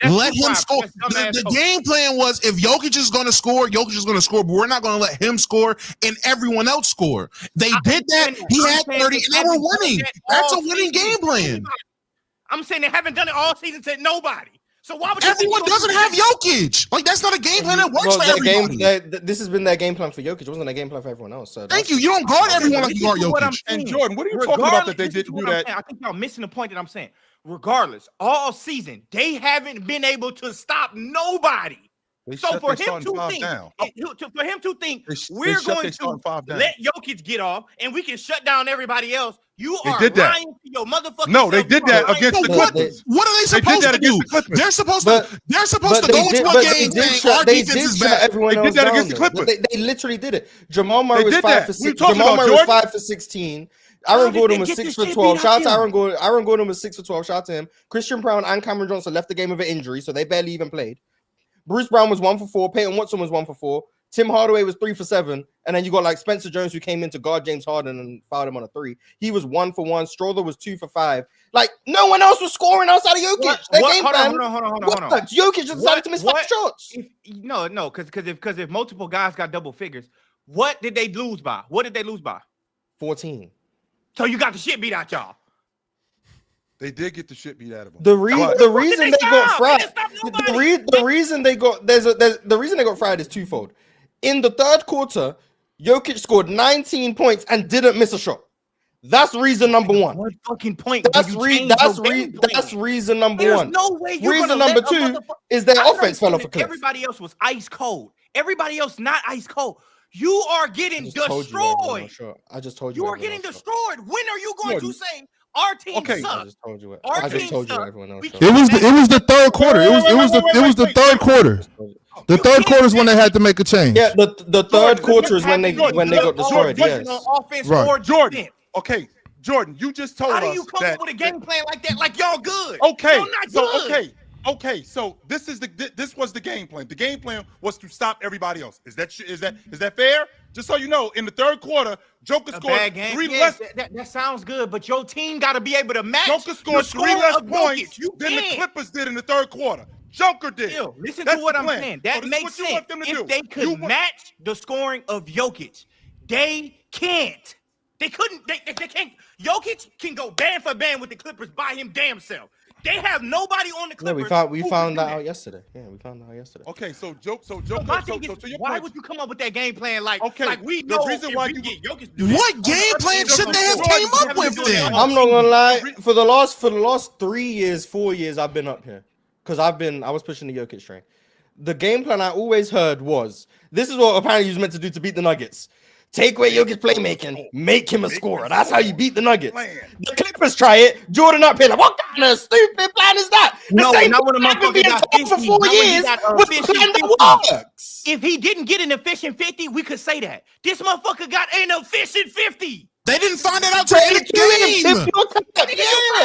Let him score. The game plan was if Jokic is going to score, Jokic is going to score, but we're not going to let him score and everyone else score. They did that. He had 30 and they were winning. That's a winning game plan. I'm saying they haven't done it all season to nobody. So why would Everyone doesn't have Jokic. Like that's not a game plan that works for everybody. This has been their game plan for Jokic. It wasn't their game plan for everyone else. So Thank you. You don't guard everyone like you guard Jokic. And Jordan, what are you talking about that they didn't do that? I think y'all missing the point that I'm saying. Regardless, all season they haven't been able to stop nobody. So for him to think we're going to let Jokic get off and we can shut down everybody else, you are lying to your motherfucking No, they self. did that against the Clippers. What are they supposed to do? They're supposed to go into a game saying our defense is bad. They did that against the Clippers. They literally did it. Jamal Murray was did 5 that. for What are you 6. talking Jamal about, Murray was Jordan? 5 for 16. Aaron Gordon was 6 for 12. Shout out to Aaron Gordon. Aaron Gordon was 6 for 12. Shout out to him. Christian Brown and Cameron Johnson left the game with an injury, so they barely even played. Bruce Brown was 1 for 4. Peyton Watson was 1 for 4. Tim Hardaway was 3 for 7. And then you got like Spencer Jones, who came in to guard James Harden and fouled him on a 3. He was 1 for 1. Strother was 2 for 5. Like no one else was scoring outside of Jokic. Hold on. Jokic just decided to miss 5 shots. No, because if multiple guys got double figures, what did they lose by? 14. So you got the shit beat out y'all. They did get the shit beat out of them. The reason they got fried. The reason they got fried is twofold. In the third quarter, Jokic scored 19 points and didn't miss a shot. That's reason number 1. What fucking point? That's reason number 1. No way. Reason number 2 is their offense fell off a cliff. Everybody else was ice cold. Everybody else not ice cold. You are getting destroyed. I just told you. You are getting destroyed. When are you going to say our team sucks? I just told you. Our team sucks. Everyone else. It was the third quarter. It was the third quarter. The third quarter is when they had to make a change. Yeah, the third quarter is when they got destroyed. Yes. Right, Jordan. Okay, Jordan, you just told us How do you come up with a game plan like that? Like y'all good? Okay, Y'all not so good. Okay, so this was the game plan. The game plan was to stop everybody else. Is that fair? Just so you know, in the third quarter, Joker scored three less. That sounds good, but your team got to be able to match. Joker scored the 3 less of points Jokic. than the Clippers did in the third quarter. Joker did. Still, listen That's to what the I'm plan. saying. That So makes sense. If they could match the scoring of Jokic, they can't. They couldn't. They can't. Jokic can go band for band with the Clippers by him damn self. They have nobody on the No, Clippers. we found that out yesterday. Yeah, we found that out yesterday. Okay, so Joker. My thing is, why would you come up with that game plan like we the know reason why you you get Jokic? What game plan should they have came up with then? I'm not gonna lie. For the last 4 years, I've been up here because I was pushing the Jokic train. The game plan I always heard was this is what apparently he was meant to do to beat the Nuggets. Take away Jokic playmaking, make him a scorer. That's how you beat the Nuggets. The Clippers try it. Jordan up here, like, what kind of stupid plan is that? No, not when a motherfucker got 50. for 4 years. What's the plan that works? If he didn't get an efficient 50, we could say that. This motherfucker got an efficient 50. They didn't find it out till the game. Yeah.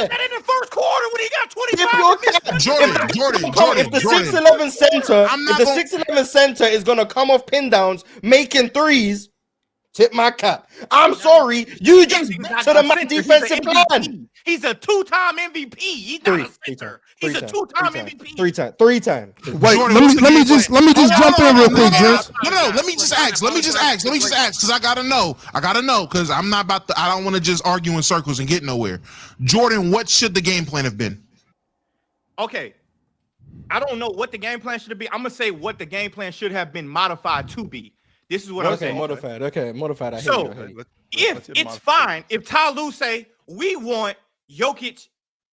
That in the first quarter when he got 25. Jordan. If the 6'11" center, if the 6'11" center is gonna come off pin downs, making threes. Tip my cap. I'm sorry. You just to the defensive plan. He's a 2-time MVP. He's not a center. He's a 2-time MVP. Three times. Wait, let me just jump in real quick, Juice. No. Let me just ask because I gotta know because I don't want to just argue in circles and get nowhere. Jordan, what should the game plan have been? Okay. I don't know what the game plan should be. I'm gonna say what the game plan should have been modified to be. This is what I'm saying. Modified. I so if it's fine, if Ty Lue say we want Jokic,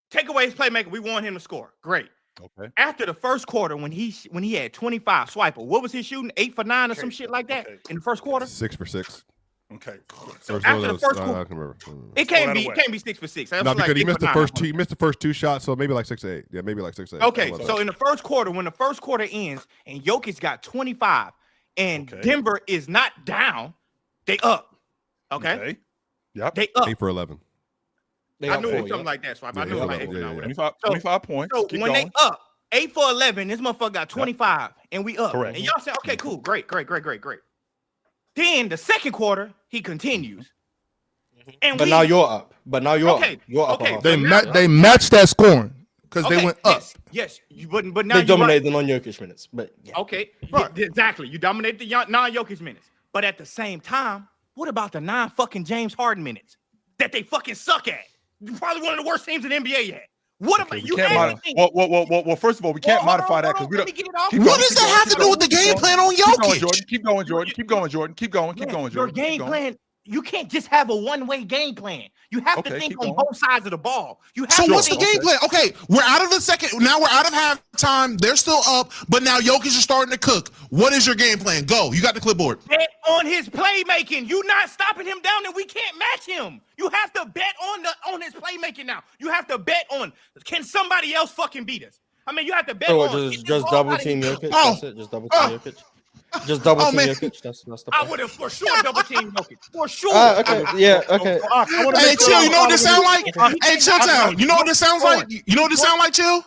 take away his playmaker, we want him to score. Great. Okay. After the first quarter, when he had 25 swiper, what was he shooting? 8 for 9 or some shit like that in the first quarter? 6 for 6. Okay. So after the first quarter, it can't be 6 for 6. No, because he missed the first two shots, so maybe like 6 to 8. Yeah, maybe like 6 to 8. Okay, so in the first quarter, when the first quarter ends and Jokic got 25. And Denver is not down, they up. Okay. Yep. They up. 8 for 11. I knew it was something like that. So I knew it was like 8 for 9. 25 points. So when they up 8 for 11, this motherfucker got 25, and we up. Correct. And y'all say, okay, cool, great. Then the second quarter, he continues. But now you're up. You're up. They matched that scoring because they went up. Yes, but now they dominated the non-Jokic minutes. But yeah. Okay, exactly. You dominated the non-Jokic minutes. But at the same time, what about the non-fucking James Harden minutes that they fucking suck at? Probably one of the worst teams in the NBA yet. What about you? Well, first of all, we can't modify that because we don't. What does that have to do with the game plan on Jokic? Keep going, Jordan. Your game plan. You can't just have a one-way game plan. You have to think on both sides of the ball. So what's the game plan? Okay, we're out of the second. Now we're out of halftime. They're still up, but now Jokic is starting to cook. What is your game plan? Go. You got the clipboard. Bet on his playmaking. You're not stopping him down, and we can't match him. You have to bet on his playmaking now. You have to bet on. Can somebody else fucking beat us? I mean, you have to bet on. Just double team Jokic. That's it. Just double team Jokic. Just double team Jokic. That's the I would have for sure double team Jokic. For sure. Okay. Yeah. Okay. Hey, Chill. You know what this sound like? Hey, Chill Town. You know what this sounds like? You know what this sound like, Chill?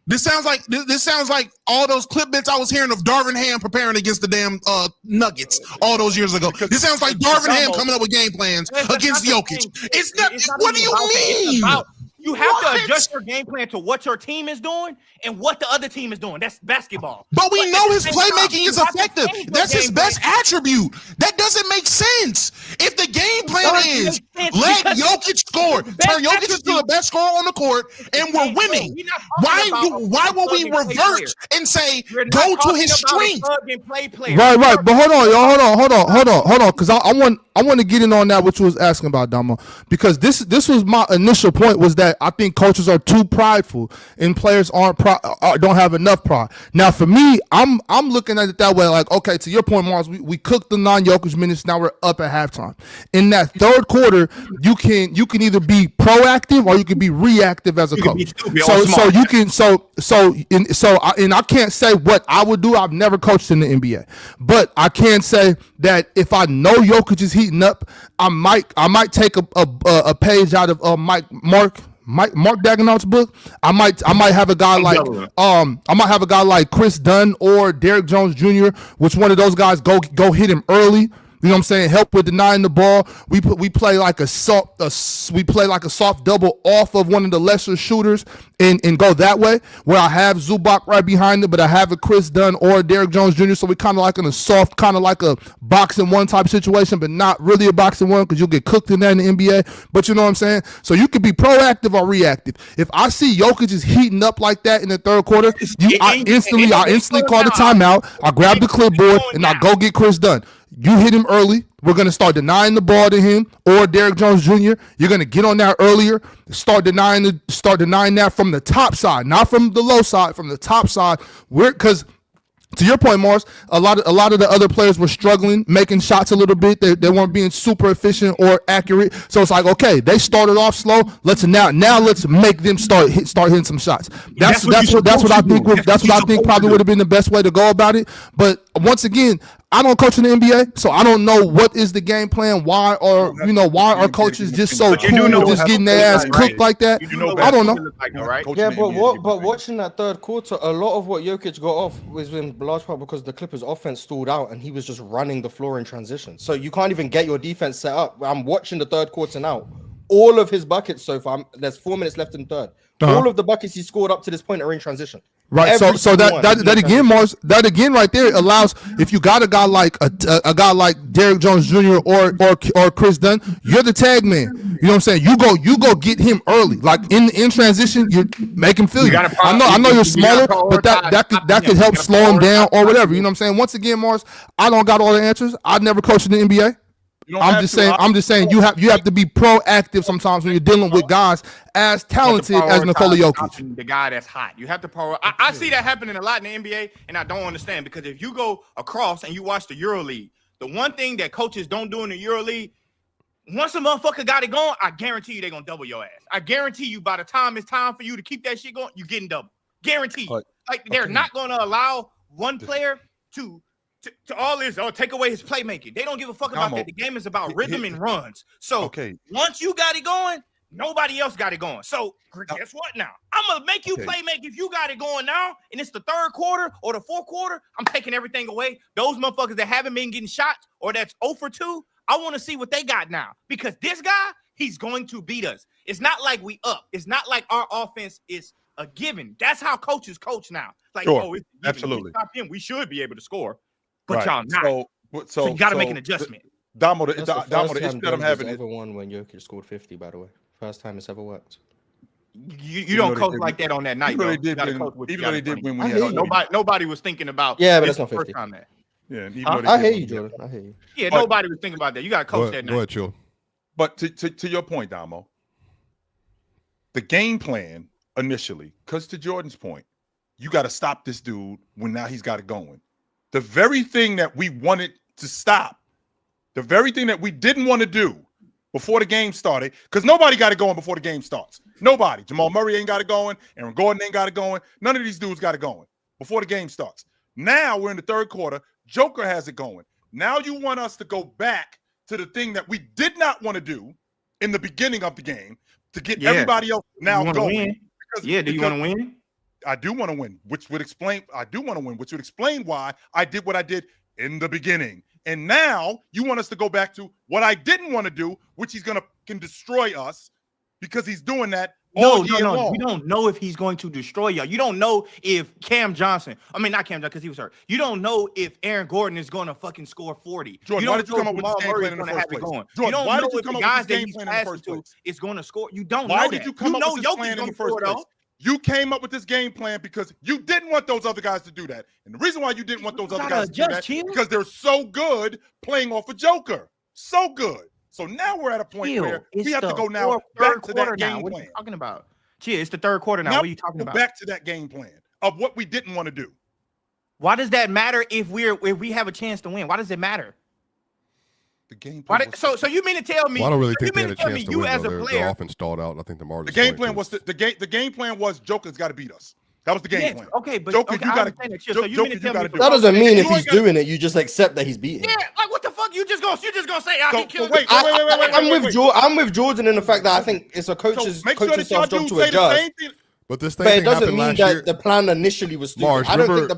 This sounds like all those clip bits I was hearing of Darvin Ham preparing against the damn Nuggets all those years ago. This sounds like Darvin Ham coming up with game plans against Jokic. It's not. What do you mean? You have to adjust your game plan to what your team is doing and what the other team is doing. That's basketball. But we know his playmaking is effective. That's his best attribute. That doesn't make sense. If the game plan is let Jokic score, turn Jokic into the best scorer on the court, and we're winning, why will we revert and say go to his strength? Right. But hold on, y'all. Hold on. Because I want to get in on that what you was asking about, Damo. Because this was my initial point was that I think coaches are too prideful and players don't have enough pride. Now, for me, I'm looking at it that way. Like, okay, to your point, Mars, we cooked the non-Jokic minutes. Now we're up at halftime. In that third quarter, you can either be proactive or you can be reactive as a coach. And I can't say what I would do. I've never coached in the NBA, but I can say that if I know Jokic is heating up, I might take a page out of Mark Daigneault's book, I might have a guy like Chris Dunn or Derrick Jones Jr. Which one of those guys go hit him early? You know what I'm saying? Help with denying the ball. We play like a soft double off of one of the lesser shooters and go that way. Where I have Zubac right behind him, but I have a Chris Dunn or a Derrick Jones Jr. So we kind of like in a soft, kind of like a boxing one type situation, but not really a boxing one because you'll get cooked in that in the NBA. But you know what I'm saying? So you could be proactive or reactive. If I see Jokic is heating up like that in the third quarter, I instantly call the timeout. I grab the clipboard and I go get Chris Dunn. You hit him early. We're going to start denying the ball to him or Derrick Jones Jr. You're going to get on that earlier. Start denying that from the top side, not from the low side, from the top side. Because to your point, Morris, a lot of the other players were struggling, making shots a little bit. They weren't being super efficient or accurate. So it's like, okay, they started off slow. Let's make them start hitting some shots. That's what I think probably would have been the best way to go about it. But once again, I don't coach in the NBA, so I don't know what is the game plan. Why are coaches just so cool, just getting their ass cooked like that? I don't know. Yeah, but watching that third quarter, a lot of what Jokic got off was in large part because the Clippers' offense stalled out and he was just running the floor in transition. So you can't even get your defense set up. I'm watching the third quarter now. All of his buckets so far, there's 4 minutes left in third. All of the buckets he scored up to this point are in transition. Right, so that again, Mars, that again right there allows, if you got a guy like a guy like Derrick Jones Jr. or Chris Dunn, you're the tag man. You know what I'm saying? You go get him early, like in transition. You make him feel you. I know you're smaller, but that could help slow him down or whatever. You know what I'm saying? Once again, Mars, I don't got all the answers. I've never coached in the NBA. I'm just saying you have to be proactive sometimes when you're dealing with guys as talented as Nikola Jokic. The guy that's hot. You have to I see that happening a lot in the NBA, and I don't understand because if you go across and you watch the EuroLeague, the one thing that coaches don't do in the EuroLeague, once a motherfucker got it going, I guarantee you they're gonna double your ass. I guarantee you by the time it's time for you to keep that shit going, you're getting double. Guarantee. They're not gonna allow one player to all this, take away his playmaking. They don't give a fuck about that. The game is about rhythm and runs. So once you got it going, nobody else got it going. So guess what now? I'm going to make you play make if you got it going now, and it's the third quarter or the fourth quarter, I'm taking everything away. Those motherfuckers that haven't been getting shots or that's 0 for 2, I want to see what they got now. Because this guy, he's going to beat us. It's not like we up. It's not like our offense is a given. That's how coaches coach now. Like, absolutely. Stop him. We should be able to score. But y'all not. So you got to make an adjustment. Damo, the issue that I'm having ever won when Jokic scored 50. By the way, first time it's ever worked. You don't coach like that on that night. Even though they did win. Nobody was thinking about. Yeah, but that's not 50. Yeah, I hear you, Jordan. I hear you. Yeah, nobody was thinking about that. You got to coach that night. Go ahead, chill. But to your point, Damo, the game plan initially, because to Jordan's point, you got to stop this dude when now he's got it going. The very thing that we wanted to stop, the very thing that we didn't want to do before the game started, because nobody got it going before the game starts. Nobody. Jamal Murray ain't got it going. Aaron Gordon ain't got it going. None of these dudes got it going before the game starts. Now we're in the third quarter. Joker has it going. Now you want us to go back to the thing that we did not want to do in the beginning of the game to get everybody else now going. Do you want to win? I do want to win, which would explain why I did what I did in the beginning. And now you want us to go back to what I didn't want to do, which can destroy us because he's doing that all year long. You don't know if he's going to destroy y'all. You don't know if not Cam Johnson, because he was hurt. You don't know if Aaron Gordon is going to fucking score 40. Jordan, why did you come up with this game plan in the first place? Jordan, why did you come up with this game plan in the first place? Is going to score. You don't know Why did you come up with this plan in the first place? You came up with this game plan because you didn't want those other guys to do that. And the reason why you didn't want those other guys to do that is because they're so good playing off a Joker. So good. So now we're at a point where we have to go now back to that game plan. What are you talking about? Chill, it's the third quarter now. What are you talking about? Back to that game plan of what we didn't want to do. Why does that matter if we have a chance to win? Why does it matter? The game plan. So you mean to tell me? Well, I don't really think they had a chance to you win. As a player, the offense stalled out. And I think the margin. The game plan was the game plan was Joker's got to beat us. That was the game Yes, plan. okay, but Joker, okay, you I gotta- understand that shit. Jo- So you Joker, mean to you tell me gotta for do That doesn't mean if You he's ain't gotta- doing it, you just accept that he's beating. Yeah, like what the fuck? You just gonna say, "Ah, So- he killed." so wait, I'm with Jordan in the fact that I think it's a So coach's make sure that y'all staff's job do to say the adjust. same thing. But this same But it thing doesn't happened mean last that year. the plan initially was stupid. Mars, I don't remember-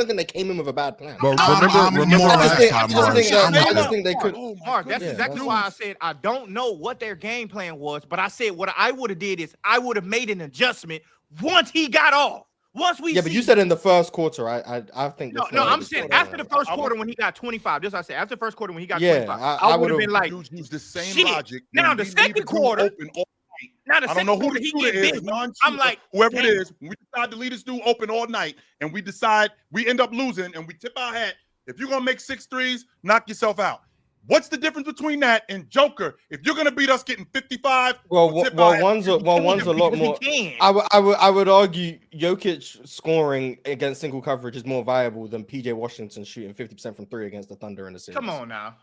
think they came in with a bad plan. But I'm remember, more I just think, last time, I just think Mars. that, I I'm just with think they could. Oh my Mark, that's goodness. exactly that's- why I said I don't know what their game plan was, but I said what I would have did is I would have made an adjustment once he got off. Once we Yeah, but you said in the first quarter. I think. no, I'm saying after the first quarter when he got 25. This I said after the first quarter when he got Yeah, 25. I I would have would've been like, Use the same shit. logic. Now when the we leave second dude quarter- open all night. now the I don't second know who quarter the he shooter get is. busy. Non-shooter, I'm like, whoever it damn. is. When we decide to leave this dude open all night, and we decide we end up losing, and we tip our hat. If you're gonna make 6 threes, knock yourself out. What's the difference between that and Joker? If you're gonna beat us getting 55, one's a lot Because more. he can. I would argue Jokic scoring against single coverage is more viable than PJ Washington shooting 50% from 3 against the Thunder in the series. Come on now.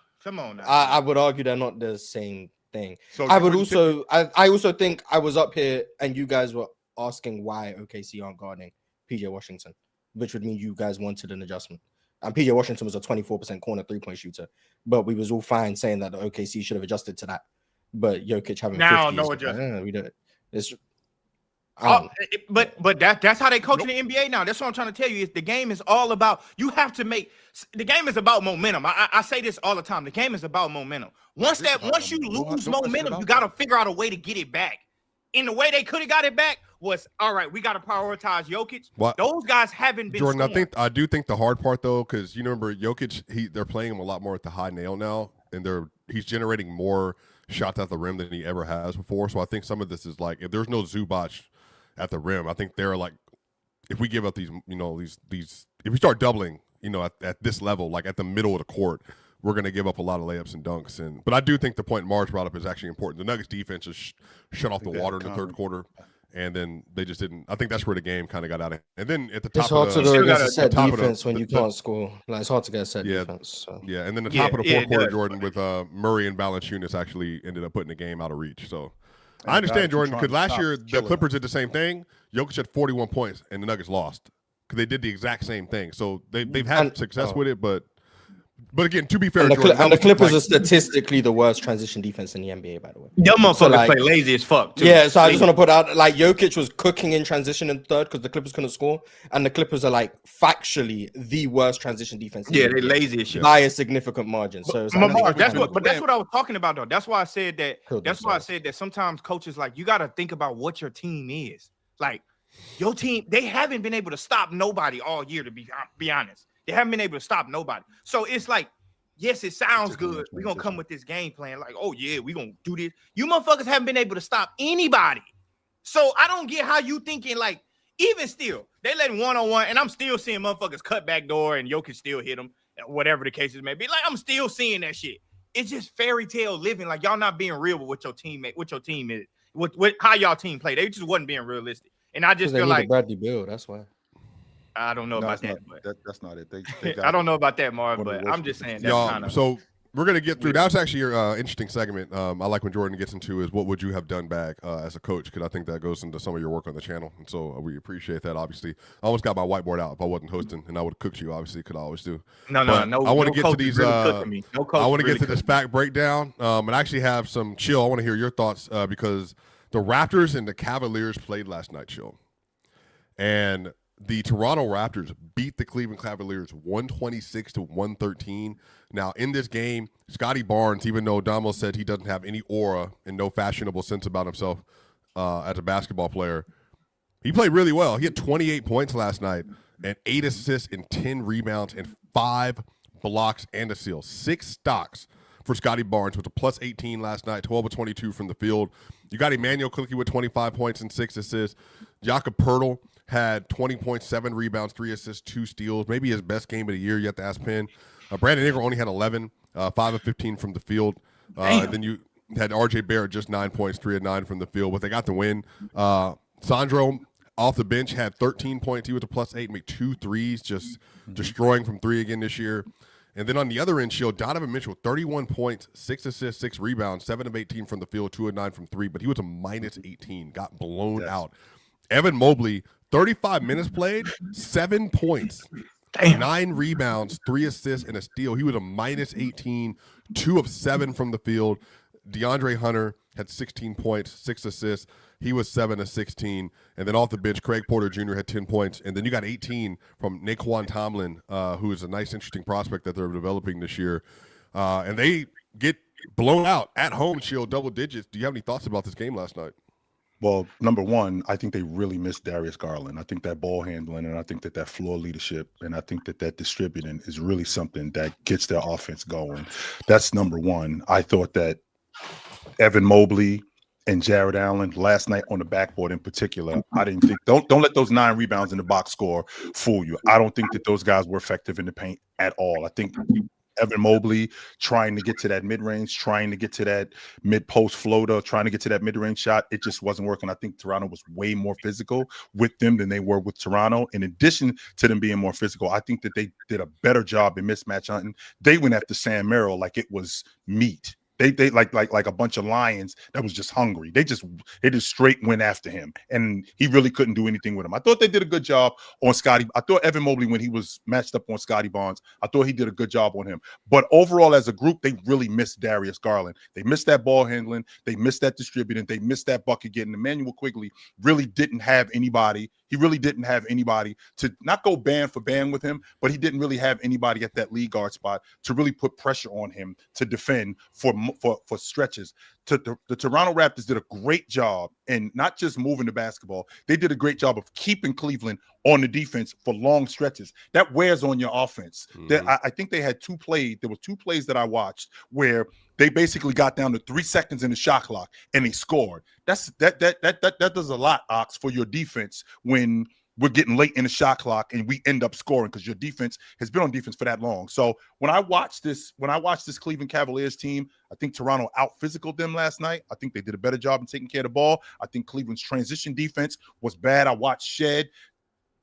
I would argue they're not the same thing. So I you would wouldn't also I also think I was up here and you guys were asking why OKC aren't guarding PJ Washington, which would mean you guys wanted an adjustment. And PJ Washington was a 24% corner 3-point shooter, but we was all fine saying that the OKC should have adjusted to that. But Jokic having Now, 50 no is like, adjustment. we did. It's I don't know. But that's how they coach in the NBA now. That's what I'm trying to tell you. Is the game is all about you have to make the game is about momentum. I say this all the time. The game is about momentum. Once you lose momentum, you got to figure out a way to get it back. And the way they could have got it back was all right. We got to prioritize Jokic. What? Those guys haven't been. Jordan, scoring. I do think the hard part though, because you remember Jokic, they're playing him a lot more at the high nail now, and he's generating more shots at the rim than he ever has before. So I think some of this is like if there's no Zubac at the rim, I think they're like if we give up these if we start doubling, at this level, like at the middle of the court, we're going to give up a lot of layups and dunks. But I do think the point Mars brought up is actually important. The Nuggets defense just shut off the water in the third quarter, and then they just didn't. I think that's where the game kind of got out of. And then at the top, It's hard to go against a set top of the- defense when you can't score. Like it's hard to get a set defense. So. Yeah, and then the top of the Yeah, fourth it quarter, does. Jordan, with Murray and Valanciunas actually ended up putting the game out of reach. So And I understand, guys Jordan, are because trying to last stop year the killing Clippers did the same thing. Jokic had 41 points, and the Nuggets lost because they did the exact same thing. So they've had success with it, but again, to be fair, And the, Jordan, and the that was Clippers like- are statistically the worst transition defense in the NBA, by the way. Them motherfuckers So, like- play lazy as fuck. Too. Yeah, so I just want to put out like Jokic was cooking in transition in third because the Clippers couldn't score, and the Clippers are like factually the worst transition defense. in Yeah, the they NBA lazy as shit. by a significant margin. So it's like, Mark, that's that's what I was talking about though. That's why I said that. Killed That's why I themselves. said that sometimes coaches like you got to think about what your team is. Like your team, they haven't been able to stop nobody all year. To be honest, they haven't been able to stop nobody. So it's like, yes, it sounds good. We're gonna come with this game plan. Like, oh yeah, we're gonna do this. You motherfuckers haven't been able to stop anybody. So I don't get how you thinking like. Even still, they let 1-on-1, and I'm still seeing motherfuckers cut back door, and Jokic still hit them, whatever the cases may be. Like I'm still seeing that shit. It's just fairy tale living. Like y'all not being real with what your team is, with how y'all team play. They just wasn't being realistic, and I just they feel need like a Bradley Beal. That's why. I don't know No, about that's that. not- But that's not it. They got I don't know about that, Marv. one of the But worst I'm just saying that's Y'all, kind of. so we're gonna get through. That's actually an interesting segment. I like when Jordan gets into is what would you have done back as a coach? Because I think that goes into some of your work on the channel, and so we appreciate that. Obviously, I almost got my whiteboard out if I wasn't hosting, and I would have cooked you. Obviously, could always do. No. But I want to get to coach these. is really cooking me. No coach I want to really get to this cooking me. fact breakdown, and actually have some chill. I want to hear your thoughts because the Raptors and the Cavaliers played last night, chill, and the Toronto Raptors beat the Cleveland Cavaliers 126-113. Now, in this game, Scottie Barnes, even though Damo said he doesn't have any aura and no fashionable sense about himself as a basketball player, he played really well. He had 28 points last night and 8 assists and 10 rebounds and 5 blocks and a steal. 6 stocks for Scottie Barnes with a plus 18 last night, 12 of 22 from the field. You got Emmanuel Quickly with 25 points and 6 assists. Jakob Poeltl had 20 points, 7 rebounds, 3 assists, 2 steals. Maybe his best game of the year. You have to ask Penn. Brandon Ingram only had 11, 5 of 15 from the field. Then you had RJ Barrett just 9 points, 3 of 9 from the field, but they got the win. Sandro off the bench had 13 points. He was a plus 8, made 2 threes, just destroying from 3 again this year. And then on the other end, Shield, Donovan Mitchell, 31 points, 6 assists, 6 rebounds, 7 of 18 from the field, 2 of 9 from 3, but he was a minus 18, got blown out. Evan Mobley, 35 minutes played, 7 points, 9 rebounds, 3 assists, and a steal. He was a minus 18, 2 of 7 from the field. DeAndre Hunter had 16 points, 6 assists. He was 7 of 16. And then off the bench, Craig Porter Jr. had 10 points. And then you got 18 from Naquan Tomlin, who is a nice, interesting prospect that they're developing this year. And they get blown out at home, Shield, double digits. Do you have any thoughts about this game last night? Well, number one, I think they really missed Darius Garland. I think that ball handling, and I think that floor leadership, and I think that distributing is really something that gets their offense going. That's number one. I thought that Evan Mobley and Jared Allen last night on the backboard in particular, I didn't think, don't let those 9 rebounds in the box score fool you. I don't think that those guys were effective in the paint at all. I think Evan Mobley trying to get to that mid-range, trying to get to that mid-post floater, trying to get to that mid-range shot, it just wasn't working. I think Toronto was way more physical with them than they were with Toronto. In addition to them being more physical, I think that they did a better job in mismatch hunting. They went after Sam Merrill like it was meat. They like a bunch of lions that was just hungry. They just straight went after him, and he really couldn't do anything with him. I thought they did a good job on Scottie. I thought Evan Mobley, when he was matched up on Scottie Barnes, I thought he did a good job on him. But overall, as a group, they really missed Darius Garland. They missed that ball handling. They missed that distributing. They missed that bucket getting. Emmanuel Quigley really didn't have anybody. He really didn't have anybody to not go band for band with him, but he didn't really have anybody at that lead guard spot to really put pressure on him to defend for stretches. The Toronto Raptors did a great job in not just moving the basketball. They did a great job of keeping Cleveland on the defense for long stretches. That wears on your offense. Mm-hmm. I think they had 2 plays. There were 2 plays that I watched where they basically got down to 3 seconds in the shot clock and they scored. That does a lot, Ox, for your defense when we're getting late in the shot clock and we end up scoring because your defense has been on defense for that long. So when I watched this Cleveland Cavaliers team, I think Toronto out-physicaled them last night. I think they did a better job in taking care of the ball. I think Cleveland's transition defense was bad. I watched Shed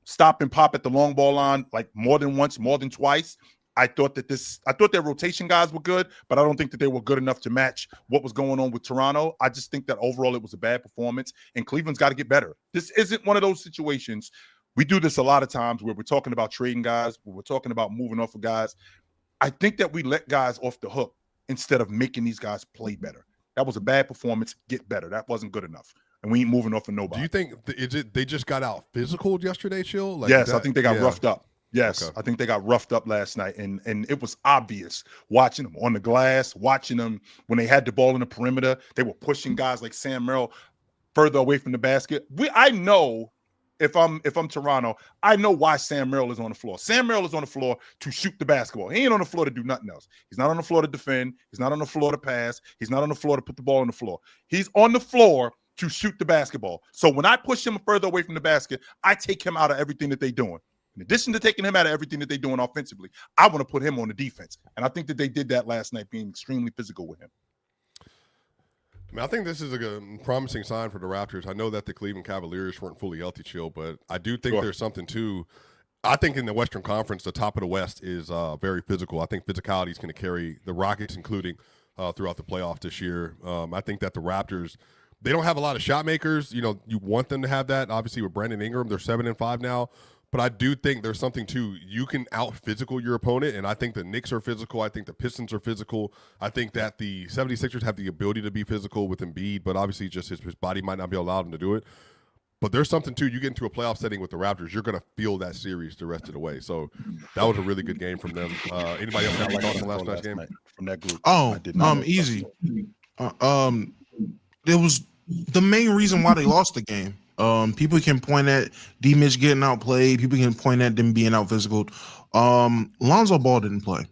stop and pop at the long ball line like more than once, more than twice. I thought their rotation guys were good, but I don't think that they were good enough to match what was going on with Toronto. I just think that overall it was a bad performance, and Cleveland's got to get better. This isn't one of those situations. We do this a lot of times where we're talking about trading guys, where we're talking about moving off of guys. I think that we let guys off the hook instead of making these guys play better. That was a bad performance. Get better. That wasn't good enough. And we ain't moving off of nobody. Do you think they just got out physical yesterday, Chill? Yes, I think they got roughed up. Yes, okay. I think they got roughed up last night, and it was obvious watching them on the glass, watching them when they had the ball in the perimeter. They were pushing guys like Sam Merrill further away from the basket. I know if I'm Toronto, I know why Sam Merrill is on the floor. Sam Merrill is on the floor to shoot the basketball. He ain't on the floor to do nothing else. He's not on the floor to defend. He's not on the floor to pass. He's not on the floor to put the ball on the floor. He's on the floor to shoot the basketball. So when I push him further away from the basket, I take him out of everything that they're doing. In addition to taking him out of everything that they're doing offensively, I want to put him on the defense. And I think that they did that last night, being extremely physical with him. I mean, I think this is a promising sign for the Raptors. I know that the Cleveland Cavaliers weren't fully healthy, Chill, but I do think there's something to – I think in the Western Conference, the top of the West is very physical. I think physicality is going to carry the Rockets, including throughout the playoffs this year. I think that the Raptors – they don't have a lot of shot makers. You know, you want them to have that. Obviously, with Brandon Ingram, they're 7-5 now. But I do think there's something to you can out-physical your opponent, and I think the Knicks are physical. I think the Pistons are physical. I think that the 76ers have the ability to be physical with Embiid, but obviously just his body might not be allowed him to do it. But there's something, too. You get into a playoff setting with the Raptors, you're going to feel that series the rest of the way. So that was a really good game from them. Anybody else have thoughts on last night's game? From that group? Easy. It was the main reason why they lost the game. People can point at D-Mitch getting outplayed. People can point at them being out-physical. Lonzo Ball didn't play.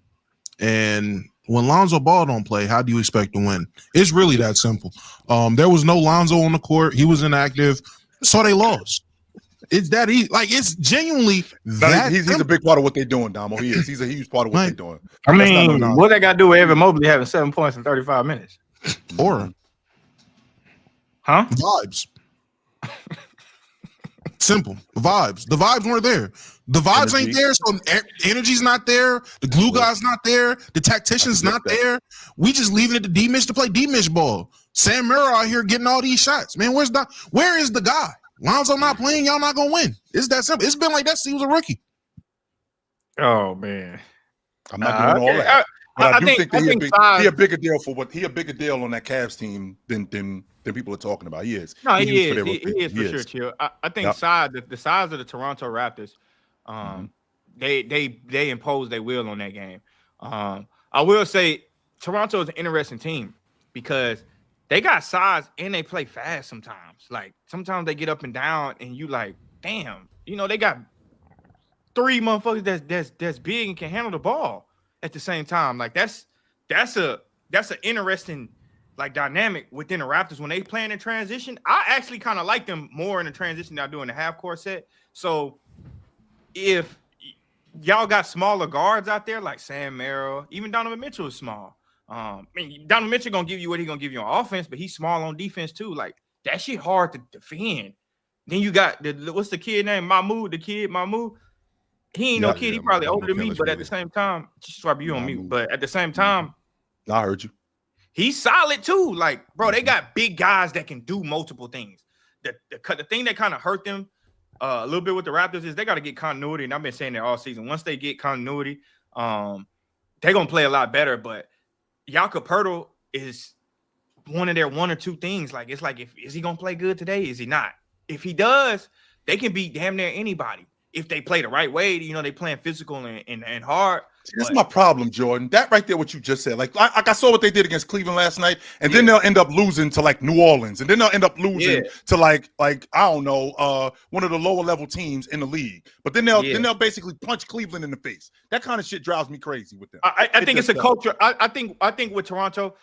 And when Lonzo Ball don't play, how do you expect to win? It's really that simple. There was no Lonzo on the court. He was inactive. So they lost. It's that easy. Like, it's genuinely that he's a big part of what they're doing, Damo. He is. He's a huge part of what they're doing. I mean, what they got to do with Evan Mobley having 7 points in 35 minutes? Or vibes. Simple. The vibes weren't there. The vibes ain't there, so energy's not there. The glue guy's not there. The tactician's not there. We just leaving it to D-Mitch to play D-Mitch ball. Sam Merrill out here getting all these shots. Man, where is the guy? Lonzo not playing, y'all not gonna win. It's that simple. It's been like that since he was a rookie. Oh man, I'm not doing all okay. that. But I do think that size, he a bigger deal for what he a bigger deal on that Cavs team than people are talking about. He is. No, he used is for sure. Chill. I think size, the size of the Toronto Raptors, they impose their will on that game. I will say Toronto is an interesting team because they got size and they play fast sometimes. Like sometimes they get up and down, and you like, damn, they got 3 motherfuckers that's big and can handle the ball at the same time. Like that's an interesting like dynamic within the Raptors when they playing in transition. I actually kind of like them more in the transition than I do in the half court set. So if y'all got smaller guards out there like Sam Merrill, even Donovan Mitchell is small. Donovan Mitchell gonna give you what he gonna give you on offense, but he's small on defense too. Like that shit hard to defend. Then you got what's the kid name? Mahmoud. He ain't no kid. He probably older than me, but at the same time, just swap you on mute. But at the same time, I heard you. He's solid too. Like, bro, they got big guys that can do multiple things. The thing that kind of hurt them a little bit with the Raptors is they got to get continuity, and I've been saying that all season. Once they get continuity, they're gonna play a lot better. But Jakob Poeltl is one of their one or two things. Like, it's like, is he gonna play good today? Is he not? If he does, they can beat damn near anybody if they play the right way. They playing physical and hard. That's my problem, Jordan. That right there, what you just said. Like I saw what they did against Cleveland last night, and then they'll end up losing to like New Orleans, and then they'll end up losing to like I don't know, one of the lower level teams in the league. But then they'll basically punch Cleveland in the face. That kind of shit drives me crazy with them. I think it's a culture. I think with Toronto,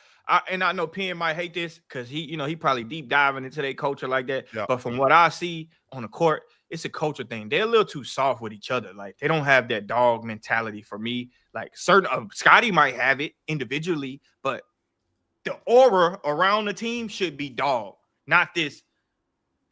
and I know Penn might hate this because he probably deep diving into their culture like that. Yeah. But from what I see on the court, it's a culture thing. They're a little too soft with each other. Like they don't have that dog mentality for me. Like certain Scottie might have it individually, but the aura around the team should be dog, not this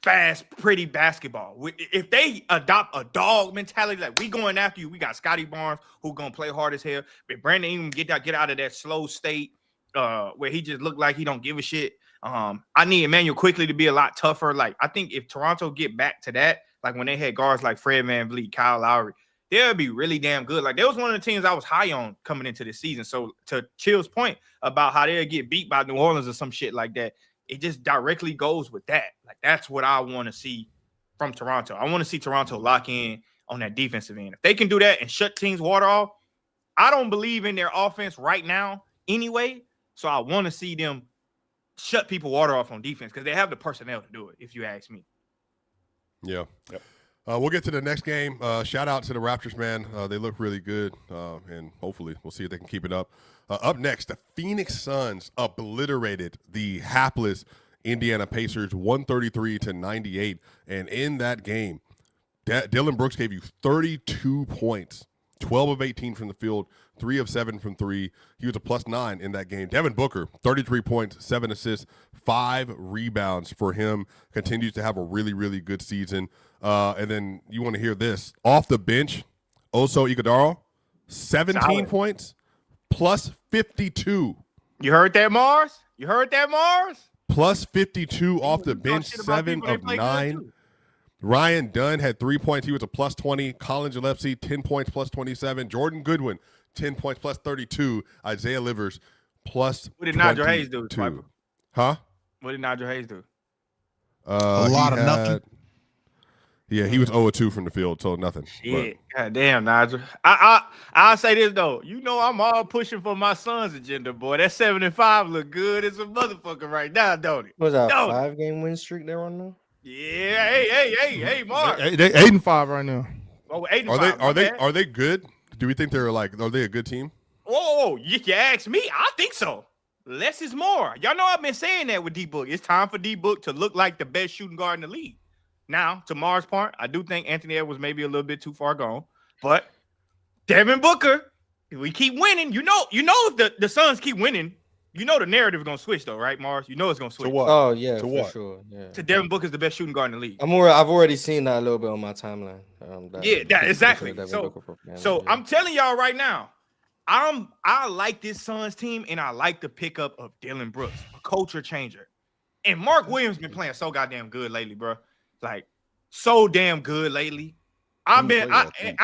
fast, pretty basketball. If they adopt a dog mentality, like we going after you, we got Scottie Barnes who gonna play hard as hell. But Brandon Ingram get out of that slow state where he just looked like he don't give a shit. I need Emmanuel quickly to be a lot tougher. Like I think if Toronto get back to that, like when they had guards like Fred VanVleet, Kyle Lowry, they'll be really damn good. Like, that was one of the teams I was high on coming into this season. So, to Chill's point about how they'll get beat by New Orleans or some shit like that, it just directly goes with that. Like, that's what I want to see from Toronto. I want to see Toronto lock in on that defensive end. If they can do that and shut teams' water off, I don't believe in their offense right now anyway. So, I want to see them shut people water off on defense because they have the personnel to do it, if you ask me. Yeah. Yep. We'll get to the next game. Shout out to the Raptors, man. They look really good, and hopefully we'll see if they can keep it up. Up next, the Phoenix Suns obliterated the hapless Indiana Pacers 133-98. And in that game, Dylan Brooks gave you 32 points, 12 of 18 from the field, 3 of 7 from 3. He was a +9 in that game. Devin Booker, 33 points, 7 assists, 5 rebounds for him. Continues to have a really, really good season. And then you want to hear this. Off the bench, Oso Iguodala, 17 points, +52. You heard that, Mars? +52 off the bench, 7 of 9. Ryan Dunn had 3 points. He was a +20. Colin Gillespie, 10 points, +27. Jordan Goodwin, 10 points, +32. Isaiah Livers, +22. What did Nigel Hayes do? Huh? What did Nigel Hayes do? A lot of nothing. Yeah, he was 0-2 from the field, so nothing. Yeah, God damn, Nigel. I'll say this though. I'm all pushing for my son's agenda, boy. That 7-5 look good as a motherfucker right now, don't it? Was that a 5-game win streak they're on now? Yeah, hey, Mark. They 8-5 right now. Oh, 8-5. Are they good? Do we think are they a good team? Whoa, you ask me? I think so. Less is more. Y'all know I've been saying that with D-Book. It's time for D-Book to look like the best shooting guard in the league. Now, to Mars' part, I do think Anthony Edwards may be a little bit too far gone. But Devin Booker, if we keep winning, if the Suns keep winning, the narrative is going to switch, though, right, Mars? It's going to switch. To what? Oh, yeah, to for what? sure. Yeah. To Devin Booker's the best shooting guard in the league. I've already seen that a little bit on my timeline. Exactly. So I'm telling y'all right now, I like this Suns team, and I like the pickup of Dylan Brooks, a culture changer. And Mark Williams been playing so goddamn good lately, bro. like so damn good lately. I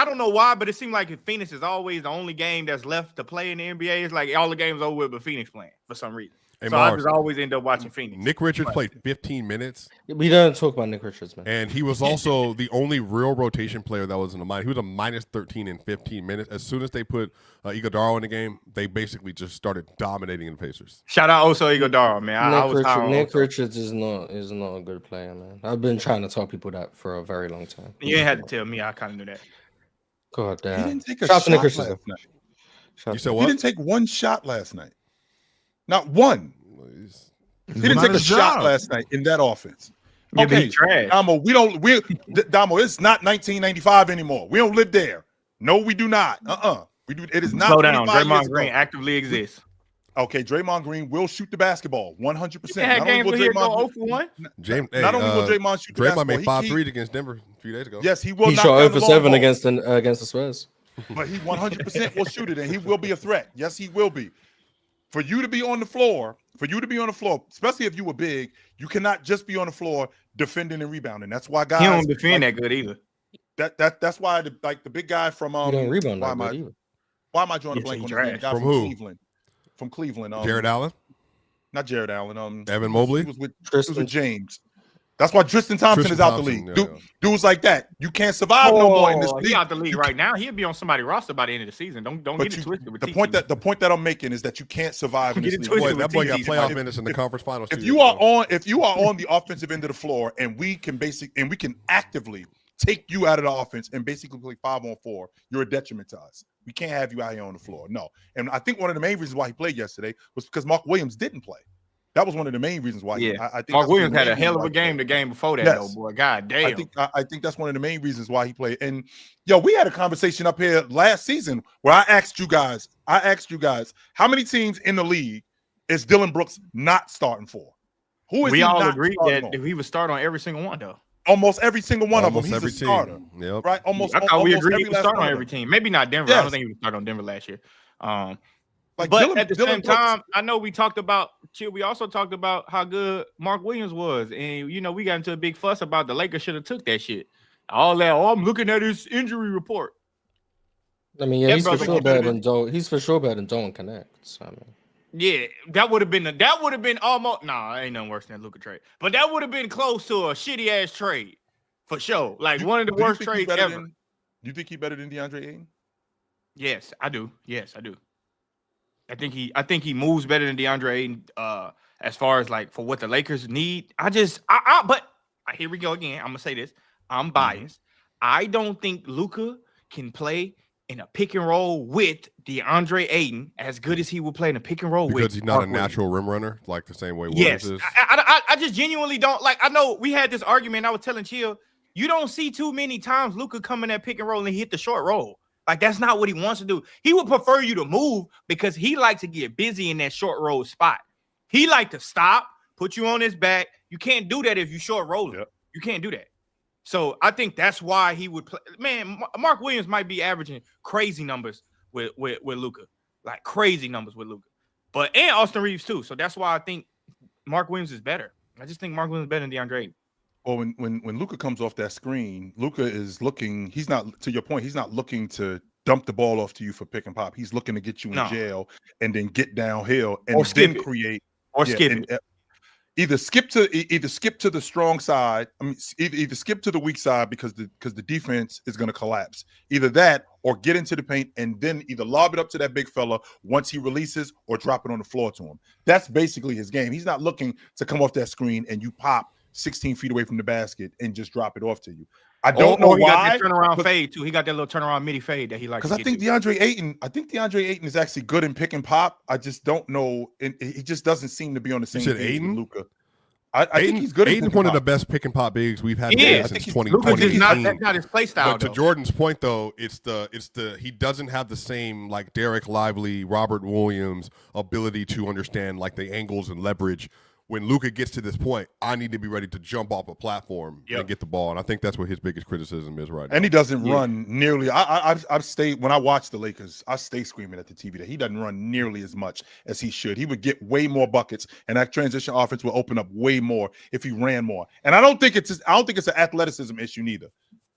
don't know why, but it seemed like Phoenix is always the only game that's left to play in the NBA. It's like all the games over with, but Phoenix playing for some reason. Hey, so Mars, I just always end up watching Phoenix. Nick Richards played 15 minutes. We don't talk about Nick Richards, man. And he was also the only real rotation player that was in the minus. He was a minus 13 in 15 minutes. As soon as they put Iguodala in the game, they basically just started dominating the Pacers. Shout out also Iguodala, man. Nick Richards is not a good player, man. I've been trying to tell people that for a very long time. You ain't had to tell me. I kind of knew that. God damn. He didn't take a Shout out shot to Nick Richards. last night. You said He what? didn't take one shot last night. Not one. He didn't Not take a his shot job. last night in that offense. Yeah, but Okay, he trash. Damo, Damo, it's not 1995 anymore. We don't live there. No, we do not. We do. It is not. Slow down. 25 years Draymond Green ago. actively exists. Okay, Draymond Green will shoot the basketball 100%. He had games where he'd go 0 for 1. James, Not only will Draymond shoot the Draymond basketball, made 5 threes against Denver a few days ago. yes, he will. He knock shot down the 0 for long 7 ball. against the Spurs. But he 100% will shoot it, and he will be a threat. Yes, he will be. For you to be on the floor, especially if you were big, you cannot just be on the floor defending and rebounding. That's why guys He don't defend that good either. That's why the big guy from He don't rebound why that am I good either. why am I drawing a Yes, blank he on his name? The trash. guy From from who? Cleveland. From Cleveland. Jared Allen, Not Jared Allen. Evan Mobley, He was with Tristan. James. That's why Tristan Thompson is out the league. yeah. Dudes like that, you can't survive no more in this league. He out the league You right now. He'll be on somebody's roster by the end of the season. Don't But get it twisted with the point that I'm making is that you can't survive in Get this it league. twisted Boy, that boy got TVs, playoff man. minutes in the conference finals. If 2 you years are ago. on the offensive end of the floor and we can actively take you out of the offense and basically play 5-on-4, you're a detriment to us. We can't have you out here on the floor. No. And I think one of the main reasons why he played yesterday was because Mark Williams didn't play. That was one of the main reasons why. Yeah, I think Mark that's one Williams of the had a main hell of a reasons why he game the game before that, Yes. though, boy. God damn. I think that's one of the main reasons why he played. And we had a conversation up here last season where I asked you guys, how many teams in the league is Dylan Brooks not starting for? Who is we he all not agreed starting that on? if he would start on every single one, though. Almost every single one Almost of them, every he's a starter. team. Yep. Right? I thought we agreed he would last start one on of every them. team. Maybe not Denver. I Yes. don't think he would start on Denver last year. Like But Dylan- at the Dylan same Brooks- time, I know we talked about we also talked about how good Mark Williams was, and we got into a big fuss about the Lakers should have took that shit. All that. Oh, I'm looking at his injury report. I mean, yeah, That he's for brother sure keep better it- than Dolan. He's for sure better than Dolan connects. I mean, Yeah, that would have been almost ain't nothing worse than Luka trade, but that would have been close to a shitty ass trade for sure. Like one of the Do you worst think he's trades better ever. Do you think he's better than DeAndre Ayton? Yes, I do. I think he moves better than DeAndre Ayton, as far as like for what the Lakers need. But here we go again. I'm gonna say this. I'm biased. I don't think Luka can play in a pick and roll with DeAndre Ayton as good as he will play in a pick and roll with. Because he's not Mark a Williams. natural rim runner like the same way Yes, Williams is. I just genuinely don't like. I know we had this argument. I was telling Chill, you don't see too many times Luka come in that pick and roll and hit the short roll. Like that's not what he wants to do. He would prefer you to move because he likes to get busy in that short roll spot. He like to stop, put you on his back. You can't do that if you short rolling. Yep. You can't do that. So I think that's why he would play. Man, Mark Williams might be averaging crazy numbers with Luka, like crazy numbers with Luka, and Austin Reeves too. So that's why I think Mark Williams is better. I just think Mark Williams is better than DeAndre Ayton. Well, when Luka comes off that screen, Luka is looking. He's not, to your point, he's not looking to dump the ball off to you for pick and pop. He's looking to get you in jail and then get downhill and Or skip then it. create Skip it. Either skip to the strong side. I mean, either skip to the weak side because the defense is going to collapse. Either that or get into the paint and then either lob it up to that big fella once he releases or drop it on the floor to him. That's basically his game. He's not looking to come off that screen and you pop 16 feet away from the basket and just drop it off to you. I don't know he why. got that turnaround fade too. He got that little turnaround midi fade that he likes. Because I think DeAndre Ayton is actually good in pick and pop. I just don't know. He just doesn't seem to be on the same said page with Ayton? Luka. I think he's good. Ayton's one of the best pick and pop bigs we've had Yeah, since Luka's 2018. that's not his play style. But to though. Jordan's point, though, it's the he doesn't have the same like Derek Lively, Robert Williams ability to understand like the angles and leverage when Luka gets to this point, I need to be ready to jump off a platform and get the ball. And I think that's what his biggest criticism is right now. And he doesn't run nearly. I've stayed when I watch the Lakers. I stay screaming at the TV that he doesn't run nearly as much as he should. He would get way more buckets, and that transition offense will open up way more if he ran more. And I don't think it's an athleticism issue neither.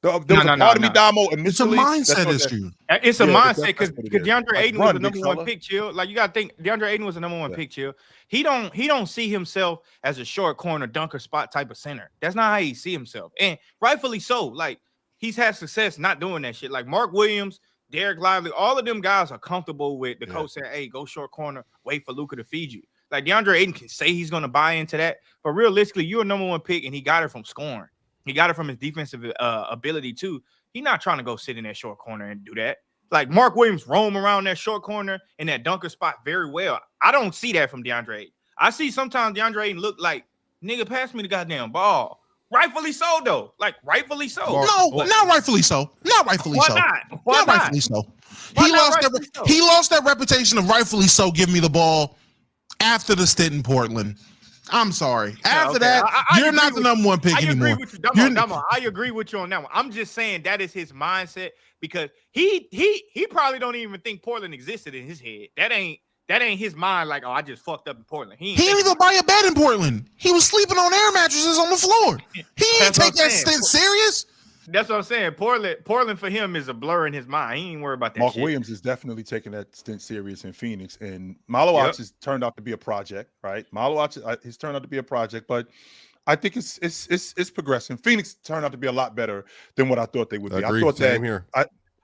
There was a part of me, Damo, initially. It's a mindset issue. It's a mindset because that's what it is. DeAndre Ayton Run, was the number big one fella. pick, chill. Like you gotta think DeAndre Ayton was the number one pick, chill. He don't see himself as a short corner dunker spot type of center. That's not how he see himself. And rightfully so. Like he's had success not doing that shit. Like Mark Williams, Derek Lively, all of them guys are comfortable with the coach saying, hey, go short corner, wait for Luka to feed you. Like DeAndre Ayton can say he's gonna buy into that, but realistically, you're a number one pick, and he got it from scoring. He got it from his defensive ability too. He's not trying to go sit in that short corner and do that. Like Mark Williams roam around that short corner in that dunker spot very well. I don't see that from DeAndre Ayton. I see sometimes DeAndre Ayton look like, nigga, pass me the goddamn ball. Rightfully so, though. Like, rightfully so. No, not rightfully so. Not rightfully Why so. not? Why Not not? rightfully so. Why He not lost rightfully so? he lost that reputation of rightfully so. Give me the ball after the stint in Portland. I'm sorry. After that, you're not the number one pick anymore. I agree with you, Damo. I agree with you on that one. I'm just saying that is his mindset because he probably don't even think Portland existed in his head. That ain't his mind. Like, oh, I just fucked up in Portland. He didn't even buy a bed in Portland. He was sleeping on air mattresses on the floor. He didn't take that stint serious. That's what I'm saying. Portland for him is a blur in his mind. He ain't worried about that. Mark shit. Williams is definitely taking that stint serious in Phoenix, and Malo has turned out to be a project, right? Malo he's turned out to be a project, but I think it's progressing. Phoenix turned out to be a lot better than what I thought they would be. Agreed. I thought Same that here.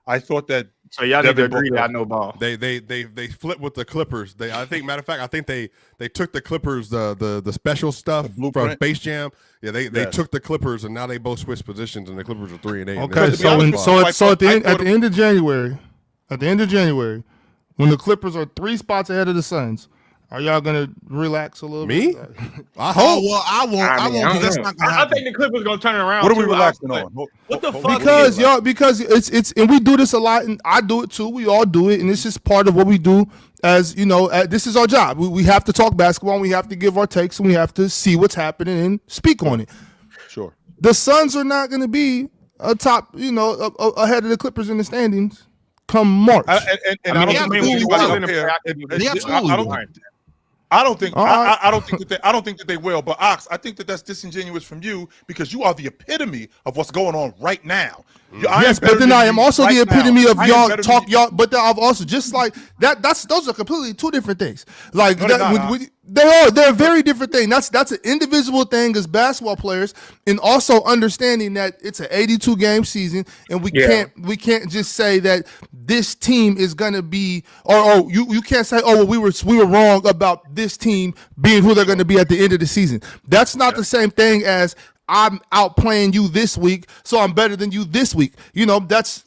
I thought that. So y'all need to Devin agree Booker- that I know ball. They flipped with the Clippers. Matter of fact, I think they took the Clippers the special stuff The from blueprint? Space Jam. Yeah, they Yes. took the Clippers and now they both switched positions and the Clippers are 3-8. Okay, to be honest, so at the I thought- end of January, when the Clippers are 3 spots ahead of the Suns, are y'all gonna relax a little Me? bit? I Oh hope. well, I won't. That's not gonna I happen. think the Clippers gonna turn it around. What are we too. relaxing But on? What the What- fuck? Because it's and we do this a lot, and I do it too. We all do it, and it's just part of what we do. As you know, this is our job. We have to talk basketball, and we have to give our takes, and we have to see what's happening and speak on it. Sure. The Suns are not going to be ahead of the Clippers in the standings come March. I don't think absolutely anybody will. up here. They absolutely will. I don't think All right. I don't think that they will. But Ox, I think that's disingenuous from you because you are the epitome of what's going on right now. Yes, but then I am also the epitome of y'all talk y'all. y'all. But then I've also just like that. Those are completely two different things. Like No, they're not. they're a very different thing. That's an individual thing as basketball players, and also understanding that it's an 82 game season, and we can't just say that this team is gonna be or you can't say well we were wrong about this team being who they're gonna be at the end of the season. That's not the same thing as I'm outplaying you this week, so I'm better than you this week. You know, that's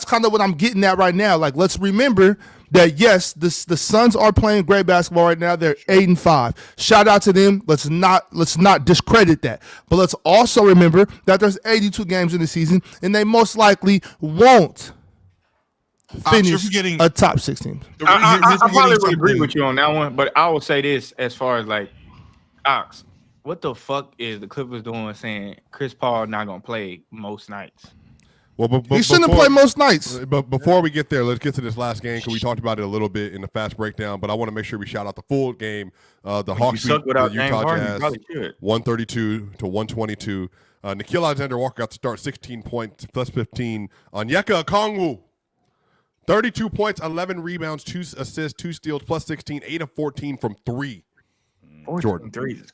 kind of what I'm getting at right now. Like, let's remember that yes, the Suns are playing great basketball right now. They're 8-5. Shout out to them. Let's not discredit that. But let's also remember that there's 82 games in the season, and they most likely won't finish forgetting- a top 6 team. I probably would agree with you on that one, but I will say this as far as like Ox, what the fuck is the Clippers doing saying Chris Paul not gonna play most nights? Well, He shouldn't play most nights. But before we get there, let's get to this last game because we talked about it a little bit in the fast breakdown. But I want to make sure we shout out the full game. The Hawks beat the Utah Jazz 132-122. Nikhil Alexander-Walker got to start 16 points plus 15. Onyeka Okongwu 32 points, 11 rebounds, 2 assists, 2 steals, plus 16, 8 of 14 from 3. Jordan.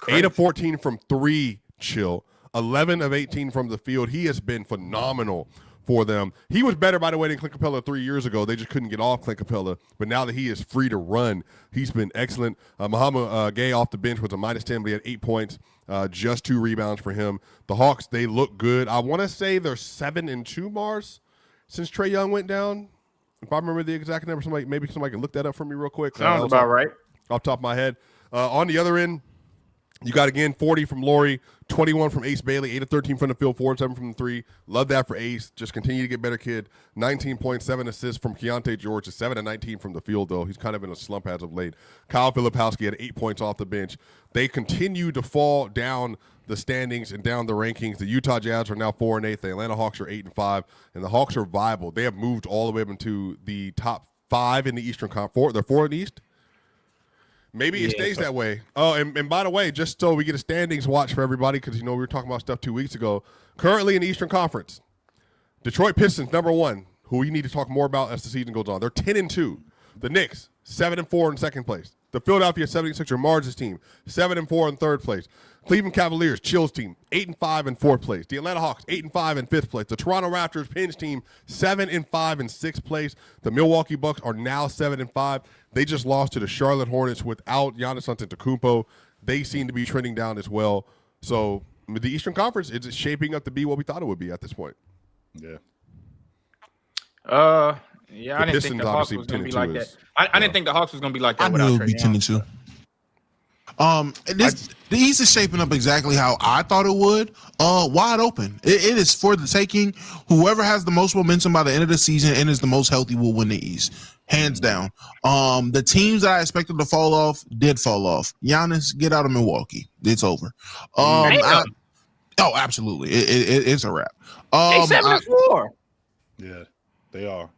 8 of 14 from 3, chill. 11 of 18 from the field. He has been phenomenal for them. He was better, by the way, than Clint Capella 3 years ago. They just couldn't get off Clint Capella. But now that he is free to run, he's been excellent. Muhammad Gay off the bench was a -10, but he had 8 points, just 2 rebounds for him. The Hawks, they look good. I want to say they're 7-2, Mars, since Trae Young went down. If I remember the exact number, maybe somebody can look that up for me real quick. Sounds about right. Off the top of my head. On the other end, You got, again, 40 from Lauri, 21 from Ace Bailey, 8 of 13 from the field, 4 of 7 from the 3. Love that for Ace. Just continue to get better, kid. 19.7 assists from Keontae George, 7 of 19 from the field, though. He's kind of in a slump as of late. Kyle Filipowski had 8 points off the bench. They continue to fall down the standings and down the rankings. The Utah Jazz are now 4-8. The Atlanta Hawks are 8-5, and the Hawks are viable. They have moved all the way up into the top 5 in the Eastern Conference. They're 4 in the East. Maybe it stays that way. Oh, and by the way, just so we get a standings watch for everybody, because we were talking about stuff 2 weeks ago. Currently in the Eastern Conference, Detroit Pistons #1, who we need to talk more about as the season goes on. They're 10-2. The Knicks 7-4 in second place. The Philadelphia 76ers, Mars' team, 7-4 in third place. Cleveland Cavaliers, Chill's team, 8-5 in fourth place. The Atlanta Hawks, 8-5 in fifth place. The Toronto Raptors, Penn's team, 7-5 in sixth place. The Milwaukee Bucks are now 7-5. They just lost to the Charlotte Hornets without Giannis Antetokounmpo. They seem to be trending down as well. So the Eastern Conference is shaping up to be what we thought it would be at this point. Yeah. Yeah, I didn't think the Hawks was going to be like that. I didn't think the Hawks was going to be like that. I knew it would be 10-2. The East is shaping up exactly how I thought it would. Wide open. It is for the taking. Whoever has the most momentum by the end of the season and is the most healthy will win the East, hands down. The teams that I expected to fall off did fall off. Giannis, get out of Milwaukee. It's over. Absolutely. It's a wrap. They 7-4. Yeah, they are.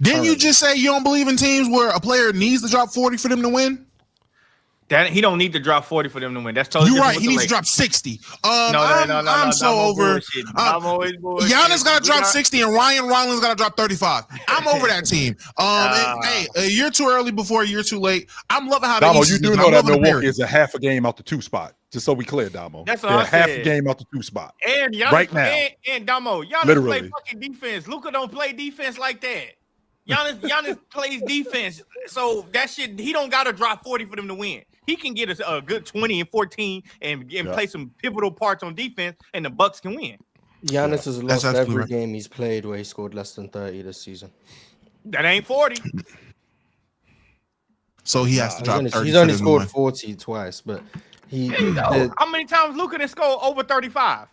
Didn't you just say you don't believe in teams where a player needs to drop 40 for them to win? That he don't need to drop 40 for them to win. That's totally You're right. He needs to drop 60. I'm so over. Giannis got to drop 60 and Ryan Rollins got to drop 35. I'm over that team. Hey, a year too early before a year too late. I'm loving how Damo, you do know that Milwaukee is a half a game out the 2 spot. Just so we clear, Damo. That's what I said. Half a game out the 2 spot. And Giannis, right now. And Damo, Giannis literally play fucking defense. Luka don't play defense like that. Giannis plays defense. So that shit, he don't got to drop 40 for them to win. He can get a good 20 and 14 and play some pivotal parts on defense, and the Bucks can win. Giannis has lost every game he's played where he scored less than 30 this season. That ain't 40. So he has to drop 30. He's only scored 40 twice, but how many times Luka did score over 35?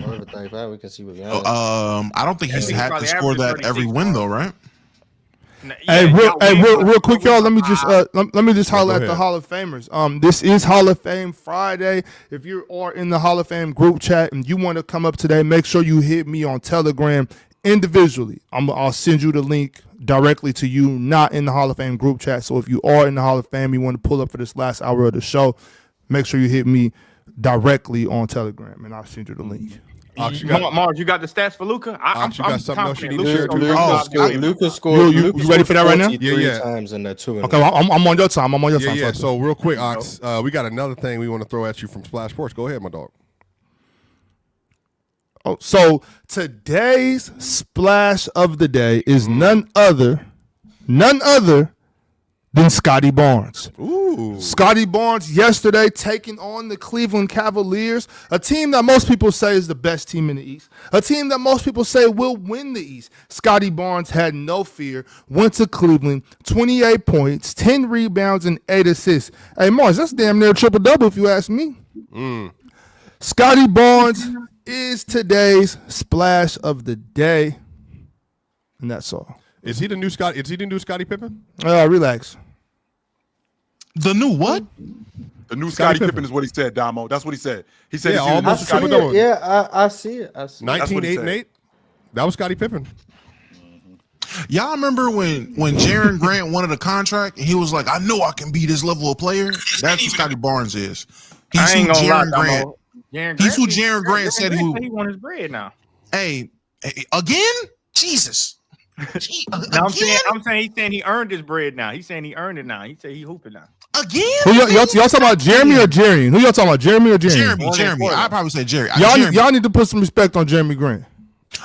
Over 35, we can see what Giannis. I don't think he's had to score that every win though, right? Real quick, y'all. Let me just holler at the Hall of Famers. This is Hall of Fame Friday. If you are in the Hall of Fame group chat and you want to come up today, make sure you hit me on Telegram individually. I'll send you the link directly to you, not in the Hall of Fame group chat. So if you are in the Hall of Fame, you want to pull up for this last hour of the show, make sure you hit me directly on Telegram, and I'll send you the link. Mars, you got the stats for Luka? You got something else you need to share? Luka scored. You ready for that right now? Yeah. Times in that 2. Okay, I'm on your time. I'm on your time. Yeah. So real quick, Ox, we got another thing we want to throw at you from Splash Sports. Go ahead, my dog. Oh, so today's splash of the day is none other than Scottie Barnes. Ooh. Scottie Barnes yesterday taking on the Cleveland Cavaliers, a team that most people say is the best team in the East, a team that most people say will win the East. Scottie Barnes had no fear, went to Cleveland, 28 points, 10 rebounds, and 8 assists. Hey, Mars, that's damn near triple-double if you ask me. Scottie Barnes is today's splash of the day, and that's all. Is he the new Scottie Pippen? Relax. The new what? The new Scottie Pippen is what he said, Damo. That's what he said. He said, yeah, almost I see it. 19, 8, and 8. That was Scottie Pippen. Y'all remember when Jaren Grant wanted a contract and he was like, I know I can be this level of player? That's who Scottie Barnes is. He's who Jaren Grant. He's who Jaren Grant said he won his bread now. Hey, again? Jesus. I'm saying he earned his bread now. He's saying he earned it now. He said he hooping now. Again? Y'all talking about Jeremy or Jerry? Who y'all talking about, Jeremy or Jeremy? Jeremy. I probably say Jerry. Y'all need to put some respect on Jeremy Grant.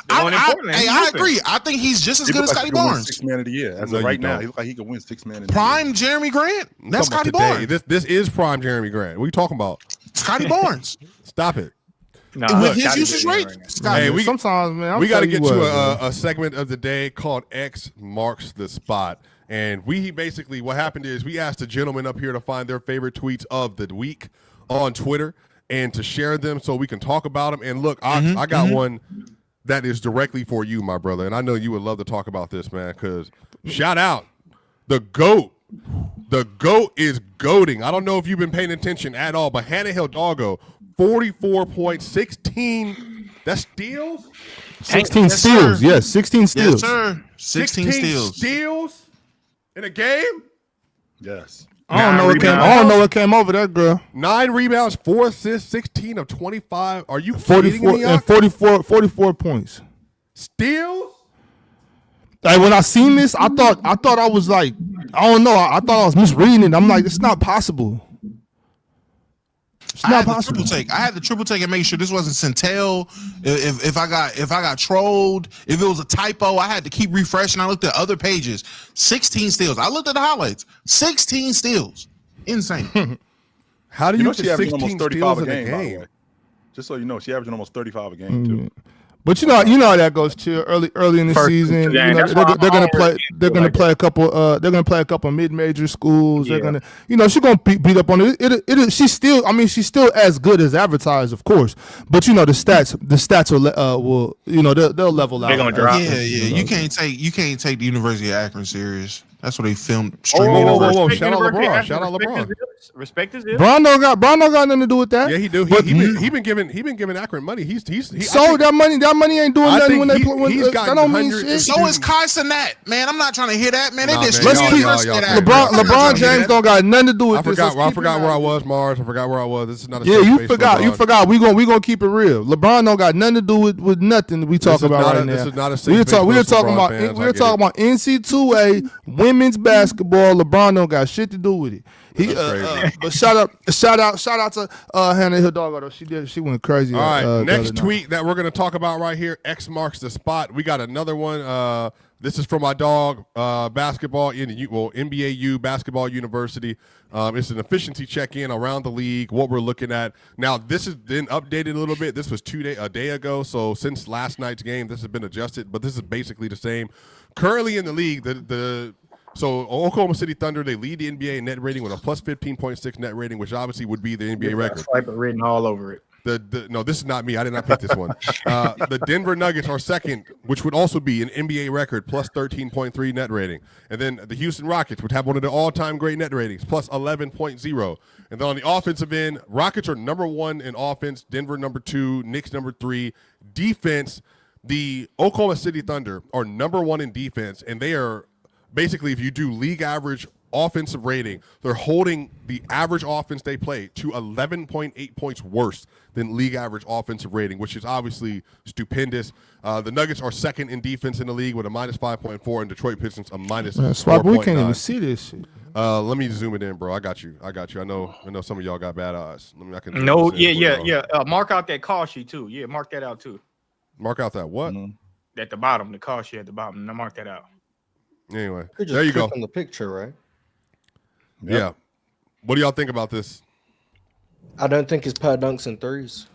I agree. I think he's just as good as Scottie Barnes. 6th man of the year. As of right now, he looks like he can win 6th man of the year. Prime Jeremy Grant. That's Scottie Barnes. This is prime Jeremy Grant. What are you talking about? Scottie Barnes. Stop it. With his usage rate, hey, sometimes, man, we got to get to a segment of the day called X Marks the Spot. And we basically, what happened is we asked the gentlemen up here to find their favorite tweets of the week on Twitter and to share them so we can talk about them. And look, I got one that is directly for you, my brother. And I know you would love to talk about this, man, because shout out the GOAT. The GOAT is goating. I don't know if you've been paying attention at all, but Hannah Hidalgo, 44 points, 16. That's steals? 16 Yes, steals. sir. Yes, 16 steals. Yes, sir. 16 steals. In a game? Yes. I don't know what came over that girl. 9 rebounds, 4 assists, 16 of 25. Are you kidding 44 me? and 44 points. Steals? Like when I seen this, I thought I was like, I don't know. I thought I was misreading it. I'm like, it's not possible. It's I not had possible. the triple take. I had the triple take and make sure this wasn't Centel. If I got trolled, if it was a typo, I had to keep refreshing. I looked at other pages. 16 steals. I looked at the highlights. 16 steals. Insane. How do You you know get she averaging 16 almost 35 steals a in a game, by the game? way. Just so you know, she averaging almost 35 a game too. But you know how that goes too. Early in the First season, game, you know, that's why they're gonna I'm play. always They're gonna like play a couple. They're gonna play a couple mid-major schools. They're Yeah. gonna, you know, she's gonna beat up on it. She's still. I mean, she's still as good as advertised, of course. But you know, the stats will. You know, they'll level out. They're gonna drop. Yeah. You can't take the University of Akron serious. That's what they filmed. Whoa, Stream whoa, whoa, University. whoa. Respect Shout out University LeBron. Akron. Shout out LeBron. Respect his ill. Brown don't got nothing to do with that. Yeah, he do. But He been giving Akron money. He so I think- that money ain't doing I nothing think when they he- play. When, he's that gotten don't mean hundreds shit. of- So is Kai Cenat, man. I'm not trying to hear that, man. They Nah, did man, stream y'all- University y'all- at y'all- Akron. y'all- LeBron y'all- James don't got nothing to do with I this. forgot. Let's I keep forgot it where I out. was, Mars. I forgot where I was. This is not a Yeah, safe you space, forgot. You LeBron. forgot. We gonna keep it real. LeBron don't got nothing to do with nothing we This talk is about not right a- now. this is not a safe We were space for us talking LeBron about fans, we I were get talking about NC2A women's basketball. LeBron don't got shit to do with it. He That's crazy. but shout out to Hannah Hidalgo though. She went crazy. All right, the other next night. tweet that we're going to talk about right here. X marks the spot. We got another one. This is from my dog, basketball in NBAU Basketball University. It's an efficiency check-in around the league, what we're looking at. Now, this has been updated a little bit. This was a day ago, so since last night's game, this has been adjusted, but this is basically the same. Currently in the league, so Oklahoma City Thunder, they lead the NBA in net rating with a plus 15.6 net rating, which obviously would be the NBA record. Swiper written all over it. No, this is not me. I did not pick this one. The Denver Nuggets are second, which would also be an NBA record, plus 13.3 net rating. And then the Houston Rockets would have one of the all-time great net ratings, plus 11.0. And then on the offensive end, Rockets are number 1 in offense, Denver number 2, Knicks number 3. Defense, the Oklahoma City Thunder are number 1 in defense, and they are basically, if you do league average offensive rating, they're holding the average offense they play to 11.8 points worse than league average offensive rating, which is obviously stupendous. The Nuggets are second in defense in the league with a minus 5.4, and Detroit Pistons a minus Man, Swap, we 4.9. can't even see this shit. Let me zoom it in, bro. I got you. I know some of y'all got bad eyes. I can zoom No, this in for y'all. yeah. Mark out that call sheet too. Yeah, mark that out too. Mark out that what? At the bottom, the call sheet at the bottom. Now mark that out. Anyway, Could just there you go. click on the picture, right? Yeah. What do y'all think about this? I don't think it's per dunks and threes.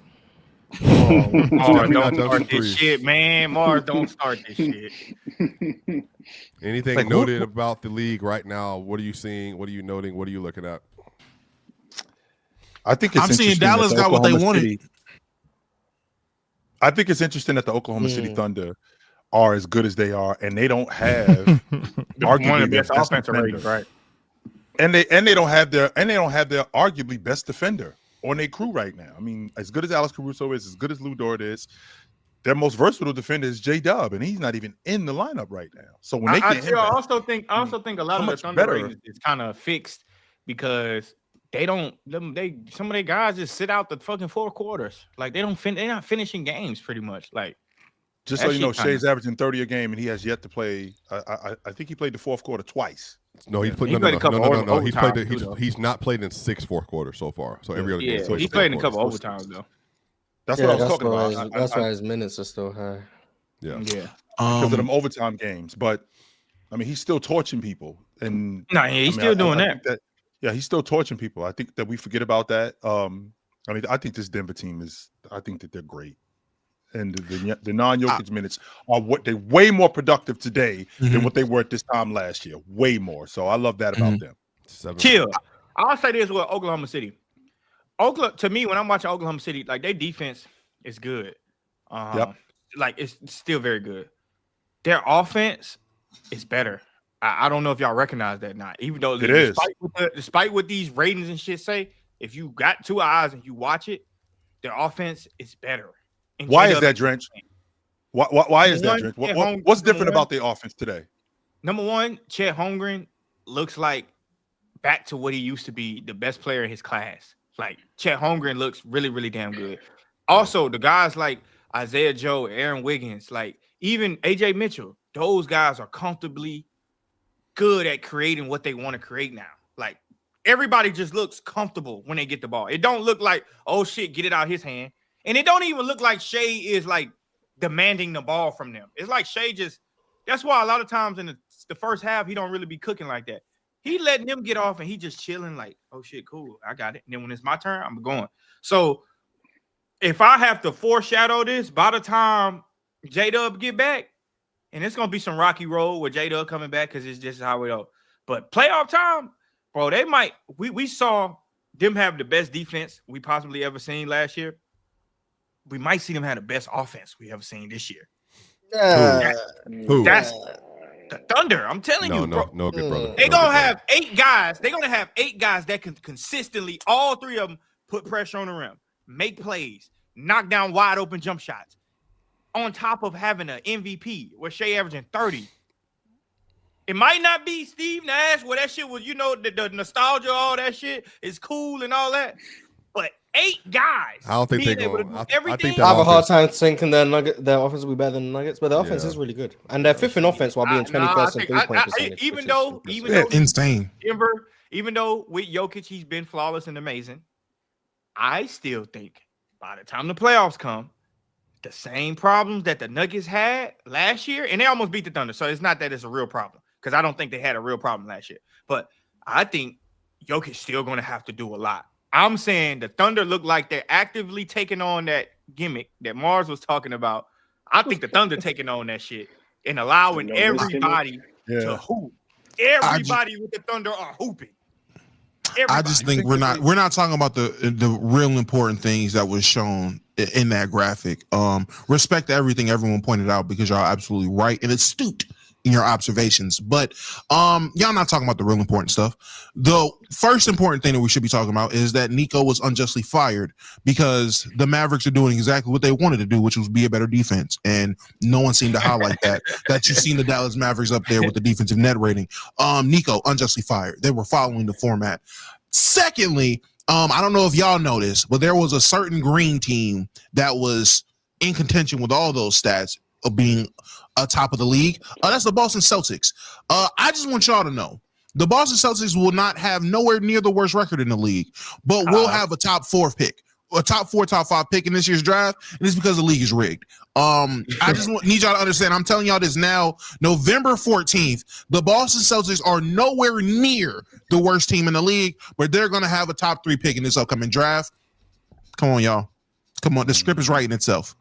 Mars, definitely not don't dunking start threes. this shit, man. Mars, don't start this shit. Anything Like, noted about the league right now? What are you seeing? What are you noting? What are you looking at? I think it's I'm seeing interesting that Dallas the got what they Oklahoma wanted. City- I think it's interesting that the Oklahoma City Thunder are as good as they are, and they don't have arguably One of the their best best offensive defender. ratings, right? And they don't have their arguably best defender on their crew right now. I mean, as good as Alex Caruso is, as good as Lou Dort is, their most versatile defender is J-Dub, and he's not even in the lineup right now. So when they get him I back, also think a lot so of the much Thunder better. ratings is kind of fixed because some of their guys just sit out the fucking 4 quarters. Like they're not finishing games pretty much. Like just that so you know, shit kinda- Shea's averaging 30 a game, and he has yet to play. I think he played the fourth quarter twice. No, he's played. He No, played no, a couple no, no, no. He's overtime played. too, though. He's not played in 6 fourth quarters so far. So every other game. Yeah, so he it's played in a fourth couple quarters. overtimes though. That's Yeah, what I was that's talking why about. that's why his minutes are still high. Yeah. Yeah. Because of them overtime games. But I mean, he's still torching people, and No, he's still doing I that. think yeah, he's still torching people. I think that we forget about that. I mean, I think this Denver team I think that they're great. and the non-Jokic minutes are what they're way more productive today than what they were at this time last year. Way more. So I love that about them. Chill. I'll say this with Oklahoma City. To me, when I'm watching Oklahoma City, like their defense is good. Like it's still very good. Their offense is better. I don't know if y'all recognize that or not. Even though despite what these ratings and shit say, if you got 2 eyes and you watch it, their offense is better. And Why is that, Drench? Why is that, Drench? What's different about their offense today? Number one, Chet Holmgren looks like back to what he used to be, the best player in his class. Like Chet Holmgren looks really, really damn good. Also, the guys like Isaiah Joe, Aaron Wiggins, like even AJ Mitchell, those guys are comfortably good at creating what they want to create now. Like everybody just looks comfortable when they get the ball. It don't look like, oh shit, get it out his hand. And it don't even look like Shea is like demanding the ball from them. It's like Shea that's why a lot of times in the first half, he don't really be cooking like that. He letting them get off and he just chilling like, oh shit, cool, I got it. And then when it's my turn, I'm going. So if I have to foreshadow this, by the time J-Dub get back, and it's gonna be some rocky road with J-Dub coming back because it's just how we go. But playoff time, bro, they might. We saw them have the best defense we possibly ever seen last year. We might see them have the best offense we ever seen this year. Who? That's the Thunder. I'm telling you, bro. No, good brother. They're gonna have 8 guys. They're gonna have 8 guys that can consistently, all 3 of them, put pressure on the rim, make plays, knock down wide open jump shots. On top of having an MVP where Shea averaging 30. It might not be Steve Nash where that shit was, the nostalgia, all that shit is cool and all that. But 8 guys. I don't think they're going going to everything. I have a hard time thinking their offense will be better than the Nuggets, but their offense is really good. And they're 5th in offense while being 21st in 3-point percentage. Even though insane. Denver, even though with Jokic, he's been flawless and amazing, I still think by the time the playoffs come, the same problems that the Nuggets had last year, and they almost beat the Thunder. So it's not that it's a real problem because I don't think they had a real problem last year. But I think Jokic's still going to have to do a lot. I'm saying the Thunder look like they're actively taking on that gimmick that Mars was talking about. I think the Thunder taking on that shit and allowing everybody to hoop. Everybody with the Thunder are hooping. Everybody. I just think we're not talking about the real important things that was shown in that graphic. Respect to everything everyone pointed out because y'all are absolutely right and astute in your observations. But y'all not talking about the real important stuff. The first important thing that we should be talking about is that Nico was unjustly fired because the Mavericks are doing exactly what they wanted to do, which was be a better defense. And no one seemed to highlight that you've seen the Dallas Mavericks up there with the defensive net rating. Nico unjustly fired. They were following the format. Secondly, I don't know if y'all noticed, but there was a certain green team that was in contention with all those stats of being top of the league. That's the Boston Celtics. I just want y'all to know the Boston Celtics will not have nowhere near the worst record in the league, but will have a top 4 pick, a top 4, top 5 pick in this year's draft, and it's because the league is rigged. I just need y'all to understand. I'm telling y'all this now, November 14th, the Boston Celtics are nowhere near the worst team in the league, but they're going to have a top 3 pick in this upcoming draft. Come on, y'all. Come on. The script is writing itself.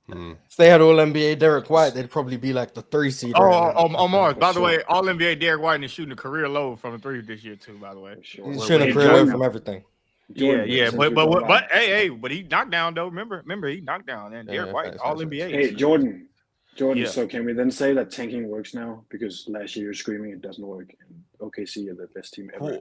If they had all NBA Derek White, they'd probably be like the 3 seed. Mars. By the way, all NBA Derek White is shooting a career low from the 3 this year too. By the way, he's shooting a career low from everything. Yeah, but he knocked down though. Remember he knocked down and Derek White, all NBA. Hey, Jordan. Yeah. So can we then say that tanking works now because last year you're screaming it doesn't work and OKC are the best team ever?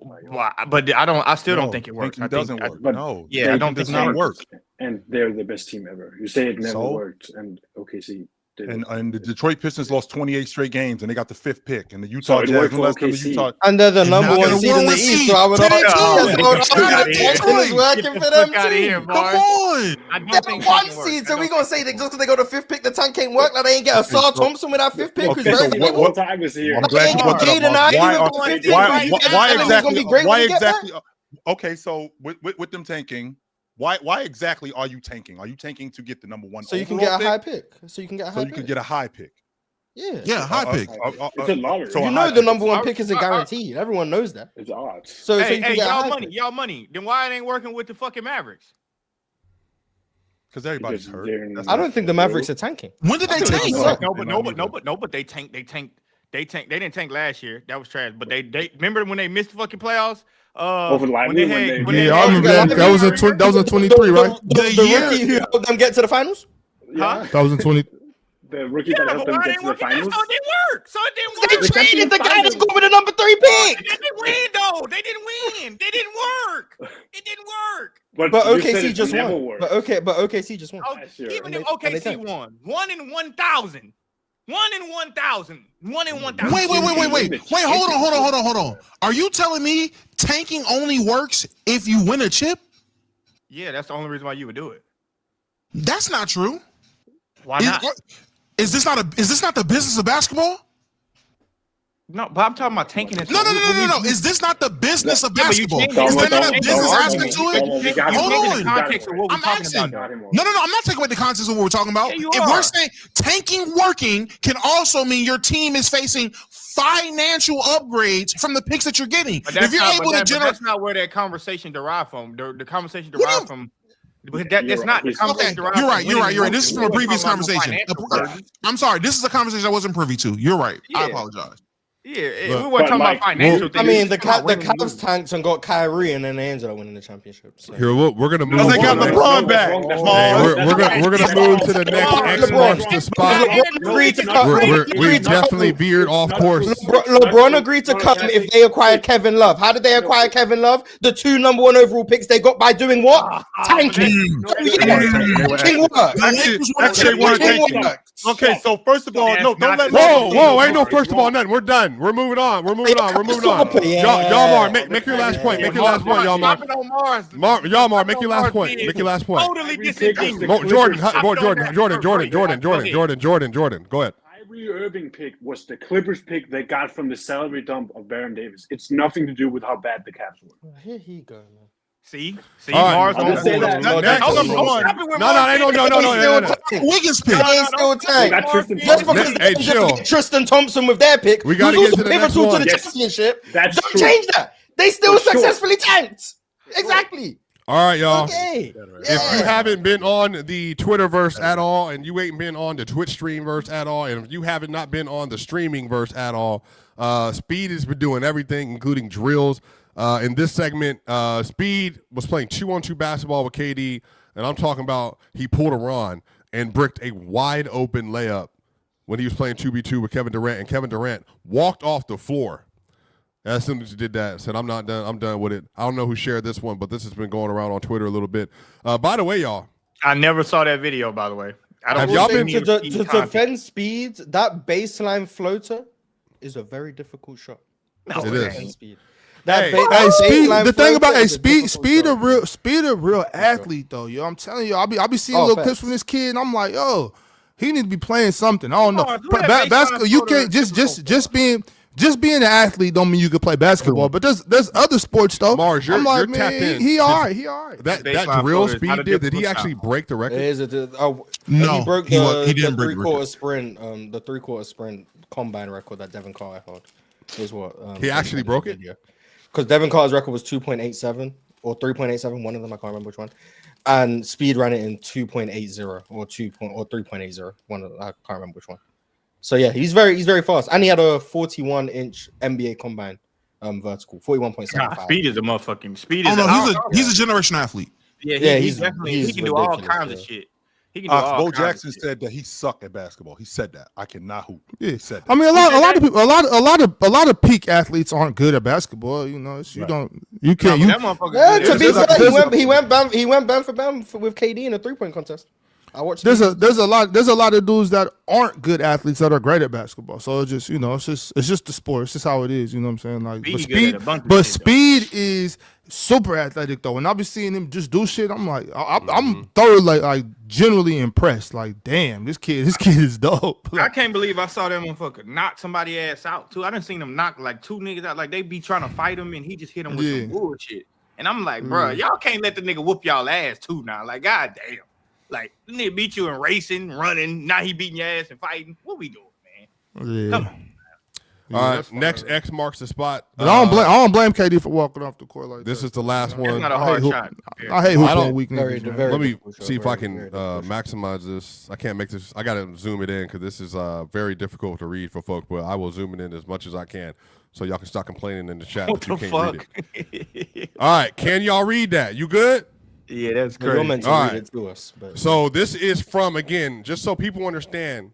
But I still don't think it works. It doesn't work. No, I don't think it does work. And they're the best team ever. You say it never worked, and OKC did. And the Detroit Pistons lost 28 straight games, and they got the 5th pick. And the Utah Jazz, and they're the number 1 seed in the East. So I would argue working for them too. Come on, they're the 1 seed. So we gonna say that just because they got the 5th pick, the tank can't work. Like they ain't get a Saw Thompson with that 5th pick. What time is here? Why exactly? Okay, so with them tanking. Why exactly are you tanking? Are you tanking to get the number 1? So you can get a high pick. So you can get a high pick. Yeah, high pick. It's a lottery. So the number 1 pick isn't guaranteed. Everyone knows that. It's odds. So you can get y'all money. Then why it ain't working with the fucking Mavericks? Because everybody's hurt. I don't think the Mavericks are tanking. When did they tank? But they tanked. They didn't tank last year. That was trash. But they remember when they missed the fucking playoffs. Over Lively I remember that. That was in 23, right? The rookie who helped them get to the finals. Yeah. That was in 20. The rookie that helped them get to the finals. So it didn't work. They traded the guy that's going with the number 3 pick. They didn't win though. They didn't win. They didn't work. It didn't work. But OKC just won. But OKC just won. Even if OKC won, 1 in 1,000. 1 in 1,000. 1 in 1,000. Wait. Hold on. Are you telling me tanking only works if you win a chip? Yeah, that's the only reason why you would do it. That's not true. Why not? Is this not the business of basketball? No, but I'm talking about tanking. No. Is this not the business of basketball? Is there not a business aspect to it? Hold on. I'm asking. No. I'm not taking away the context of what we're talking about. If we're saying tanking working can also mean your team is facing financial upgrades from the picks that you're getting. If you're able to generate, that's not where that conversation derived from. The conversation derived from. But that's not the conversation. Okay, you're right. This is from a previous conversation. I'm sorry. This is a conversation I wasn't privy to. You're right. I apologize. Yeah, we weren't talking about financial things. I mean, the Cavs tanked and got Kyrie, and then they ended up winning the championship. So. Here, we're gonna move. They got LeBron back. We're gonna move to the next X marks the spot. We definitely veered off course. LeBron agreed to come if they acquired Kevin Love. How did they acquire Kevin Love? The 2 number 1 overall picks they got by doing what? Tanking. Tanking work. Okay, so first of all, no, don't let. Whoa! Ain't no first of all nothing. We're done. We're moving on. Y'all, make your last point. Make your last point, y'all, Mark. Y'all, make your last point. Make your last point. Totally disagree. Jordan. Go ahead. Kyrie Irving pick was the Clippers pick they got from the salary dump of Baron Davis. It's nothing to do with how bad the Cavs were. Here he go, man. See, Mars on say that. No. Wiggins pick. They still tank. Just because they get Tristan Thompson with their pick, we gotta get to the next one. to the championship. That's Don't true. change that. They still successfully tanked. Exactly. All right, y'all. Okay. If you haven't been on the Twitterverse at all, and you ain't been on the Twitch streamverse at all, and if you haven't not been on the streamingverse at all, Speed has been doing everything, including drills. In this segment, Speed was playing 2-on-2 basketball with KD, and I'm talking about he pulled a Ron and bricked a wide open layup when he was playing 2v2 with Kevin Durant, and Kevin Durant walked off the floor. As soon as he did that, said, I'm not done. I'm done with it. I don't know who shared this one, but this has been going around on Twitter a little bit. By the way, y'all. I never saw that video, by the way. Have y'all been to defend Speed? That baseline floater is a very difficult shot. No, it is. Speed. Speed. The thing about Speed a real athlete though. Yo, I'm telling you, I'll be seeing little clips from this kid, and I'm like, yo, he need to be playing something. I don't know. Basketball, you can't just being an athlete don't mean you can play basketball. But there's other sports though. Mars, you're tapped in. He all right. He all right. That drill Speed did he actually break the record? No, he broke he didn't break the 3/4 sprint. The 3/4 sprint combine record that Devin Carter held is what he actually broke it. Because Devin Carter's record was 2.87 or 3.87, one of them, I can't remember which one. And Speed ran it in 2.80 or 3.80. One of, I can't remember which one. So yeah, he's very fast. And he had a 41-inch NBA combine vertical, 41.75. Speed is a motherfucking Speed. He's a generation athlete. Yeah, he's definitely he can do all kinds of shit. Bo Jackson said that he sucked at basketball. He said that I cannot hoop. Yeah, he said that. I mean, a lot of people, a lot of peak athletes aren't good at basketball. You know, you can't. To be fair, he went bam for bam with KD in a 3-point contest. I watched. There's a lot of dudes that aren't good athletes that are great at basketball. So it's just it's just the sport. It's just how it is. You know what I'm saying? Like, Speed is super athletic though, and I'll be seeing him just do shit. I'm like, I'm thoroughly like genuinely impressed. Like, damn, this kid is dope. I can't believe I saw that motherfucker knock somebody ass out too. I didn't see him knock like 2 niggas out. Like they be trying to fight him, and he just hit him with some bullshit. And I'm like, bro, y'all can't let the nigga whoop y'all ass too now. Like, goddamn. Like, the nigga beat you in racing, running. Now he beating your ass and fighting. What we doing, man? Yeah. Come on. All right, next X marks the spot. But I don't blame KD for walking off the court like this that. is the last It's one. not a hard shot. I hate hoop I don't- on weak niggas. man. Let me see if I can maximize this. I can't make this. I got to zoom it in because this is very difficult to read for folk, but I will zoom it in as much as I can so y'all can stop complaining in the chat What that you the can't fuck? read it. All right, can y'all read that? You good? Yeah, that's You're crazy. meant to All read right. it to us, but So this is from, again, just so people understand,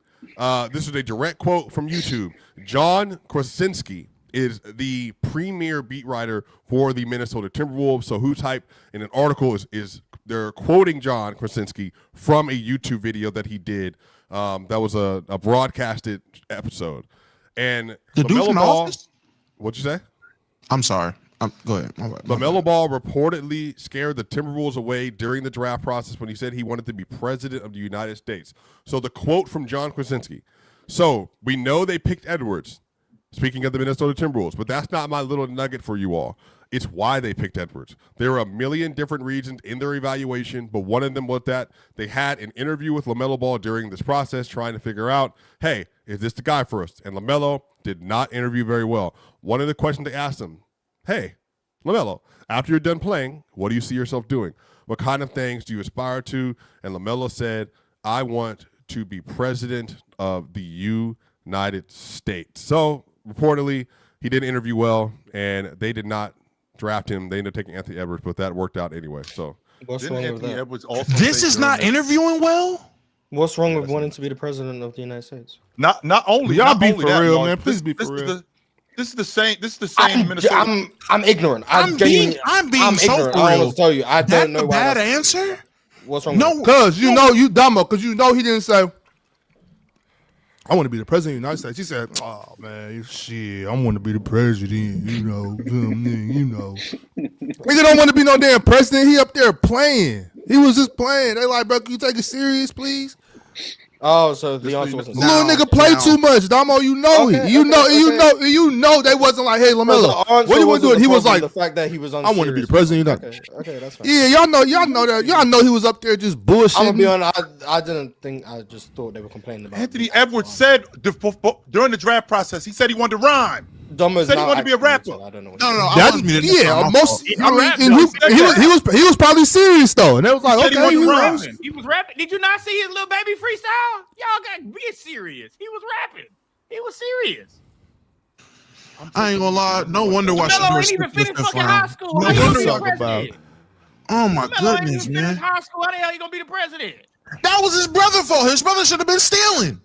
this is a direct quote from YouTube. John Krasinski is the premier beat writer for the Minnesota Timberwolves. So Who's Hype in an article is they're quoting John Krasinski from a YouTube video that he did. That was a broadcasted episode. And The dude from The Office? What'd you say? I'm sorry. Go ahead. My bad. LaMelo Ball reportedly scared the Timberwolves away during the draft process when he said he wanted to be president of the United States. So the quote from John Krasinski. So we know they picked Edwards, speaking of the Minnesota Timberwolves, but that's not my little nugget for you all. It's why they picked Edwards. There are a million different reasons in their evaluation, but one of them was that they had an interview with LaMelo Ball during this process trying to figure out, hey, is this the guy for us? And LaMelo did not interview very well. One of the questions they asked him, hey, LaMelo, after you're done playing, what do you see yourself doing? What kind of things do you aspire to? And LaMelo said, I want to be president of the United States. So reportedly, he didn't interview well, and they did not draft him. They ended up taking Anthony Edwards, but that worked out anyway. So what's Didn't wrong with Anthony that? Edwards also This say is during not the- interviewing well. What's wrong with wanting to be the president of the United States? Not only Y'all not be only for that, real, Mark, man. Please this- be for this is real. the- This is the same Minnesota. I'm ignorant. I'm being so ignorant. for I real. almost tell you, I That's don't know a why. bad that's- answer. What's wrong? No, with Cause you know you dumb, cause you know he didn't say, I want to be the president of the United States. He said, oh man, shit, I want to be the president, you know. Nigga don't want to be no damn president. He up there playing. He was just playing. They like, bro, can you take it serious, please? Oh, so the answer wasn't. Now- Little nigga play now- too much, Damo. You know Okay, it. You know they wasn't like, hey, LaMelo, what do you want to do? He was like, the fact that he was. I want to be the president of the United States. Okay, that's fine. Yeah, y'all know that. Y'all know he was up there just bullshitting. I'm gonna be honest. I didn't think. I just thought they were complaining about Anthony Edwards said during the draft process, he said he wanted to rhyme. Domo's said he not wanted to be a actually rapper. mutual. I don't know. No. I That, wasn't muted. yeah, most. He I mean, rapped, and though. he was probably serious though, and they was like, Said he okay, wanted you to rapping. rhyme. He was rapping. Did you not see his little baby freestyle? Y'all got be serious. He was rapping. He was serious. I ain't gonna lie. No wonder why LaMelo ain't Shador even skipped this finished fucking round. high school. No How you gonna wonder be the why. president? Oh my LaMelo ain't goodness, even finished man. high school. How the hell you gonna be the president? That was his brother fault. His brother should have been stealing.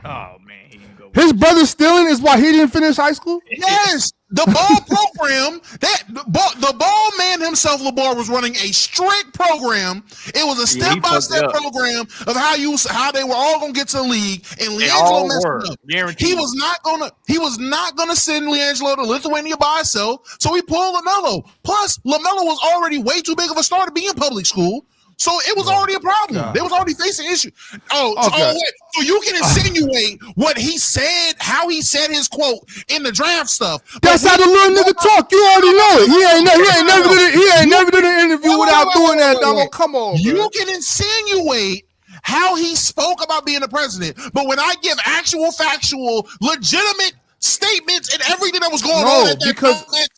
Oh man, he didn't go. His brother stealing is why he didn't finish high school. Yes, the ball program. The ball man himself, LeBar, was running a strict program. It was a Yeah, he fucked step-by-step up. program of how they were all gonna get to the league, and They all LiAngelo messed were, it up. guaranteed. He was not gonna send LiAngelo to Lithuania by himself, so he pulled LaMelo. Plus, LaMelo was already way too big of a star to be in public school. So it was already a problem. They was already facing issue. Okay. So you can insinuate what he said, how he said his quote in the draft stuff. That's how the little nigga talk. You already know it. He ain't never did an interview without doing that. Damo, come on, You bro. can insinuate how he spoke about being the president, but when I give actual, factual, legitimate statements and everything that was going No, on at that because- moment,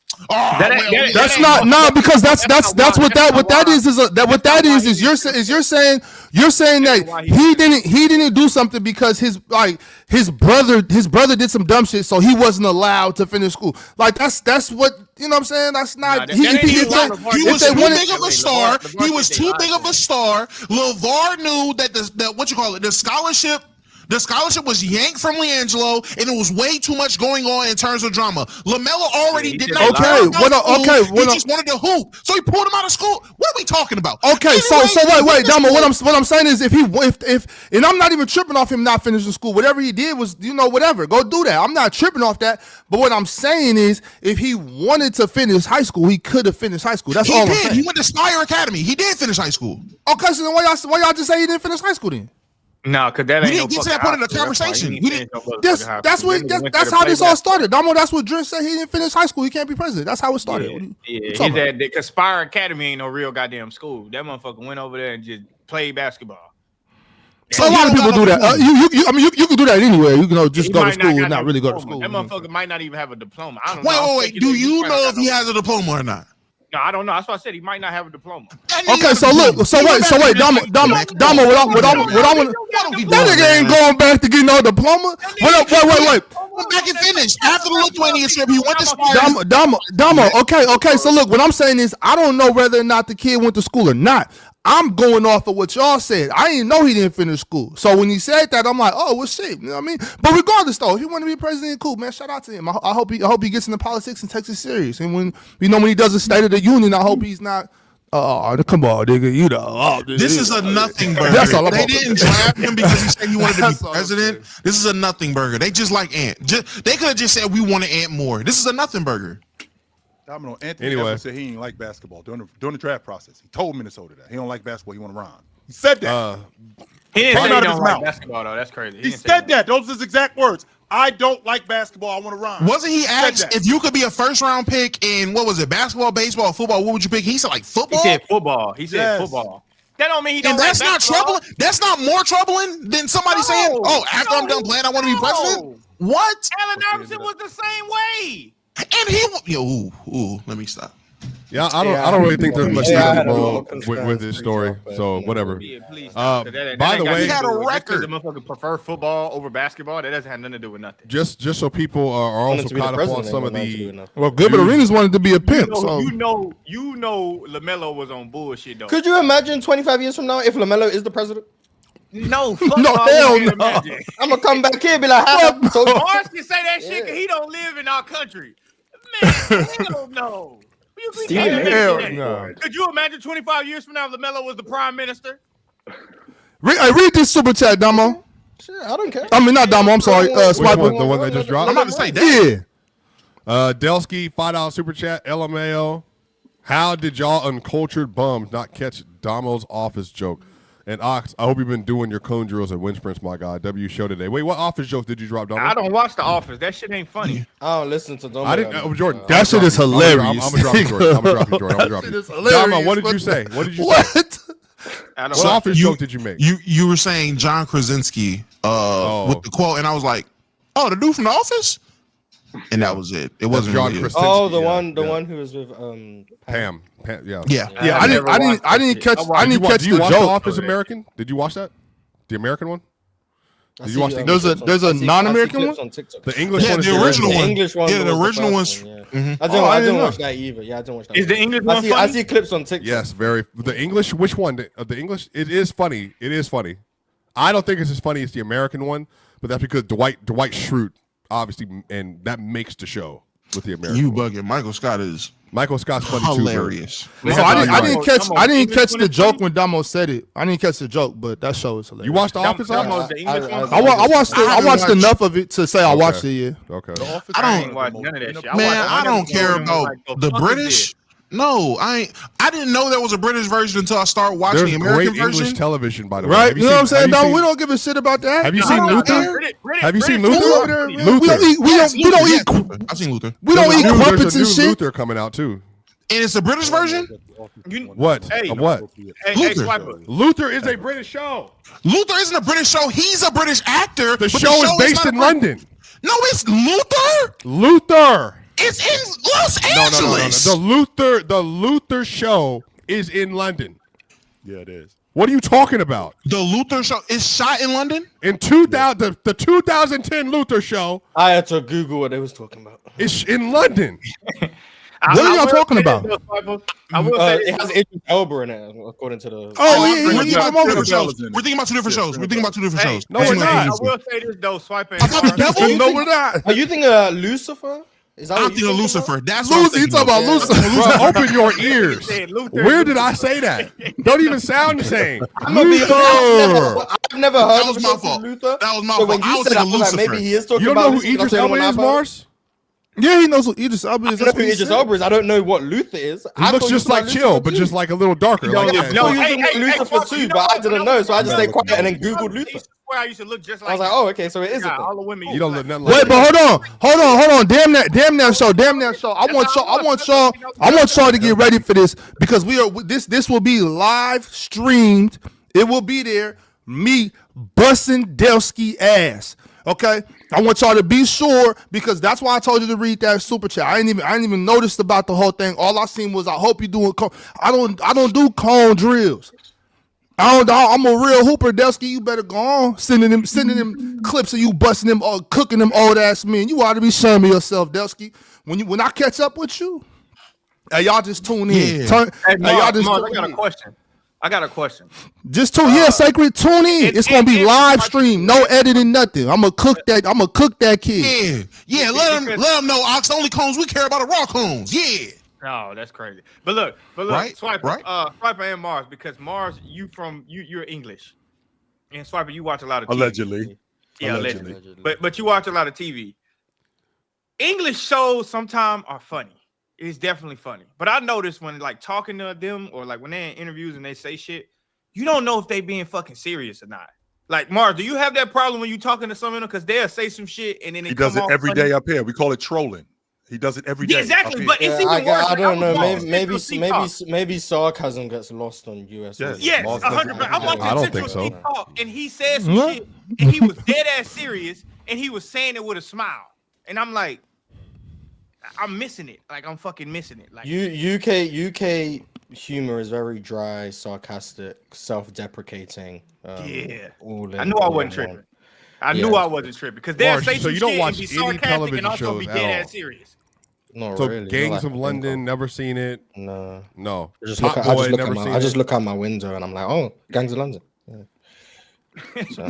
That's not because that's what that is you're saying that he didn't do something because his brother did some dumb shit, so he wasn't allowed to finish school. Like that's what, you know what I'm saying. That's not He was too big of a star. He was too big of a star. LeVar knew that the scholarship was yanked from LiAngelo, and it was way too much going on in terms of drama. LaMelo already did not. He just wanted to hoop, so he pulled him out of school. What are we talking about? Okay, so wait, Damo. What I'm saying is, if and I'm not even tripping off him not finishing school. Whatever he did was, whatever. Go do that. I'm not tripping off that. But what I'm saying is, if he wanted to finish high school, he could have finished high school. That's all I'm saying. He went to Spire Academy. He did finish high school. Okay, so then why y'all just say he didn't finish high school then? No, because that ain't We didn't get to that point in the conversation. That's how this all started. Damo, that's what Dre said. He didn't finish high school. He can't be president. That's how it started. Yeah, because Spire Academy ain't no real goddamn school. That motherfucker went over there and just played basketball. So a lot of he don't people do got that. no I mean, you can do that anywhere. You can just He go to might not school got and not no really go to diploma. school. That motherfucker might not even have a diploma. I don't know. Wait. Do you know if he has a diploma or not? No, I don't know. That's why I said he might not have a diploma. Okay, so look, wait, Damo, what I want, that nigga ain't going back to get no diploma. Wait. Went back and finished after the Lithuania trip. He went to Sparta. Damo. Okay. So look, what I'm saying is, I don't know whether or not the kid went to school or not. I'm going off of what y'all said. I didn't know he didn't finish school. So when he said that, I'm like, oh, well, shit. You know what I mean? But regardless, though, if he want to be president, cool, man. Shout out to him. I hope he gets into politics and takes it serious. And when he does a State of the Union, I hope he's not. Come on, nigga. You know. This is a nothing burger. That's all They didn't draft him because he said he wanted to be president. This is a nothing burger. They just like Ant. They could have just said we want Ant more. This is a nothing burger. Domino, Anthony Edwards said he didn't like basketball during the draft process. He told Minnesota that he don't like basketball. He want to run. He said that. He didn't say he out of don't his like mouth. basketball though. That's crazy. He said that. Those are his exact words. I don't like basketball. I want to run. Wasn't he asked if you could be a first round pick in what was it, basketball, baseball, football? What would you pick? He said like football. He said football. He said football. That don't mean he don't. And that's like not basketball. troubling. That's not more troubling than somebody saying, "Oh, after I'm done playing, I want to be president." What? Allen Iverson was the same way. And let me stop. Yeah, I don't really think there's much with this story. So whatever. Yeah, please. By the way, he had a record. The motherfucker prefer football over basketball. That doesn't have nothing to do with nothing. Just so people are also caught up on some of the. Well, Gilbert Arenas wanted to be a pimp. You know, LaMelo was on bullshit though. Could you imagine 25 years from now if LaMelo is the president? No, fuck No, all hell you no. imagine. I'm gonna come back here and be like, "Hi." Barnes can say that shit because he don't live in our country. Man, hell no. Hell no. Could you imagine 25 years from now LaMelo was the prime minister? Read this super chat, Damo. Sure, I don't care. I mean, not Damo. I'm sorry. Swiper. The one that just dropped. I'm about to say that. Yeah. Delsky, $5 super chat. LMAO. How did y'all uncultured bums not catch Damo's office joke? And Ox, I hope you've been doing your cone drills at Wind Sprints, my guy. W show today. Wait, what office joke did you drop, Damo? I don't watch The Office. That shit ain't funny. I don't listen to them. I didn't. Jordan, That shit is hilarious. I'm gonna drop you, Jordan. I'm gonna drop you. Damo, what did you say? What did you say? What? What office joke did you make? You were saying John Krasinski with the quote, and I was like, "Oh, the dude from The Office," and that was it. It wasn't John really Krasinski. Oh, the one who was with Pam. Yeah. Yeah, I didn't catch Do you the watch The joke. Office American? Did you watch that? The American one? Did you watch the There's a non-American one? on TikTok. The English Yeah, one? Is the original one. English one. Yeah, the was original first one's. one, yeah. Mhm. I I didn't didn't watch that either. Yeah, I didn't watch that. Is the English one I funny? see clips on TikTok. Yes, very. The English. Which one? The English. It is funny. It is funny. I don't think it's as funny as the American one, but that's because Dwight Schrute, obviously, and that makes the show with the American. You one. bugging. Michael Scott is Michael Scott's funny hilarious. too. So I didn't catch the English joke when Damo said it. I didn't catch the joke, but that show is hilarious. You watched The Office? Damo's Ox? the English one. I watched enough of it to say I watched it. Yeah. Okay. I ain't watched none of that shit. Man, I don't care about the British. No, I didn't know there was a British version until I started watching There's the American great version. English television, by the way. Right? Have You know what I'm saying? have you We don't give a shit about that. Have you seen Luther? Have you seen Luther? We don't eat. I've seen Luther, We don't eat There's crumpets a and new shit. Luther coming out too. and it's a British version. What? Hey, What? Hey, Luther. Swiper. Luther is a British show. Luther isn't a British show. He's a British actor. The but show is based not in a Brit- London. No, it's Luther. Luther. It's in Los Angeles. No. The Luther show is in London. Yeah, it is. What are you talking about? The Luther show is shot in London. In 2000, the 2010 Luther show I had to Google what they was talking about. is in London. What are y'all talking about? I will say It has Idris Elba in it, according to the. We're thinking come about over. two different shows. We're thinking about two different shows. We're thinking about two different shows. No, we're not. I will say this though, Swiper. I thought the devil. No, we're not. Are you thinking Lucifer? Is that I'm what you thinking thinking Lucifer. about? That's what I'm Lucy, you thinking talking about about. Lucy? Bro, open your ears. Where did I say that? Don't even sound the same. I'm gonna be honest, I've never heard That was of my something fault. Luther. That was my So when fault. I you was said that, I thinking was like, Lucifer. maybe he is talking You don't about know who Lucifer. Idris That's the only Elba one is, I've heard. Mars? Yeah, he knows who Idris Elba is. I know who Idris Elba is. I don't know what Luther is. He looks just like Chill, but just like a little darker. Like, I know he was in Lucifer too, but I didn't know, so I just stayed quiet and then Googled Luther. I used to look just like. I was like, oh, okay, so it is a all thing. the women. you don't look nothing like Wait, but hold on. Damn that show. I want y'all to get ready for this because this will be live streamed. It will be there me busting Delsky ass. Okay, I want y'all to be sure because that's why I told you to read that super chat. I didn't even notice about the whole thing. All I seen was I hope you doing. I don't do cone drills. I'm a real hooper, Delsky. You better go on sending them clips of you busting them, cooking them old ass men. You ought to be shaming yourself, Delsky. When I catch up with you, hey, y'all just tune in. Yeah. I got a question. Just tune, Sacred. Tune in. It's gonna be live stream, no editing, nothing. I'm gonna cook that kid. Yeah. Let them know. Ox, the only cones we care about are raw cones. Yeah. No, that's crazy. But look, Right, Swiper, right. Swiper and Mars, because Mars, you're English, and Swiper, you watch a lot of TV. Allegedly. Yeah, allegedly. But you watch a lot of TV. English shows sometimes are funny. It's definitely funny. But I noticed when like talking to them or like when they're in interviews and they say shit, you don't know if they being fucking serious or not. Like Mars, do you have that problem when you talking to someone because they'll say some shit and then He does it every day up here. We call it trolling. He does it every day. Yeah, exactly, but it's Yeah, even worse. I don't know. Maybe Maybe sarcasm gets lost on US. Yes. Yes, 100%. I'm watching I don't Central think so. City Talk, and he said some shit, and he was dead ass serious, and he was saying it with a smile, and I'm like, I'm missing it. Like I'm fucking missing it. Like UK humor is very dry, sarcastic, self-deprecating. yeah, all in- I knew I all wasn't in tripping. one. I knew I wasn't tripping because they'll Marsh, say so some you don't shit watch and be any sarcastic television and also be shows dead at all? ass serious. Not So really. Gangs not of like I think London, never seen it. No. No. I just Top look, at, I Boy, just look, never at my, seen I just it. look out my window and I'm like, oh, Gangs of London. Yeah. So,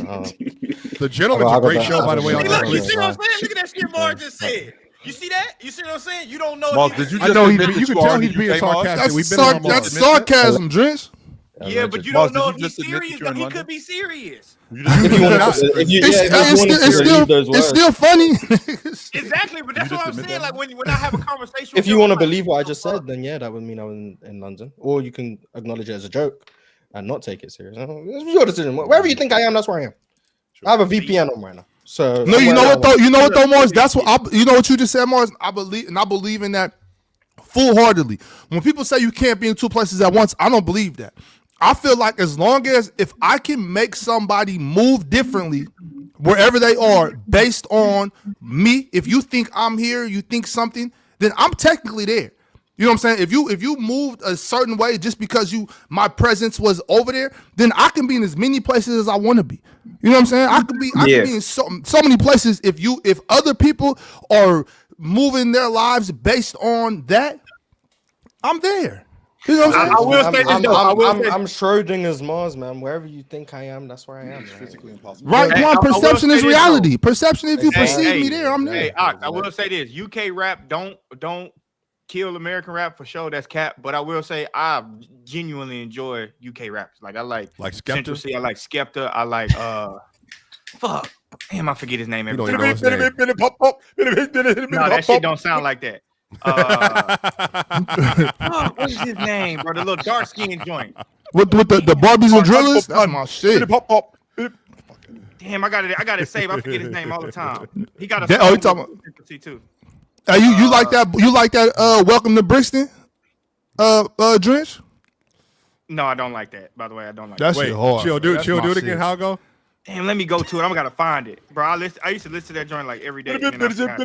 The Gentleman's a great show, by the way. On Hey, look, you Netflix. see what I'm saying? Look at that shit Mark just said. You see that? You see what I'm saying? You don't know. Mark, if did you I just know admit that you can are tell in the he's being UK, Mark? sarcastic. We've been on That's Mars. sarcasm, Drench. Yeah, but you Mars, don't know did you if he's just admit that serious. you're in He London? could be serious. You just- if you want to, if you, yeah, if you want to believe those It's words, still funny. Exactly, but that's You what just I'm admit saying. that? Like when I have a conversation. if you with want to them, I'm believe like, what I just said, then yeah, that would mean I was in London. Or you can acknowledge it as a joke and not take it serious. It's your decision. Wherever you think I am, that's where I am. I have a VPN on right now. So No, you I'm know where what I though? want. You know what though, Mars? That's what you know what you just said, Mars. I believe in that full-heartedly. When people say you can't be in two places at once, I don't believe that. I feel like as long as if I can make somebody move differently wherever they are based on me, if you think I'm here, you think something, then I'm technically there. You know what I'm saying? If you moved a certain way just because my presence was over there, then I can be in as many places as I want to be. You know what I'm saying? I can be in so many places. If other people are moving their lives based on that, I'm there. You know what I'm saying? I will say this, though. I'm Schrodinger's Mars, man. Wherever you think I am, that's where I am. Physically impossible. Right, Hey, one I will perception say is this, reality. Perception, if you Hey, perceive me there, I'm there. Hey, I will say this: UK rap don't kill American rap for sure. That's cap. But I will say I genuinely enjoy UK rap. Like I like Central Skepta. C. I like Skepta. I like fuck. Damn, I forget his name every don't time. even know his name. No, that shit don't sound like that. What's his name, bro? The little dark skin joint. With the Barbies and Drillers, that's my shit. Damn, I got it saved. I forget his name all the time. He got a That- oh, you talking about- Central C too. You like that? You like that? Welcome to Brixton, Drench. No, I don't like that. By the way, I don't like That that. Wait, shit hard. chill, That's do my it shit. again. How it go? Damn, let me go to it. I'm gotta find it, bro. I used to listen to that joint like every day. and then I forgot.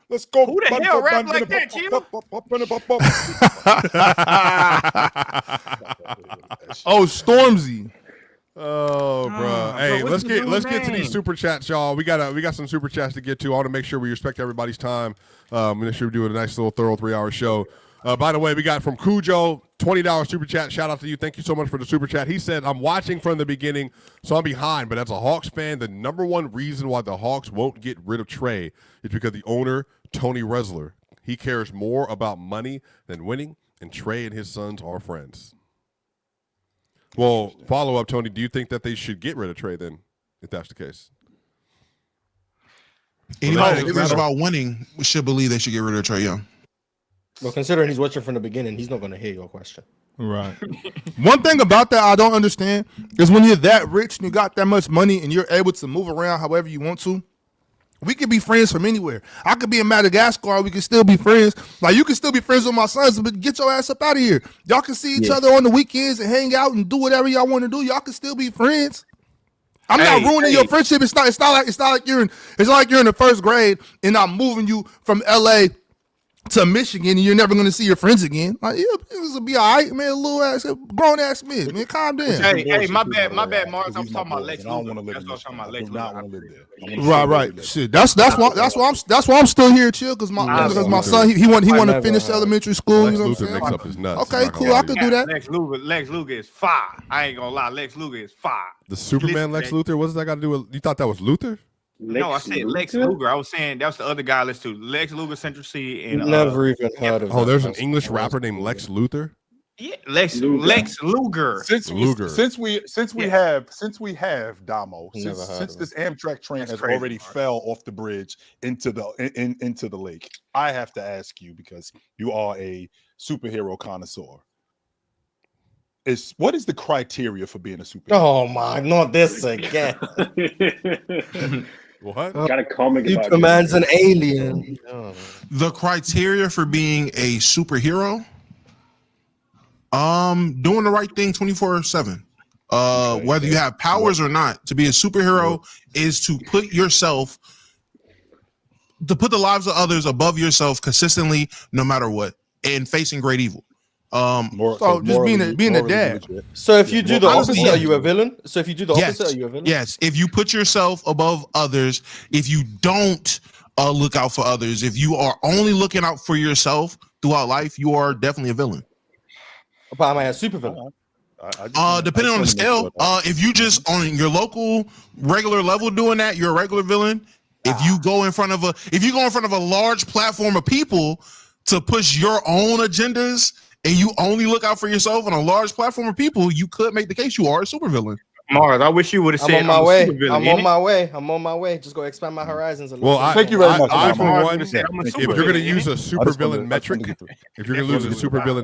Let's go. Who the hell rap like that, Chill? Oh, Stormzy. Oh, bro. Hey, bro, what's the dude's let's get to name? these super chats, y'all. We got some super chats to get to. I want to make sure we respect everybody's time. Make sure we do a nice little thorough 3-hour show. By the way, we got from Cujo, $20 super chat. Shout out to you. Thank you so much for the super chat. He said, I'm watching from the beginning, so I'm behind. But as a Hawks fan, the number one reason why the Hawks won't get rid of Trey is because the owner, Tony Resler, he cares more about money than winning, and Trey and his sons are friends. Well, follow up, Tony. Do you think that they should get rid of Trey then, if that's the case? Anybody that cares about winning should believe they should get rid of Trae Young. Well, considering he's watching from the beginning, he's not going to hear your question. Right. One thing about that I don't understand is when you're that rich and you got that much money and you're able to move around however you want to, We could be friends from anywhere. I could be in Madagascar. We could still be friends. Like, you can still be friends with my sons, but get your ass up out of here. Y'all can see each other on the weekends and hang out and do whatever y'all want to do. Y'all can still be friends. I'm not ruining your friendship. It's not like you're in the first grade and I'm moving you from LA to Michigan and you're never going to see your friends again. Like, it will be all right, man. Little ass, grown ass man. Man, calm down. Hey, my bad, Mars. I'm talking about Lex Luger. I don't want to live in this. Right. Shit, that's why I'm still here, chill. Because my son, he want to finish elementary school. Lex You know Luthor what I'm makes saying? up his nuts. Okay, cool. I could do that. Lex Luger is fire. I ain't gonna lie. Lex Luger is fire. The Superman Lex Luthor. What does that got to do with? You thought that was Luthor? No, I said Lex Luger. I was saying that was the other guy. Let's do Lex Luger, Central C, and never even heard of. Oh, there's an English rapper named Lex Luthor. Yeah, Lex Luger. Since we have Damo, since this Amtrak train has already fell off the bridge into the lake, I have to ask you, because you are a superhero connoisseur. What is the criteria for being a superhero? Oh my, not this again. What? Got a comic about Superman's an alien. The criteria for being a superhero, doing the right thing 24/7. Whether you have powers or not, to be a superhero is to put the lives of others above yourself consistently, no matter what, and facing great evil. Being a dad. So if you do the opposite, are you a villain? Yes. If you put yourself above others, if you don't look out for others, if you are only looking out for yourself throughout life, you are definitely a villain. But am I a supervillain? Depending on the scale, if you just on your local regular level doing that, you're a regular villain. If you go in front of a large platform of people to push your own agendas, and you only look out for yourself on a large platform of people, you could make the case you are a supervillain. Mars, I wish you would have said I'm on my way. Just go expand my horizons a little bit. Thank you very much. If you're going to use a supervillain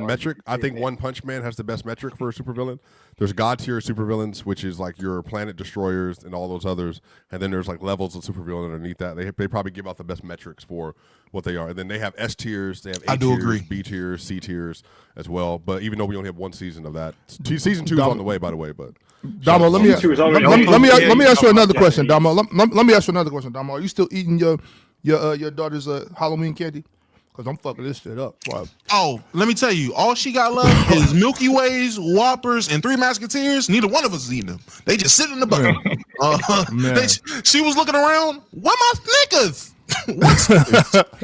metric, I think One Punch Man has the best metric for a supervillain. There's God tier supervillains, which is like your planet destroyers and all those others, and then there's like levels of supervillain underneath that. They probably give out the best metrics for what they are, and then they have S tiers, they have A tiers, B tiers, C tiers as well. But even though we only have one season of that, season 2 is on the way, by the way. But Damo, let me ask you another question, Damo. Let me ask you another question, Damo. Are you still eating your daughter's Halloween candy? Because I'm fucking this shit up. Wow. Oh, let me tell you, all she got left is Milky Ways, Whoppers, and Three Musketeers. Neither one of us is eating them. They just sit in the bucket. She was looking around. Where my Snickers?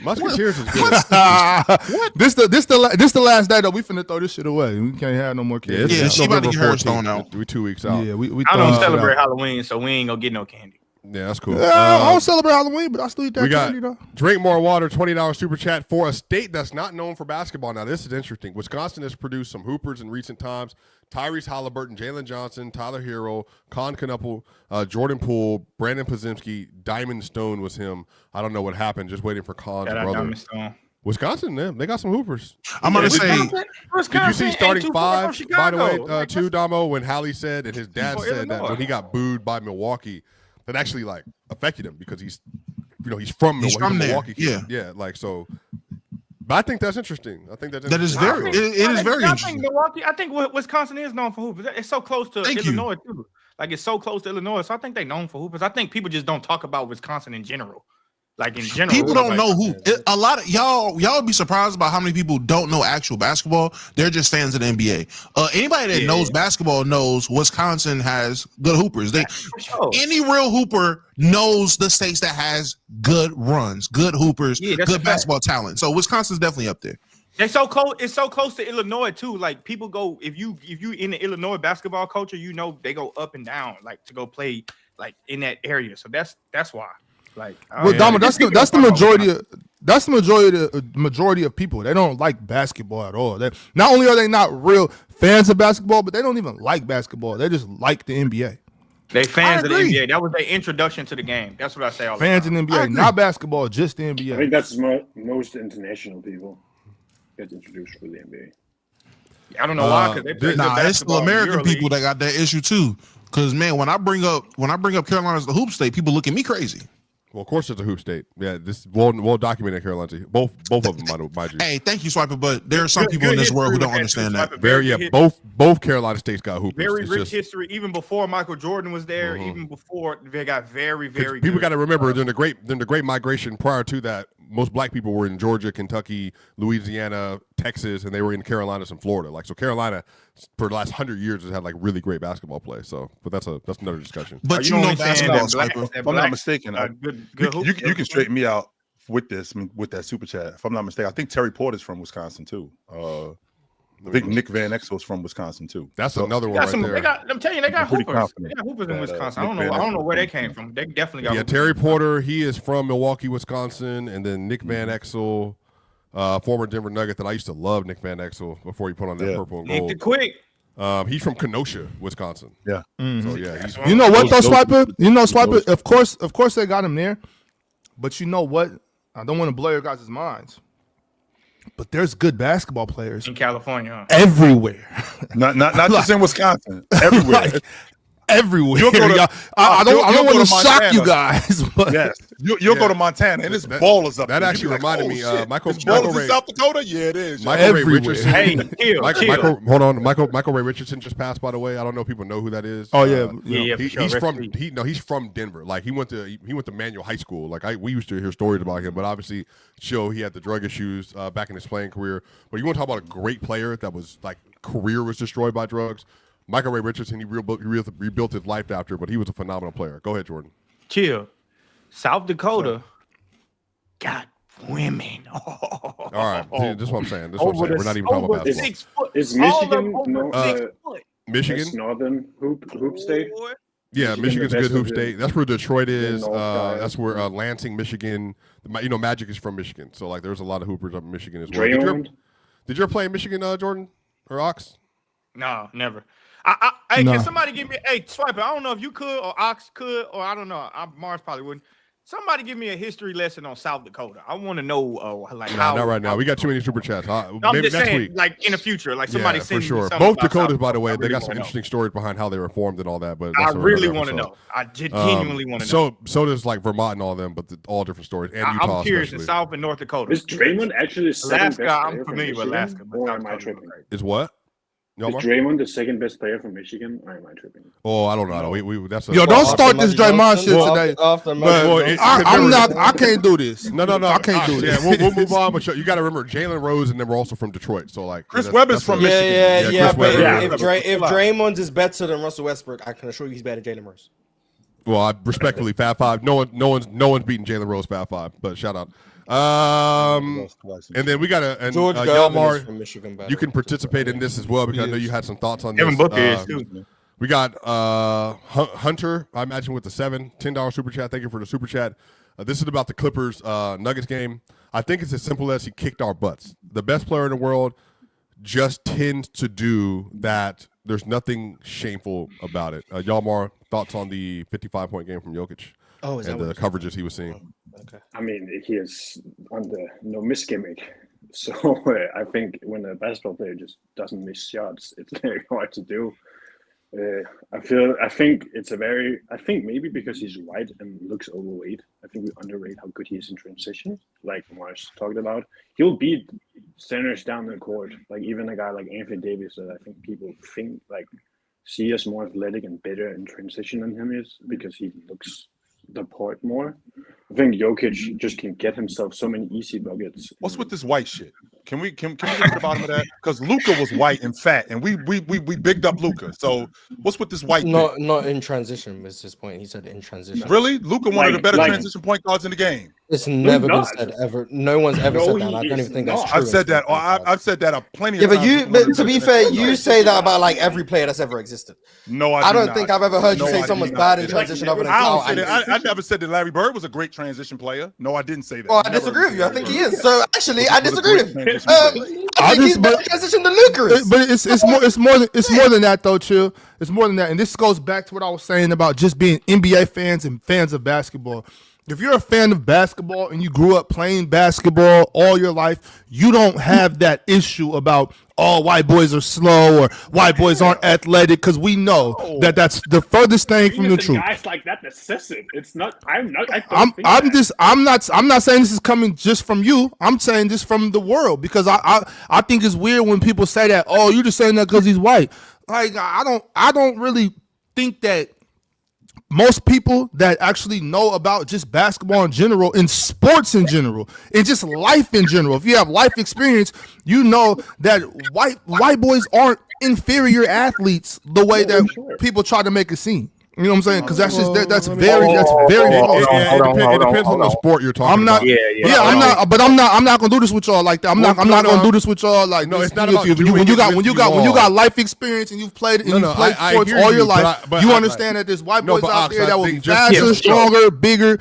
Musketeers is good. What? This the last day though. We finna throw this shit away. We can't have no more kids. Yeah, she about to get hers thrown out. We 2 weeks out. Yeah, we I don't celebrate Halloween, so we ain't gonna get no candy. Yeah, that's cool. I don't celebrate Halloween, but I still eat that candy though. Drink More Water, $20 super chat for a state that's not known for basketball. Now, this is interesting. Wisconsin has produced some hoopers in recent times. Tyrese Haliburton, Jalen Johnson, Tyler Hero, Con Knuppel, Jordan Poole, Brandon Podziemski, Diamond Stone was him. I don't know what happened. Just waiting for Con's brother. Wisconsin, man, they got some hoopers. I'm going to say, did you see starting 5, by the way, too, Damo, when Hallie said and his dad said that when he got booed by Milwaukee, that actually like affected him because he's from Milwaukee. There. Yeah, like so. But I think that's interesting. It is very interesting. Milwaukee. I think Wisconsin is known for hoopers. It's so close to Illinois too. Like it's so close to Illinois, so I think they're known for hoopers. I think people just don't talk about Wisconsin in general. Like in general, people don't know who. A lot of y'all would be surprised about how many people don't know actual basketball. They're just fans of the NBA. Anybody that knows basketball knows Wisconsin has good hoopers. Any real hooper knows the states that has good runs, good hoopers, good basketball talent. So Wisconsin's definitely up there. It's so close. It's so close to Illinois too. Like people go if you in the Illinois basketball culture, they go up and down like to go play like in that area. So that's why. Like, Dama, that's the majority of people. They don't like basketball at all. Not only are they not real fans of basketball, but they don't even like basketball. They just like the NBA. They fans of the NBA. That was their introduction to the game. That's what I say all the time. Fans in the NBA, not basketball, just the NBA. I think that's most international people get introduced to the NBA. I don't know why, because it's the American people that got that issue too. Because man, when I bring up Carolina as the hoop state, people look at me crazy. Well, of course, it's a hoop state. Yeah, this well documented Carolina. Both of them, mind you. Hey, thank you, Swiper. But there are some people in this world who don't understand that. Both Carolina states got hoopers. Very rich history, even before Michael Jordan was there. Even before they got very People got to remember during the Great Migration. Prior to that, most black people were in Georgia, Kentucky, Louisiana, Texas, and they were in Carolinas and Florida. Like, so Carolina for the last 100 years has had like really great basketball play. So, but that's another discussion. But you know basketball, Swiper. If I'm not mistaken, you can straighten me out with this. I mean, with that super chat. If I'm not mistaken, I think Terry Porter's from Wisconsin too. I think Nick Van Exel's from Wisconsin too. That's another one right there. I'm telling you, they got hoopers. They got hoopers in Wisconsin. I don't know where they came from. They definitely got. Yeah, hoopers. Terry Porter. He is from Milwaukee, Wisconsin, and then Nick Van Exel, former Denver Nugget that I used to love. Nick Van Exel before he put on that purple and gold. Nick the Quick. He's from Kenosha, Wisconsin. Yeah. So yeah, you know what though, Swiper? You know, Swiper. Of course, they got him there. But you know what? I don't want to blow your guys' minds. But there's good basketball players in California everywhere. Not just in Wisconsin. Everywhere. Everywhere. I don't want to shock you guys, but yes, you'll go to Montana and it's ballers up there. That actually reminded me. Michael Ray, South Dakota. Yeah, it is. Michael Ray Richardson. Hey, hold on. Michael Ray Richardson just passed. By the way, I don't know if people know who that is. Oh yeah, he's from Denver. Like he went to Manual High School. Like we used to hear stories about him, but obviously, he had the drug issues back in his playing career. But you want to talk about a great player that was like career was destroyed by drugs. Michael Ray Richardson, he rebuilt his life after, but he was a phenomenal player. Go ahead, Jordan. Chill. South Dakota got women. All right. This is what I'm saying. We're not even talking about basketball. Is Michigan Michigan? It's northern hoop state? Yeah, Michigan's a good hoop state. That's where Detroit is. That's where Lansing, Michigan. Magic is from Michigan. So, like, there's a lot of hoopers up in Michigan as well. Did you ever play in Michigan, Jordan or Ox? No, never. Can somebody give me Swiper? I don't know if you could or Ox could, or I don't know. Mars probably wouldn't. Somebody give me a history lesson on South Dakota. I want to know how. Not right now. We got too many super chats. I'm maybe just next saying, week. like in the future, like somebody send for sure. me Both Dakotas, South by the way, Dakota. they got some interesting stories behind how they were formed and all that. But I really want to know. I genuinely want to know. So does like Vermont and all them, but all different stories. And Utah, I'm curious especially. in South and North Dakota. Is Draymond actually Alaska? I'm familiar with Alaska, or am I tripping? Is what? Is Draymond the second best player from Michigan, or am I tripping? Oh, I don't know. That's don't start this Draymond shit today. I'm not. I can't do this. No. I can't do this. Yeah, we'll move on. But you got to remember Jalen Rose, and then we're also from Detroit. So like Chris Webber's from Michigan. If Draymond is better than Russell Westbrook, I can assure you he's better than Jalen Rose. Well, I respectfully Fab Five. No one's beating Jalen Rose Fab Five. But shout out. And then we got Yalmar from Michigan. You can participate in this as well because I know you had some thoughts on this. Kevin Booker is too. We got Hunter, I imagine with the $10 super chat. Thank you for the super chat. This is about the Clippers Nuggets game. I think it's as simple as he kicked our butts. The best player in the world just tends to do that. There's nothing shameful about it. Yalmar, thoughts on the 55-point game from Jokic and the coverages he was seeing? Okay. I mean, he is on the no miss gimmick. So I think when a basketball player just doesn't miss shots, it's very hard to do. I think maybe because he's white and looks overweight, I think we underrate how good he is in transition. Like Mars talked about, he'll beat centers down the court. Like even a guy like Anthony Davis that I think people think like see as more athletic and better in transition than him is because he looks the part more. I think Jokic just can get himself so many easy buckets. What's with this white shit? Can we get to the bottom of that? Because Luka was white and fat, and we bigged up Luka. So what's with this white? Not in transition was his point. He said in transition. Really, Luka one of the better transition point guards in the game. It's never been said ever. No one's ever said that. I don't even think that's true. I've said that. I've said that plenty of times. Yeah, but to be fair, you say that about like every player that's ever existed. No, I don't think I've ever heard you say someone's bad in transition other than I never said that Larry Bird was a great transition player. No, I didn't say that. Well, I disagree with you. I think he is. So actually, I disagree with you. I think he's better transition than Luka. But it's more than that though, Chill. It's more than that, and this goes back to what I was saying about just being NBA fans and fans of basketball. If you're a fan of basketball and you grew up playing basketball all your life, you don't have that issue about, oh, white boys are slow or white boys aren't athletic, because we know that that's the furthest thing from the truth. Guys like that says it. It's not. I'm not. I'm not saying this is coming just from you. I'm saying this from the world, because I think it's weird when people say that. Oh, you're just saying that because he's white. Like I don't really think that most people that actually know about just basketball in general, in sports in general, and just life in general, if you have life experience, you know that white boys aren't inferior athletes the way that people try to make it seem. You know what I'm saying? Because that's just that's very false. It depends on the sport you're talking about. I'm not gonna do this with y'all like that. I'm not gonna do this with y'all like. No, this. it's not about when you got life experience and you've played sports all your life. You understand that there's white boys out there that will be faster, stronger, bigger,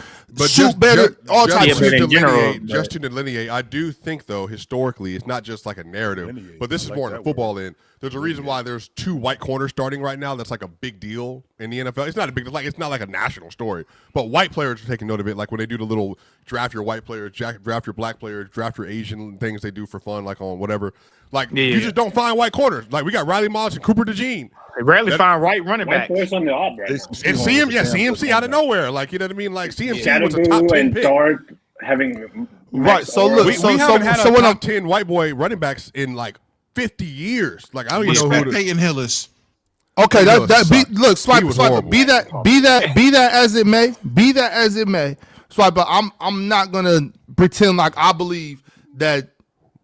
shoot better, all types of shit. Just to delineate, I do think though historically it's not just like a narrative, but this is more in the football end. There's a reason why there's 2 white corners starting right now. That's like a big deal in the NFL. It's not a big, it's not like a national story, but white players are taking note of it. Like when they do the little draft your white players, draft your black players, draft your Asian things they do for fun, like on whatever. Like you just don't find white corners. Like we got Riley Moss and Cooper DeJean. They rarely find white running back. White boys on the odd, right? And CMC out of nowhere. Like you know what I mean? Like CMC was a top 10 pick. Dart having right. So look, we haven't had a top 10 white boy running backs in like 50 years. Like I don't even know who Peyton Hillis. Okay, Swiper. Be that as it may, Swiper. I'm not gonna pretend like I believe that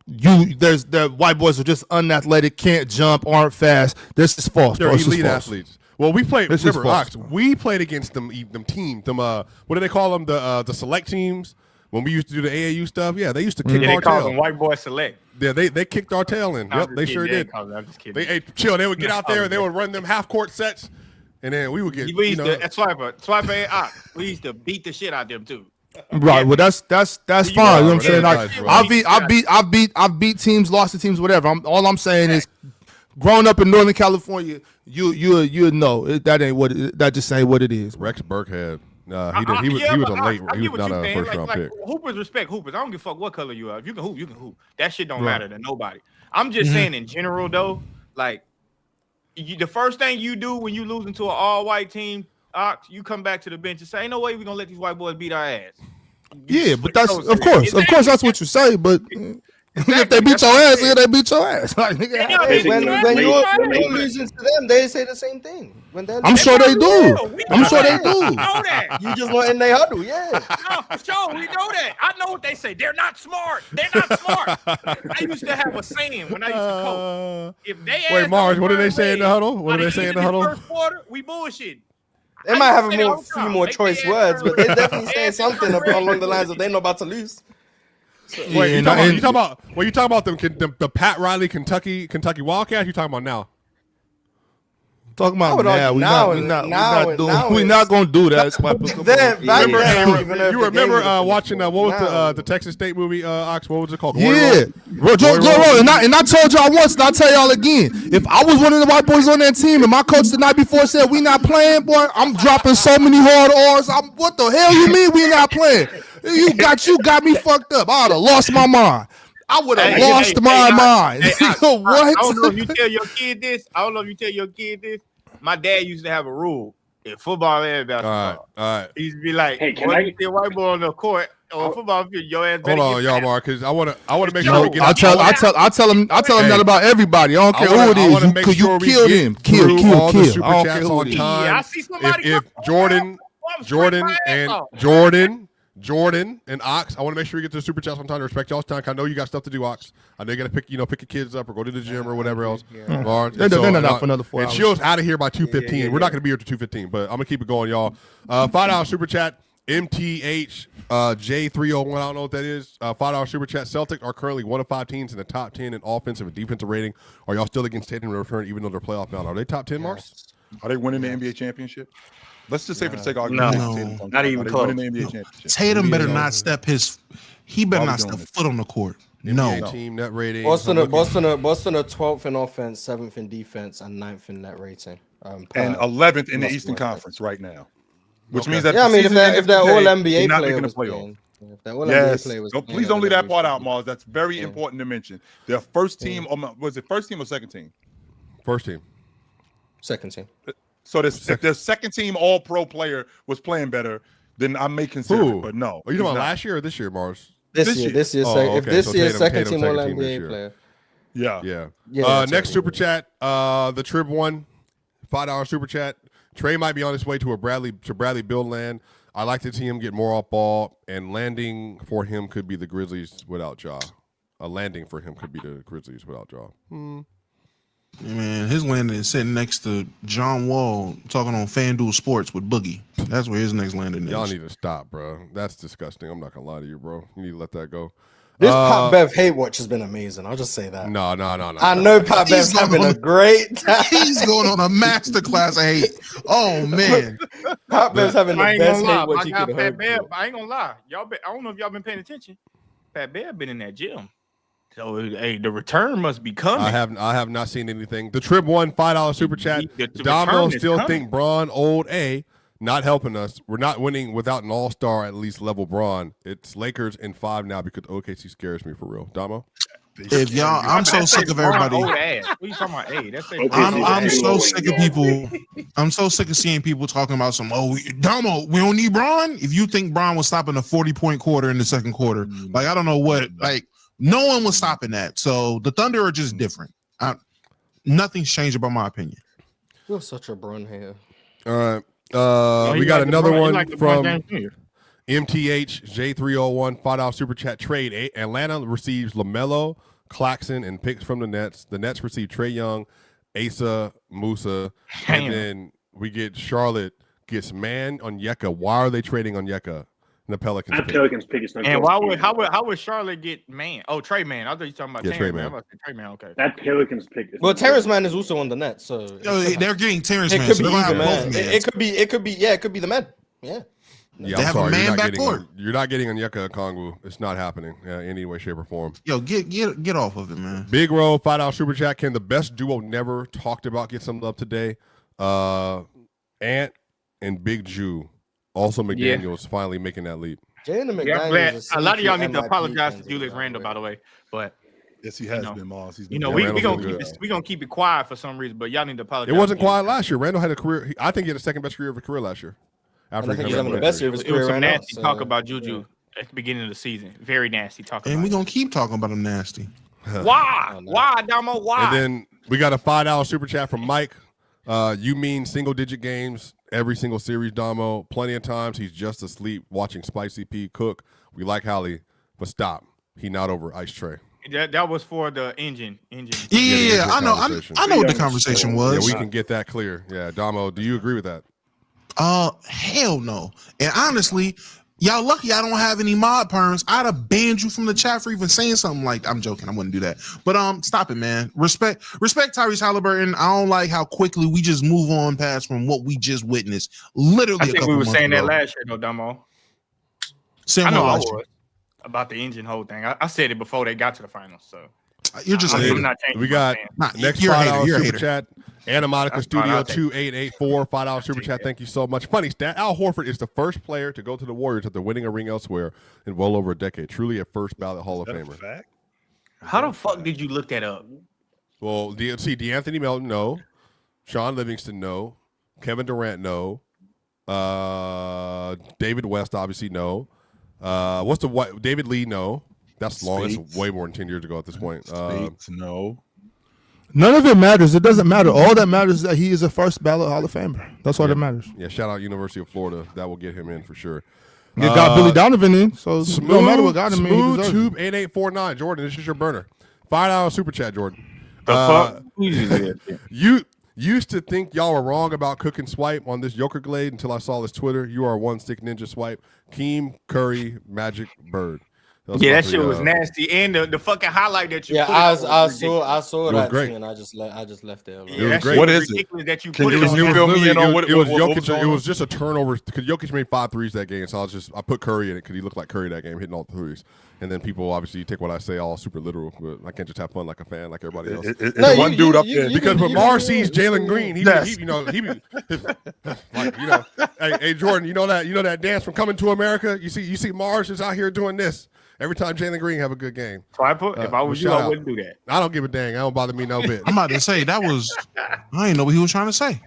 that white boys are just unathletic, can't jump, aren't fast. This is false. They're elite false. athletes. Well, we played. Remember, Ox, we played against them teams. What do they call them? The select teams. When we used to do the AAU stuff, they used to kick our tail. Them white boy select. Yeah, they kicked our tail in. Yep, they sure did. I'm just kidding. They would get out there and they would run them half court sets, and then we would get. That's Swiper and Ox. We used to beat the shit out of them too. Right. Well, that's fine. You know what I'm saying? Like, I've beat teams, lost to teams, whatever. All I'm saying is, growing up in Northern California, you know that ain't what that just ain't what it is. Rex Burkhead. He was a late. He was not a first round pick. Hoopers respect hoopers. I don't give a fuck what color you are. If you can hoop, you can hoop. That shit don't matter to nobody. I'm just saying in general though, like the first thing you do when you lose into an all white team, Ox, you come back to the bench and say, "Ain't no way we're gonna let these white boys beat our ass." But that's of course that's what you say, but. If they beat your ass, they beat your ass. Like, when you're losing to them, they say the same thing. I'm sure they do. I'm sure they do. We know that. You just want in their huddle, No, for sure, we know that. I know what they say. They're not smart. They're not smart. I used to have a saying when I used to coach. If they wait, Mars, what do they say in the huddle? What do they say in the huddle? First quarter, we bullshit. They might have a few more choice words, but they definitely say something along the lines of they know about to lose. Wait, you talking about the Pat Riley Kentucky Wildcats? You talking about now? Talking about now. We're not gonna do that. You remember watching what was the Texas State movie? Ox, what was it called? Yeah, and I told y'all once, and I'll tell y'all again. If I was one of the white boys on that team, and my coach the night before said we not playing, boy, I'm dropping so many hard R's. What the hell you mean we not playing? You got me fucked up. I would have lost my mind. I would have lost my mind. What? I don't know if you tell your kid this. My dad used to have a rule in football and basketball. All right. He used to be like, "Hey, can I get a white boy on the court or football field? Your ass better." Hold on, y'all, Mark, because I want to make sure we get. I tell him that about everybody. I don't care who it is. Because you killed him. Kill. All the super chats on time. Yeah, I see somebody. If Jordan and Ox, I want to make sure we get to the super chats on time to respect y'all's time. I know you got stuff to do, Ox. I know you got to pick your kids up or go to the gym or whatever else. They're not for another 4 hours. And Shield's out of here by 2:15. We're not going to be here to 2:15, but I'm gonna keep it going, y'all. $5 super chat. MTH J301. I don't know what that is. $5 super chat. Celtics are currently 1 of 5 teams in the top 10 in offensive and defensive rating. Are y'all still against Tatum to return even though they're playoff bound? Are they top 10 marks? Are they winning the NBA championship? Let's just say for the sake of argument, not even close. Tatum better not step he better not step foot on the court. No. Team net rating. Boston are 12th in offense, 7th in defense, and 9th in net rating. And 11th in the Eastern Conference right now. which means that Yeah, I mean, if season they're all today, NBA they're not player making the was playoffs. playing, if they're all Yes. NBA player was Please don't leave that part out, Mars. Mars. That's very important to mention. Their first team, was it first team or second team? First team. Second team. So if their second team All Pro player was playing better, then I may consider it. But no, are you talking about last year or this year, Mars? This year. If this year's second team All NBA player. Yeah. Next super chat. The Trib one, $5 super chat. Trey might be on his way to Bradley Beal land. I like to see him get more off ball, and landing for him could be the Grizzlies without Ja. A landing for him could be the Grizzlies without Ja. Man, his landing is sitting next to John Wall talking on FanDuel Sports with Boogie. That's where his next landing is. Y'all need to stop, bro. That's disgusting. I'm not gonna lie to you, bro. You need to let that go. This Pat Bev hate watch has been amazing. I'll just say that. No. I know Pat Bev's having a great time. He's going on a masterclass of hate. Oh man, Pat Bev's having the best hate watch you could have heard. I ain't gonna lie, I don't know if y'all been paying attention. Pat Bev been in that gym, so hey, the return must be coming. I have not seen anything. The Trib one $5 super chat. Domino still think Braun old A. Not helping us. We're not winning without an all-star at least level Braun. It's Lakers in 5 now because OKC scares me for real. Damo? if y'all, I'm so sick of everybody. What are you talking about? Hey, that's I'm so sick of people. I'm so sick of seeing people talking about some. Damo, we don't need Braun. If you think Braun was stopping a 40-point quarter in the second quarter, like I don't know what. Like no one was stopping that. So the Thunder are just different. Nothing's changed about my opinion. You're such a Braun hater. All right. We got another one from MTH J301 $5 super chat trade. Atlanta receives LaMelo, Claxton, and picks from the Nets. The Nets receive Trae Young, Asa, Musa, and then we get Charlotte gets Man Onyeka. Why are they trading Onyeka? The Pelicans. That Pelicans pick is not. And how would Charlotte get Man? Oh, Trey Man. I thought you were talking about Terrence Man. Trey Man. Okay. That Pelicans pick. Well, Terrence Man is also on the net, so they're getting Terrence Man. It could be either man. It could be. Yeah, it could be the man. Yeah. Yeah, they I'm have sorry. a man backcourt. You're not getting Onyeka Okongwu. It's not happening in any way, shape, or form. Yo, get off of it, man. Big Row $5 super chat. Can the best duo never talked about get some love today? Ant and Big Jew. Also, McDaniels finally making that leap. A lot of y'all need to apologize to Julius Randle, by the way. But yes, he has been, Mars. We gonna keep it quiet for some reason, but y'all need to apologize. It wasn't quiet last year. Randle had a career. I think he had the second best career of his career last year. After he's having the best year of his career. It was some nasty talk about Juju at the beginning of the season. Very nasty talk. And we're gonna keep talking about him nasty. Why? Why, Damo? Why? And then we got a $5 super chat from Mike. You mean single-digit games every single series, Damo? Plenty of times he's just asleep watching Spicy P cook. We like Hallie, but stop. He not over Ice Tray. That was for the engine. Yeah. I know what the conversation was. Yeah, we can get that clear. Yeah, Damo, do you agree with that? Hell no. And honestly, y'all lucky I don't have any mod perms. I'd have banned you from the chat for even saying something like. I'm joking. I wouldn't do that. But stop it, man. Respect Tyrese Haliburton. I don't like how quickly we just move on past from what we just witnessed. Literally, I think we were saying that last year, though, Damo. I know I was about the engine whole thing. I said it before they got to the finals. So you're just. I'm not changing. We got next $5 super chat. Animatica Studio 2884 $5 super chat. Thank you so much. Funny stat: Al Horford is the first player to go to the Warriors after winning a ring elsewhere in well over a decade. Truly a first ballot Hall of Famer. Fact? How the fuck did you look that up? Well, DeAnthony Melton, no. Sean Livingston, no. Kevin Durant, no. David West, obviously, no. David Lee, no. That's long. It's way more than 10 years ago at this point. No. None of it matters. It doesn't matter. All that matters is that he is a first ballot Hall of Famer. That's all that matters. Yeah, shout out University of Florida. That will get him in for sure. You got Billy Donovan in, so it don't matter what got him in. Smooth Tube 8849. Jordan, this is your burner. $5 super chat, Jordan. You used to think y'all were wrong about Cook and Swipe on this Joker Glade until I saw this Twitter. You are one stick ninja swipe. Keem, Curry, Magic, Bird. That shit was nasty, and the fucking highlight that you. Yeah, put I saw that great. thing, and I just left it alone. Yeah, that great. shit What was is it? ridiculous that you Can put you it on. fill me in on what It was was Jokic. going It on? was just a turnover because Jokic made 5 threes that game, so I put Curry in it because he looked like Curry that game, hitting all the threes. And then people obviously take what I say all super literal, but I can't just have fun like a fan like everybody else. It's one dude up there. Because when Mars sees Jalen Green, he hey Jordan, you know that dance from Coming to America. You see Mars is out here doing this every time Jalen Green have a good game. So if I was you, I wouldn't do that. I don't give a dang. I don't bother me no bit. I'm about to say I didn't know what he was trying to say.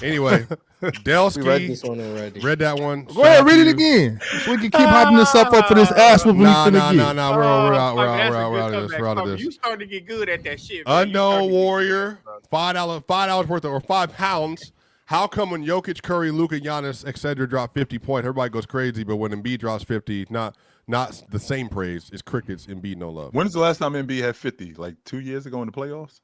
Anyway, Delsky We read this one already. read that one. Go ahead, read it again. So we can keep hyping this up for this ass whooping we finna get. No. We're out of this. We're out of this. You starting to get good at that shit. Unknown Warrior, $5 worth or £5. How come when Jokic, Curry, Luka, Giannis, etc. drop 50 points, everybody goes crazy, but when Embiid drops 50, not the same praise. It's crickets. Embiid no love. When's the last time Embiid had 50? Like 2 years ago in the playoffs?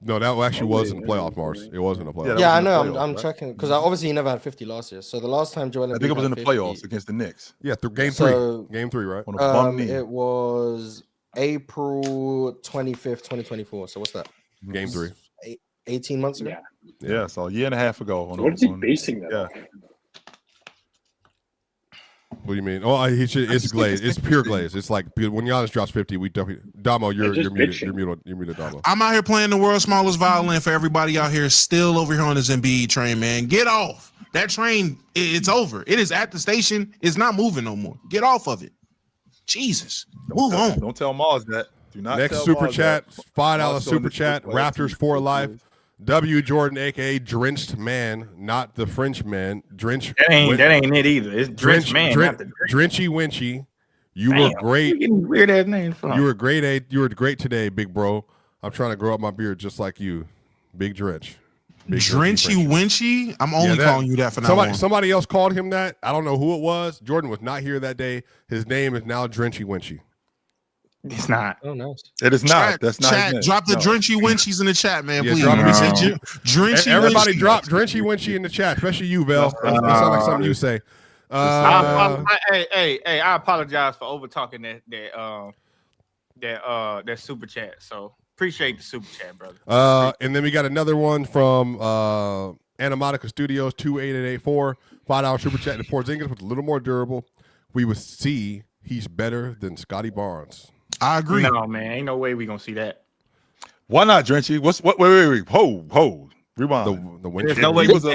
No, that actually was in the playoff, Mars. It wasn't a playoff. Yeah, I in the know. playoffs, I'm right? checking because obviously he never had 50 last year. So the last time Joel Embiid I think it was in the had playoffs 50, against the Knicks. Yeah, game So- 3. Game 3, right? On a bum knee. it was April 25th, 2024. So what's that? Game 3. 18 months ago? Yeah. So a year and a half ago. What is he basing that on? What do you mean? Oh, it's glaze. It's pure glaze. It's like when Giannis drops 50, we definitely. Damo, you're muted. You're muted, Damo. I'm out here playing the world's smallest violin for everybody out here still over here on this Embiid train, man. Get off. That train, it's over. It is at the station. It's not moving no more. Get off of it. Jesus. Move on. Don't tell Mars that. Do not Next tell super Mars chat, that. $5 Mars super showing chat. this last Raptors two for years. life. W. Jordan, aka Drenched Man, not the French man. Drenched. That ain't it either. It's Drenched Man. Not the Drenchy Winchy. You Damn, were where great. you getting weird ass names from? You were great. You were great today, big bro. I'm trying to grow up my beard just like you, Big Drench. Big Drenchy Winchy? I'm only calling you that for now. Somebody else called him that. I don't know who it was. Jordan was not here that day. His name is now Drenchy Winchy. It's not. Oh, nice. It is not. That's not. Chat, his name. drop the No. Drenchy Winchies in the chat, man, please. drop it. We said Drenchy Everybody Winchy. drop Drenchy Winchy in the chat, especially you, Vel. That sounds like something you say. I apologize for over talking that super chat. So appreciate the super chat, brother. And then we got another one from Animatica Studios 28884, $5 super chat. The Porzingis was a little more durable. We would see he's better than Scottie Barnes. I agree. No, man, ain't no way we gonna see that. Why not, Drenchy? Wait. Hold. Rewind. The win. There's no way. Because we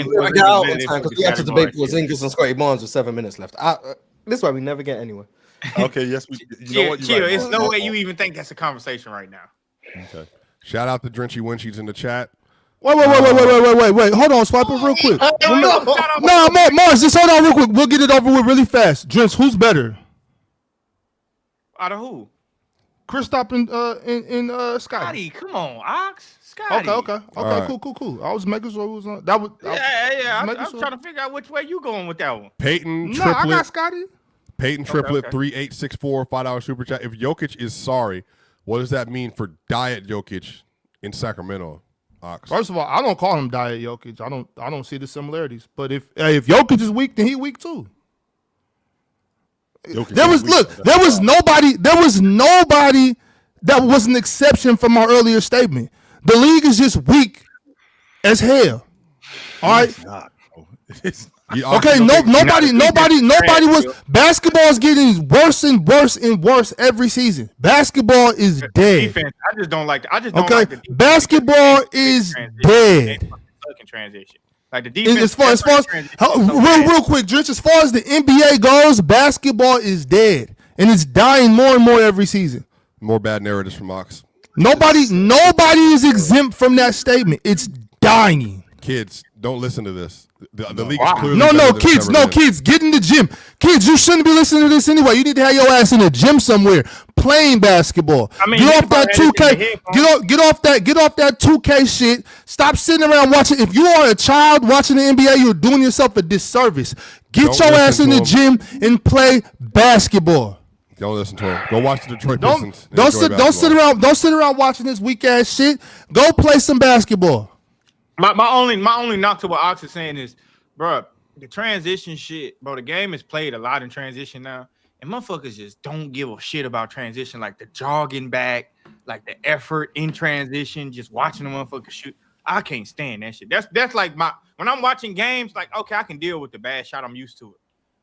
had to debate Porzingis and Scottie Barnes with 7 minutes left. This is why we never get anywhere. Okay, yes. You know what? Chill. Right, It's Mars. no way you even think that's a conversation right now. Okay. Shout out to Drenchy Winchy's in the chat. Wait. Hold on, swipe it real quick. No, Mars, just hold on real quick. We'll get it over with really fast. Drench, who's better? Out of who? Kristaps and Scottie. Scottie, come on, Ox. Scottie. Okay. right. Cool. I was making sure it was on. That was. Yeah. I'm making trying to figure out which way you going with that one. Peyton No, I got Triplet. Scottie. Peyton Triplet okay. 3864, $5 super chat. If Jokic is sorry, what does that mean for Diet Jokic in Sacramento? Ox. First of all, I don't call him Diet Jokic. I don't see the similarities. But if Jokic is weak, then he weak too. There was nobody that was an exception from my earlier statement. The league is just weak as hell. All right. It's not, bro. Okay. Nobody was. Basketball is getting worse and worse and worse every season. Basketball is dead. Defense. I just don't like. I just don't Okay. like the defense. Basketball is dead. Transition. Like the defense. As far as real quick, Drench, as far as the NBA goes, basketball is dead, and it's dying more and more every season. More bad narratives from Ox. Nobody is exempt from that statement. It's dying. Kids, don't listen to this. The league is clearly No, better than it's ever been. kids, get in the gym. Kids, you shouldn't be listening to this anyway. You need to have your ass in the gym somewhere playing basketball. I mean, get off that 2K. Get off that 2K shit. Stop sitting around watching. If you are a child watching the NBA, you're doing yourself a disservice. Get Don't your ass in listen the to 'em. gym and play basketball. Don't listen to him. Go watch the Detroit Don't Pistons. and enjoy sit basketball. around. Don't sit around watching this weak ass shit. Go play some basketball. My only knock to what Ox is saying is, bro, the transition shit, bro. The game is played a lot in transition now, And motherfuckers just don't give a shit about transition, like the jogging back, like the effort in transition, just watching the motherfucker shoot. I can't stand that shit. That's like when I'm watching games, like, okay, I can deal with the bad shot. I'm used to it.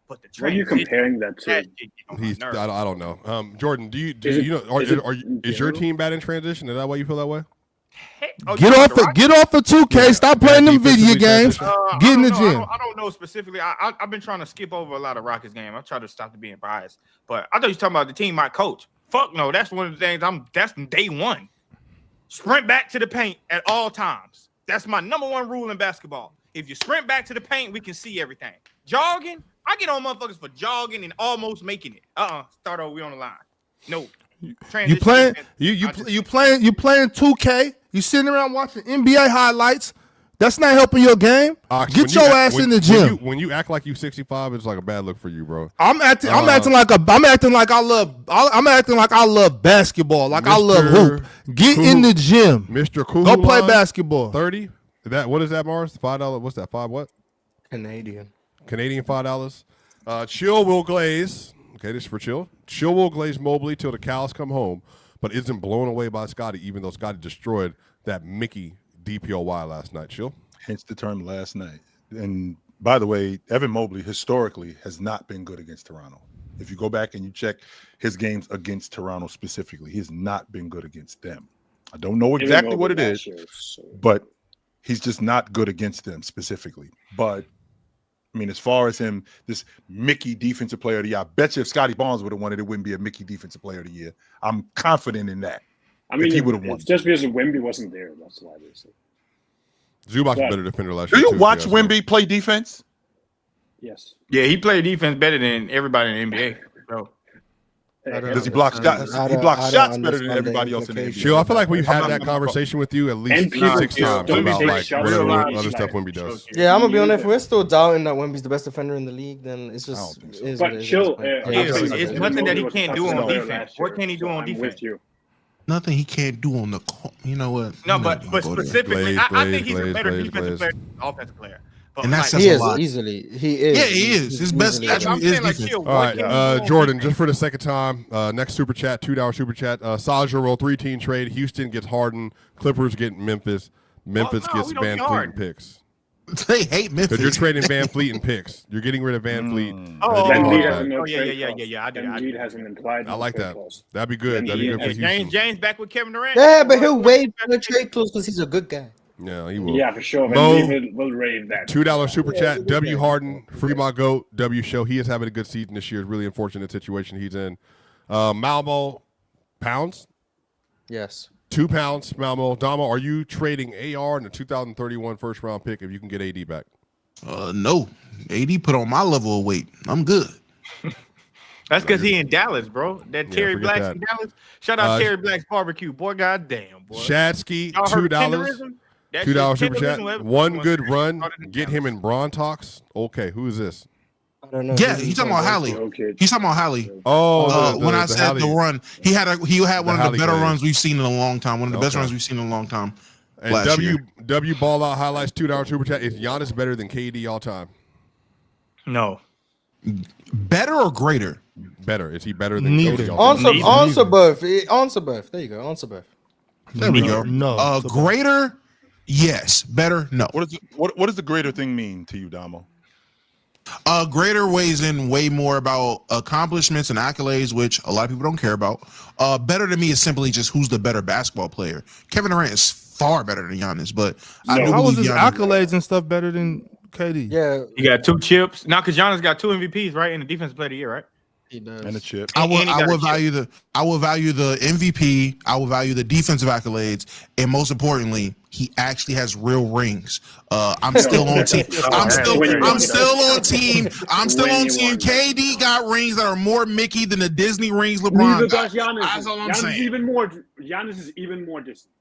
But the What are you comparing that to? I don't know. Jordan, do you know? Is your team bad in transition? Is that why you feel that way? Get off of 2K. Stop playing them video games. Get in the gym. I don't know specifically. I've been trying to skip over a lot of Rockets game. I'm trying to stop being biased. But I thought you were talking about the team my coach. Fuck no. That's one of the things that's day one. Sprint back to the paint at all times. That's my number one rule in basketball. If you sprint back to the paint, we can see everything. Jogging, I get on motherfuckers for jogging and almost making it. Start over. We on the line. No. You playing 2K. You sitting around watching NBA highlights. That's not helping your game. Get your ass in the gym. When you act like you 65, it's like a bad look for you, bro. I'm acting like I love basketball. Like I love hoop. Get in the gym. Mr. Cool. Go play basketball. 30. What is that, Mars? $5. What's that? 5 what? Canadian $5. Chill will glaze. Okay, this is for Chill. Chill will glaze Mobley till the cows come home, but isn't blown away by Scottie, even though Scottie destroyed that Mickey DPOY last night. Chill. Hence the term last night. And by the way, Evan Mobley historically has not been good against Toronto. If you go back and you check his games against Toronto specifically, he's not been good against them. I don't know exactly what it is, but he's just not good against them specifically. But I mean, as far as him, this Mickey Defensive Player of the Year, I bet you if Scottie Barnes would have won it, it wouldn't be a Mickey Defensive Player of the Year. I'm confident in that. I mean, he would have won. It's just because Wemby wasn't there. That's why they say. Zubac's a better defender last year. Do you watch too, Wemby play defense? Yes. Yeah, he played defense better than everybody in the NBA. So. Does he block shots? He blocks shots better than everybody else in the NBA. Sure, I feel like we've had that conversation with you at least 6 times about like other stuff Wemby does. Yeah, I'm gonna be honest. If we're still doubting that Wemby's the best defender in the league, then it's just. But Chill, it's nothing that he can't do on defense. What can he do on defense? Nothing he can't do on the court. You know what? No, but specifically, I think he's a better defensive player than offensive player. And that's he is easily. He is. Yeah, he is. His best attribute is defense. All right, Jordan, just for the second time, next super chat, $2 super chat. Saja roll 3-team trade. Houston gets Harden. Clippers get Memphis. Memphis gets Van Fleet and picks. They hate Memphis. Because you're trading Van Fleet and picks. You're getting rid of Van Fleet. Yeah. I like that. That'd be good. That'd be good for Houston. James back with Kevin Durant. Yeah, but he'll waive the trade clause because he's a good guy. Yeah, he will. Yeah, for sure. Mo, we'll rave that. $2 super chat. W Harden, free my goat. W show. He is having a good season this year. It's really unfortunate situation he's in. Malmo, pounds. Yes. 2 pounds. Malmo. Damo, are you trading AR and the 2031 first round pick if you can get AD back? No. AD put on my level of weight. I'm good. That's because he in Dallas, bro. That Terry Black's in Dallas. Shout out Terry Black's barbecue, boy. Goddamn, boy. Shadsky, $2. $2 super chat. One good run. Get him in Braun talks. Okay, who is this? I don't know. Yeah, he's talking about Hallie. He's talking about Hallie. Oh, when I said the run, he had one of the better runs we've seen in a long time. One of the best runs we've seen in a long time. And W ball out highlights $2 super chat. Is Giannis better than KD all time? No. Better or greater? Better. Is he better than KD all time? Answer both. Answer both. There you go. Answer both. There we go. No. Greater? Yes. Better? No. What does the greater thing mean to you, Damo? Greater weighs in way more about accomplishments and accolades, which a lot of people don't care about. Better to me is simply just who's the better basketball player. Kevin Durant is far better than Giannis, but how was his accolades and stuff better than KD? Yeah, he got 2 chips. Now, because Giannis got 2 MVPs, right, in the defensive player of the year, right? He does. And a chip. I will value the MVP. I will value the defensive accolades, and most importantly, he actually has real rings. I'm still on team. I'm still on team. KD got rings that are more Mickey than the Disney rings LeBron got. That's all I'm saying. Giannis is even more distant.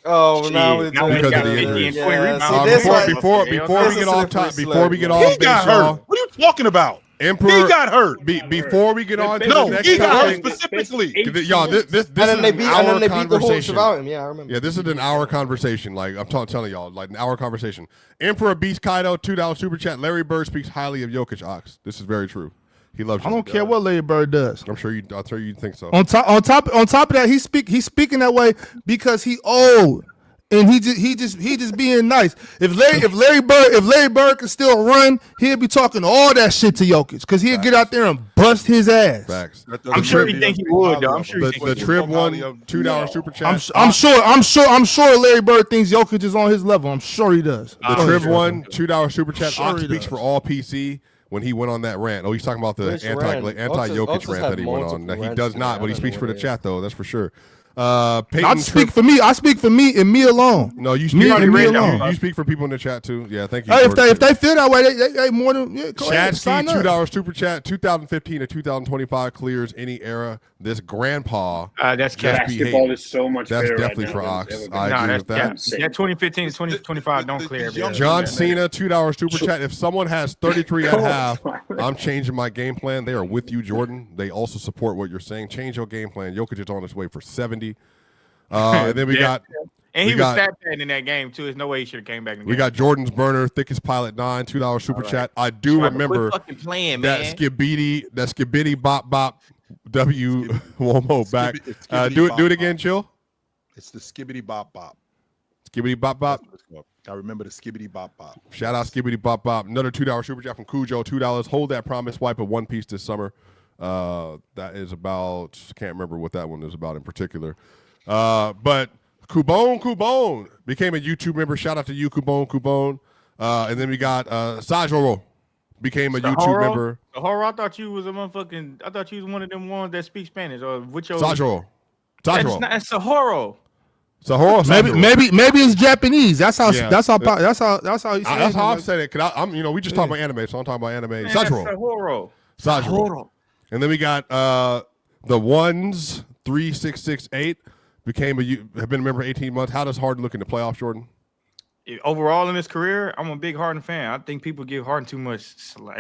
Oh, now because of the injuries. Before we get off top, before we get off, he got hurt. What are you talking about? Emperor, he got hurt. Before we get on to no, the next he got hurt topic, specifically. Y'all, this is an hour conversation. Without him. Yeah, I remember. Yeah, this is an hour conversation. Like I'm telling y'all, like an hour conversation. Emperor beats Kaido, $2 super chat. Larry Bird speaks highly of Jokic. Ox. This is very true. He loves you. I don't care what Larry Bird does. I'm sure you think so. On top of that, he's speaking that way because he old. And he just being nice. If Larry Bird could still run, he'd be talking all that shit to Jokic because he'd get out there and bust his ass. Facts. I'm sure he think he would, though. I'm sure the Trib won $2 super chat. I'm sure Larry Bird thinks Jokic is on his level. I'm sure he does. The Trib won $2 super chat. Sure Ox he speaks does. for all PC when he went on that rant. Oh, he's talking about the anti-Jokic rant that he went on. Now, he does not, but he speaks for the chat though. That's for sure. Peyton I speak for me. I speak for me and me alone. No, you Me speak for people in the chat too. Yeah, thank you. Hey, if they feel that way, they more than go ahead, sign up. $2 super chat. 2015 to 2025 clears any era. This grandpa. That's basketball is so much. That's better definitely right for now Ox. than I agree with that. That 2015 to 2025 don't clear. John Cena, $2 super chat. If someone has 33 at half, I'm changing my game plan. They are with you, Jordan. They also support what you're saying. Change your game plan. Jokic is on his way for 70. And then we got, and he was stat padding in that game too. There's no way he should have came back. We got Jordan's burner, thickest pilot 9, $2 super chat. I do remember that skibidi bop bop W Womo back. Do it again, chill. It's the skibbity bop bop. Skibbity bop bop. I remember the skibbity bop bop. Shout out skibbity bop bop. Another $2 super chat from Cujo. $2. Hold that promise. Wipe a One Piece this summer. That is about. Can't remember what that one is about in particular. But Kubone became a YouTube member. Shout out to you, Kubone. And then we got Sajoro became a YouTube member. Sahoro, I thought you was I thought you was one of them ones that speak Spanish or which Sajoro. That's Sahoro. Maybe it's Japanese. That's how he said That's how I've said it. Cause I'm we just talking about anime, so I'm talking about anime. Sajoro. And then we got the ones 3668. Have been a member 18 months. How does Harden look in the playoffs, Jordan? Overall in his career, I'm a big Harden fan. I think people give Harden too much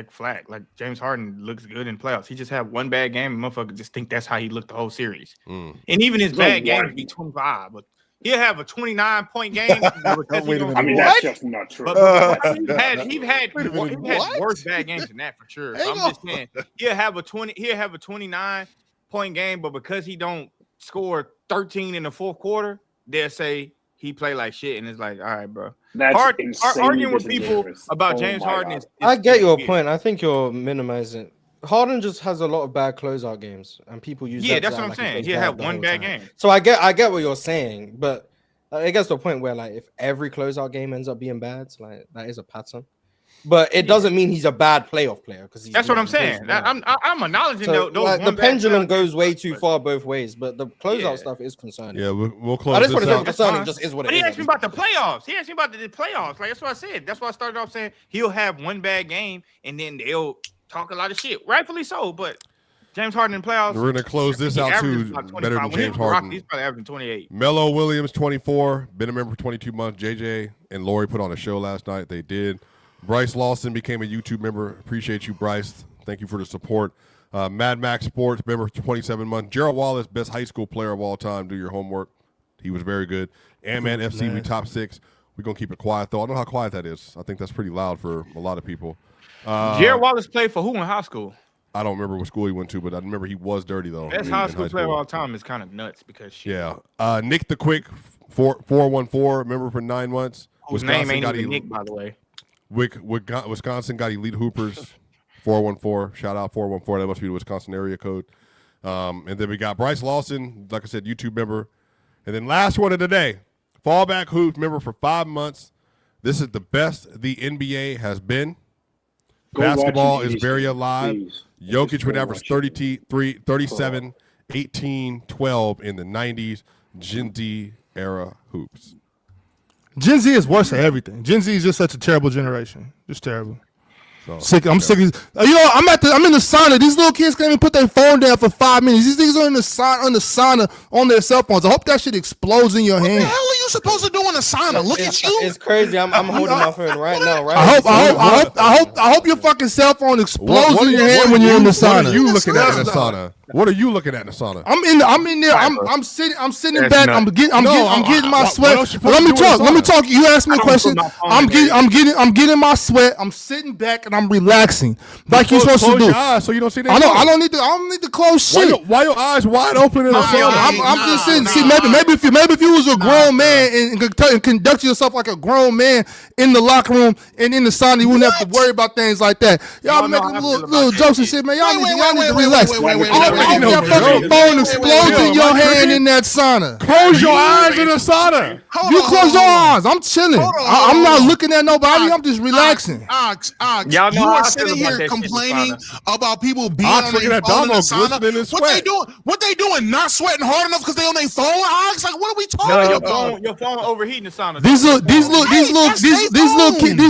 flack. Like James Harden looks good in playoffs. He just had one bad game, and motherfuckers just think that's how he looked the whole series. And even his bad games be 25, but he'll have a 29-point game. I mean, that's just not true. He's had worse bad games than that for sure. So I'm just saying he'll have a 29-point game, but because he don't score 13 in the fourth quarter, they'll say he played like shit, and it's like, all right, bro. That's arguing with people about James Harden is I get your point. I think you're minimizing. Harden just has a lot of bad closeout games, and people use that. That's what I'm saying. He had one bad game. So I get what you're saying, but it gets to a point where like if every closeout game ends up being bad, like that is a pattern. But it doesn't mean he's a bad playoff player because that's what I'm saying. I'm acknowledging the pendulum goes way too far both ways, but the closeout stuff is concerning. Yeah, we'll close. I just this want to say out. concerning just is what it is. He asked me about the playoffs. He asked me about the playoffs. Like that's what I said. That's why I started off saying he'll have one bad game and then they'll talk a lot of shit. Rightfully so, but James Harden in playoffs. We're gonna close this out too. Better than James Harden. He's probably averaging 28. Melo Williams, 24, been a member for 22 months. JJ and Lauri put on a show last night. They did. Bryce Lawson became a YouTube member. Appreciate you, Bryce. Thank you for the support. Mad Max Sports, member for 27 months. Gerald Wallace, best high school player of all time. Do your homework. He was very good. Ant-Man FC, we top 6. We're going to keep it quiet, though. I don't know how quiet that is. I think that's pretty loud for a lot of people. Gerald Wallace played for who in high school? I don't remember what school he went to, but I remember he was dirty, though. Best high school player of all time is kind of nuts because shit. Yeah. Nick the Quick, 414, member for 9 months. Whose name ain't even Nick, by the way. Wisconsin got elite hoopers, 414. Shout out 414. That must be the Wisconsin area code. And then we got Bryce Lawson, like I said, YouTube member. And then last one of the day, Fallback Hoops member for 5 months. This is the best the NBA has been. Basketball is very alive. Please. Jokic would average 33, 37, 18, 12 in the 90s. Gen Z era hoops. Gen Z is worse at everything. Gen Z is just such a terrible generation. Just terrible. So, I'm sick of I'm in the sauna. These little kids can't even put their phone down for 5 minutes. These niggas are in the sauna on their cell phones. I hope that shit explodes in your hand. What the hell are you supposed to do in a sauna? Look at you. It's crazy. I'm holding my phone right now. Right. I hope your fucking cell phone explodes in your hand when you're in the sauna. What are you looking at in the sauna? What are you looking at in the sauna? I'm in there. I'm sitting That's back. nuts. I'm getting my sweat. else you Let me supposed to do in the talk. You asked me a I don't question. put my phone in I'm getting my sweat. I'm sitting back and I'm relaxing like you're supposed to Close do. your eyes so you don't see that. I don't need to close shit. Why your eyes wide open in the sauna? I'm just sitting. See, maybe if you was a grown man and conduct yourself like a grown man in the locker room and in the sauna, you wouldn't have to worry about things like that. Y'all making little jokes and shit, man. Y'all need to relax. Your phone explodes in your hand in that sauna. Close your eyes in the sauna. You close your eyes. I'm chilling. I'm not looking at nobody. I'm just relaxing. Ox, Y'all know you how I are feel sitting about here that shit in complaining sauna. about people being Ox on looking their at phone in the Damo sauna. glistening in sweat. What they doing? Not sweating hard enough because they on their phone? Ox, like what are we talking about? Your phone overheating the sauna. These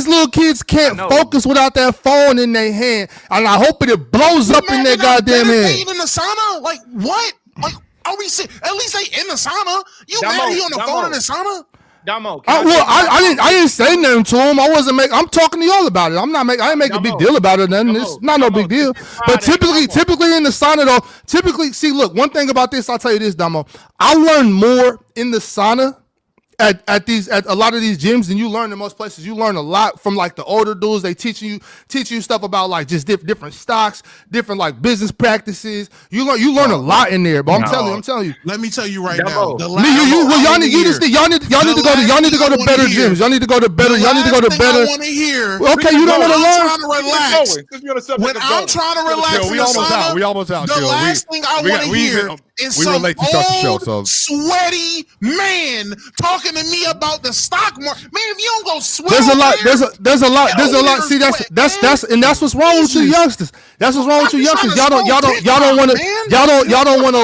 little kids can't focus without that phone in their hand, and I hope it blows up in their goddamn hand. In the sauna? Like what? Like are we? At least they in the sauna. You mad he on the phone in the sauna? Damo, I didn't say nothing to him. I'm talking to y'all about it. I ain't making a big deal about it. Nothing. It's not no big deal. But typically in the sauna though, see, look, one thing about this, I'll tell you this, Damo. I learn more in the sauna at a lot of these gyms than you learn in most places. You learn a lot from like the older dudes. They teach you stuff about like just different stocks, different like business practices. You learn a lot in there. But I'm telling you. Let me tell you right now. Y'all need to go to better gyms. Y'all need to go to better. Y'all need to go to better. I want to hear. Okay, you don't want to learn. I'm trying to relax. When I'm trying to relax, We almost out. The last thing I want to hear is some old, sweaty man talking to me about the stock market. Man, if you don't go sweat, there's a lot. See, that's what's wrong with you youngsters. That's what's wrong with you youngsters. Y'all don't want to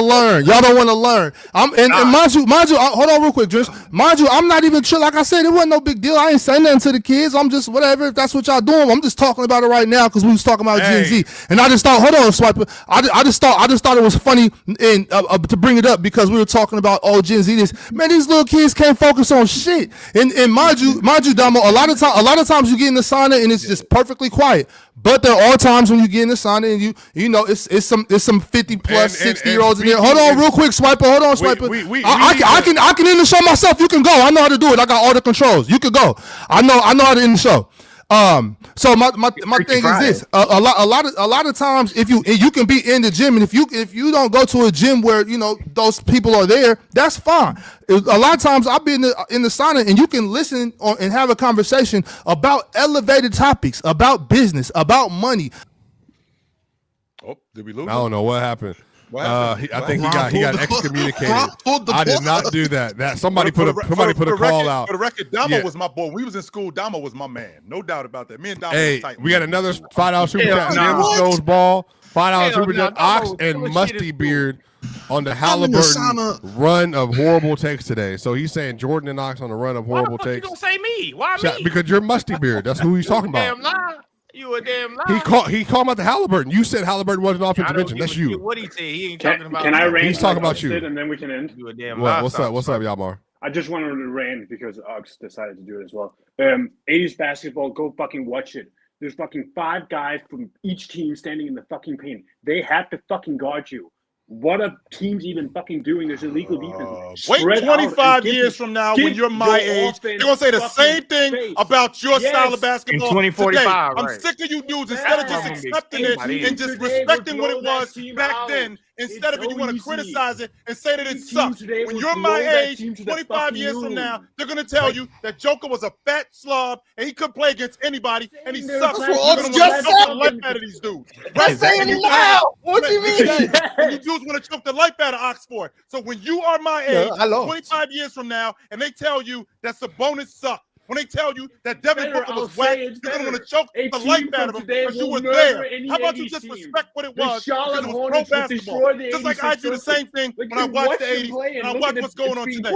learn. Y'all don't want to learn. And mind you, hold on real quick, Drish. Mind you, I'm not even chill. Like I said, it wasn't no big deal. I ain't saying nothing to the kids. I'm just whatever. If that's what y'all doing, I'm just talking about it right now because we was talking about Gen Z. And I just thought, hold on, Swiper. I just thought it was funny and to bring it up because we were talking about Gen Z. Man, these little kids can't focus on shit. And mind you, Damo, a lot of times you get in the sauna and it's just perfectly quiet. But there are times when you get in the sauna and you know it's some 50 plus 60-year-olds in there. Hold on, real quick, Swiper. Hold on, Swiper. I can end the show myself. You can go. I know how to do it. I got all the controls. You can go. I know how to end the show. So my thing is this: a lot of times, if you can be in the gym, and if you don't go to a gym where you know those people are there, that's fine. A lot of times I'll be in the sauna, and you can listen and have a conversation about elevated topics, about business, about money. Oh, did we lose? I don't know what happened. I think he got excommunicated. I did not do that. Somebody put a call out. For the record, Damo was my boy. When we was in school, Damo was my man. No doubt about that. Me and Damo was tight. We got another $5 super chat. Nose ball, $5 super chat. Ox and Musty Beard on the Haliburton run of horrible takes today. So he's saying Jordan and Ox on the run of horrible takes. You don't say me? Why me? Because you're Musty Beard. That's who he's talking about. Damn lie. You a damn lie. He called about the Haliburton. You said Haliburton wasn't offensive mention. That's you. What he said? He ain't talking about. Can I rant? He's talking about you. And then we can end. You a damn lie. What's up, Yamar? I just wanted to rant because Ox decided to do it as well. 80s basketball, go fucking watch it. There's fucking 5 guys from each team standing in the fucking paint. They have to fucking guard you. What are teams even fucking doing? There's illegal defense. Wait 25 years from now when you're my age, they're going to say the same thing about your style of basketball. In 2045, I'm sick of you dudes. Instead of just accepting it and just respecting what it was back then, instead of it, you want to criticize it and say that it sucks. When you're my age, 25 years from now, they're going to tell you that Joker was a fat slob and he couldn't play against anybody and he sucks. You're going to want to choke the life out of these dudes. Right? Saying it loud. What do you mean? You dudes want to choke the life out of Oxford. So when you are my age, 25 years from now, and they tell you that Sabonis sucked, when they tell you that Devin Booker was whack, you're going to want to choke the life out of him because you were there. How about you just respect what it was? Because it was pro basketball. Just like I do the same thing when I watch the 80s and I watch what's going on today.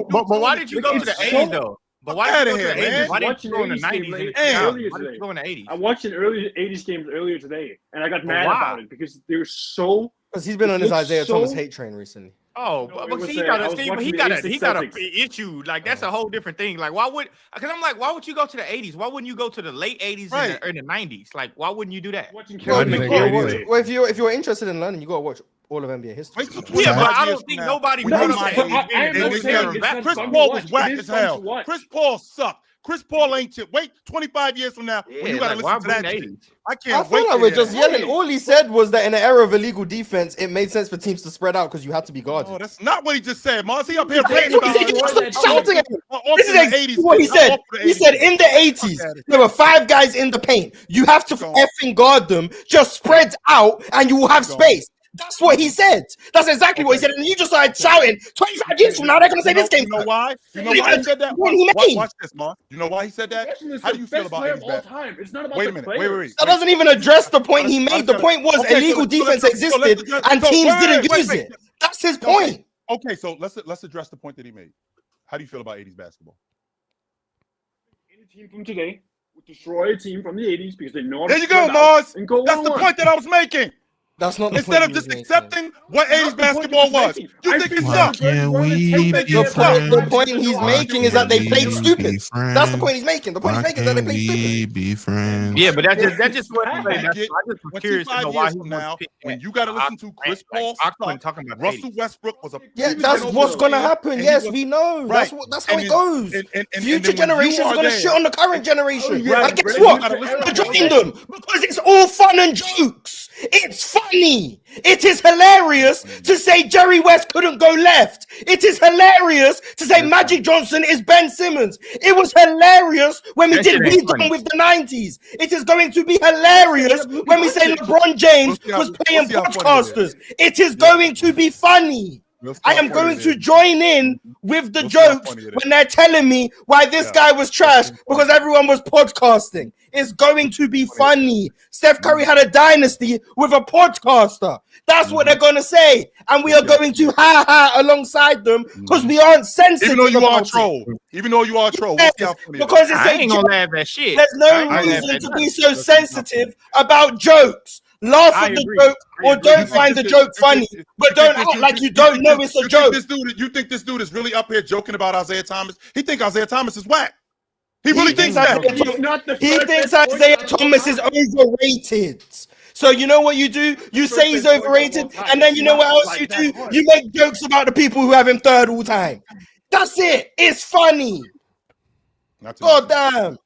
But why did you go to the 80s though? But why did you go to the 80s? Why didn't you go in the 90s? Earlier Why did you go in the 80s? I watched an early 80s games earlier today, and I got mad about it because they're so. Because he's been on his Isaiah Thomas hate train recently. Oh, but see, he got a issue. Like that's a whole different thing. Like why would? Because I'm like, why would you go to the 80s? Why wouldn't you go to the late 80s and the 90s? Like why wouldn't you do that? Well, if you're interested in learning, you gotta watch all of NBA history. Wait till Yeah, but 25 I years don't think from now. nobody We put don't up mind that it. I am and not they saying never it's back. not Chris fun to Paul was watch. whack It is as fun to hell. watch. Chris Paul sucked. Chris Paul ain't shit. Wait 25 years from now when you got to like, why listen to that bring shit. the 80s? I I can't feel wait like to we're hear just that. yelling. All he said was that in an era of illegal defense, it made sense for teams to spread out because you had to be guarded. Oh, that's not what he just said, Mars. He up here That's bragging what he about said. You Destroy just that shouting shit. at him. how awful This is the exactly 80s what he is. How said. awful the He 80s said is. in the 80s, Fuck outta there were 5 guys in the paint. You have to Keep going. effing guard them. Just spread out and you will have Keep going. space. That's what he said. That's exactly what he Okay. said. And you just started shouting. 25 years from now, they're going to say this game. You know why? You know Not why even he said that? what he made. Watch this, Mars. You know why he said that? Possession is How the do you feel best about player 80s of all basketball? time. It's not about Wait the a minute. players. Wait. That doesn't even address the point he made. The point was Okay, illegal defense existed and teams didn't use it. That's his point. Okay, so let's address the point that he made. How do you feel about 80s basketball? Any team from today would destroy a team from the 80s because they know how to There you spread go, out Mars. and go That's the one-on-one. point that I was making. That's not the Instead point of just he was accepting what 80s Not the point basketball he was was. making. You I think it think Why sucked? can't we You think be it's friends? The point he's Why making is that they can't played we stupid. be friends? That's the point he's making. The point Why he's making is that they can't played stupid. we be friends? Yeah, but that's just what You I can get just was curious to 25 know why years he from was now, picked when that. you got to listen to Chris Paul suck, talking about Russell 80s. Westbrook was a Yeah, huge that's turnover what's gonna player, happen. and he Yes, was- we know. Right. That's how And it then- goes. and Future then when you generations are are gonna there- shit on the current generation. yeah, and guess but what? you gotta listen I to joined them because it's all fun and jokes. It's funny. It is hilarious to say Jerry West couldn't go left. It is hilarious to say Magic Johnson is Ben Simmons. It was hilarious when we That did shit We ain't Done funny. with the 90s. It is going to be hilarious when we say LeBron James was playing we'll see how funny it podcasters. It is going to be funny. We'll see I how am funny going it to is. join in with the We'll see how jokes funny it is. when they're telling me why this Yeah. guy was trash That's because funny. everyone was podcasting. It's going to be funny. Steph Curry had a dynasty with a podcaster. That's what they're going to say. And we are going to ha alongside them because we aren't sensitive. Even though you are a about it. troll. Even though you are a troll. We'll see how funny it is. Because it's I a ain't joke. gonna laugh at shit. There's I no ain't gonna laugh reason at to nothing. be so sensitive about jokes. Laugh I at the agree. joke I or agree. don't You find the think joke this- funny. you But think don't this act dude- like you don't know it's a joke. You think this dude is really up here joking about Isaiah Thomas? He think Isaiah Thomas is whack. He really thinks that. He's not the He third thinks best point Isaiah guard of all Thomas is time. overrated. So you know what you do? You First say he's best point guard of overrated, all time. and then It's you know what not else like you that do? hard. You make jokes about the people who have him third all time. That's it. It's funny. Not too God much. damn.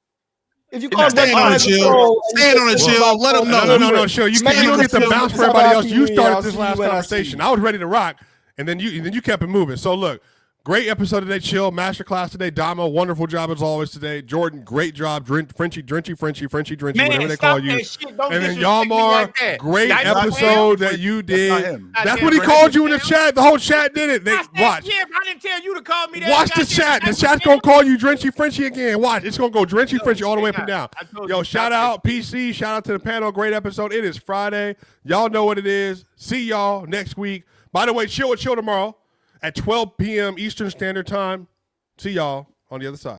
If you can't Stand on it, recognize chill. control, Stand on it, chill. Let them know. No, chill. You Man, don't get the chill. bounce for Have a everybody else. happy You New Year. I'll started this see last you when I see conversation. you. I was ready to rock, and then you kept it moving. So look, great episode today. Chill masterclass today. Damo, wonderful job as always today. Jordan, great job. Frenchie, whatever Man, they stop call you. that shit. Don't And then disrespect me Yamar, like that. great That's not episode him. that you That's not did. him. That's That's what he him. called you in the That's chat. The whole chat did it. They That's that watch. shit. I didn't tell you to call me that. Watch the Goddamn, chat. The that's chat's him. gonna call you Drenchy Frenchie again. Watch. It's gonna go Drenchy Frenchie all the way up and down. I told Yo, you, shout stop out PC. Shout out to the panel. Great episode. It is Friday. Y'all know what it is. See y'all next week. By the way, chill tomorrow at 12 p.m. Eastern Standard Time. See y'all on the other side.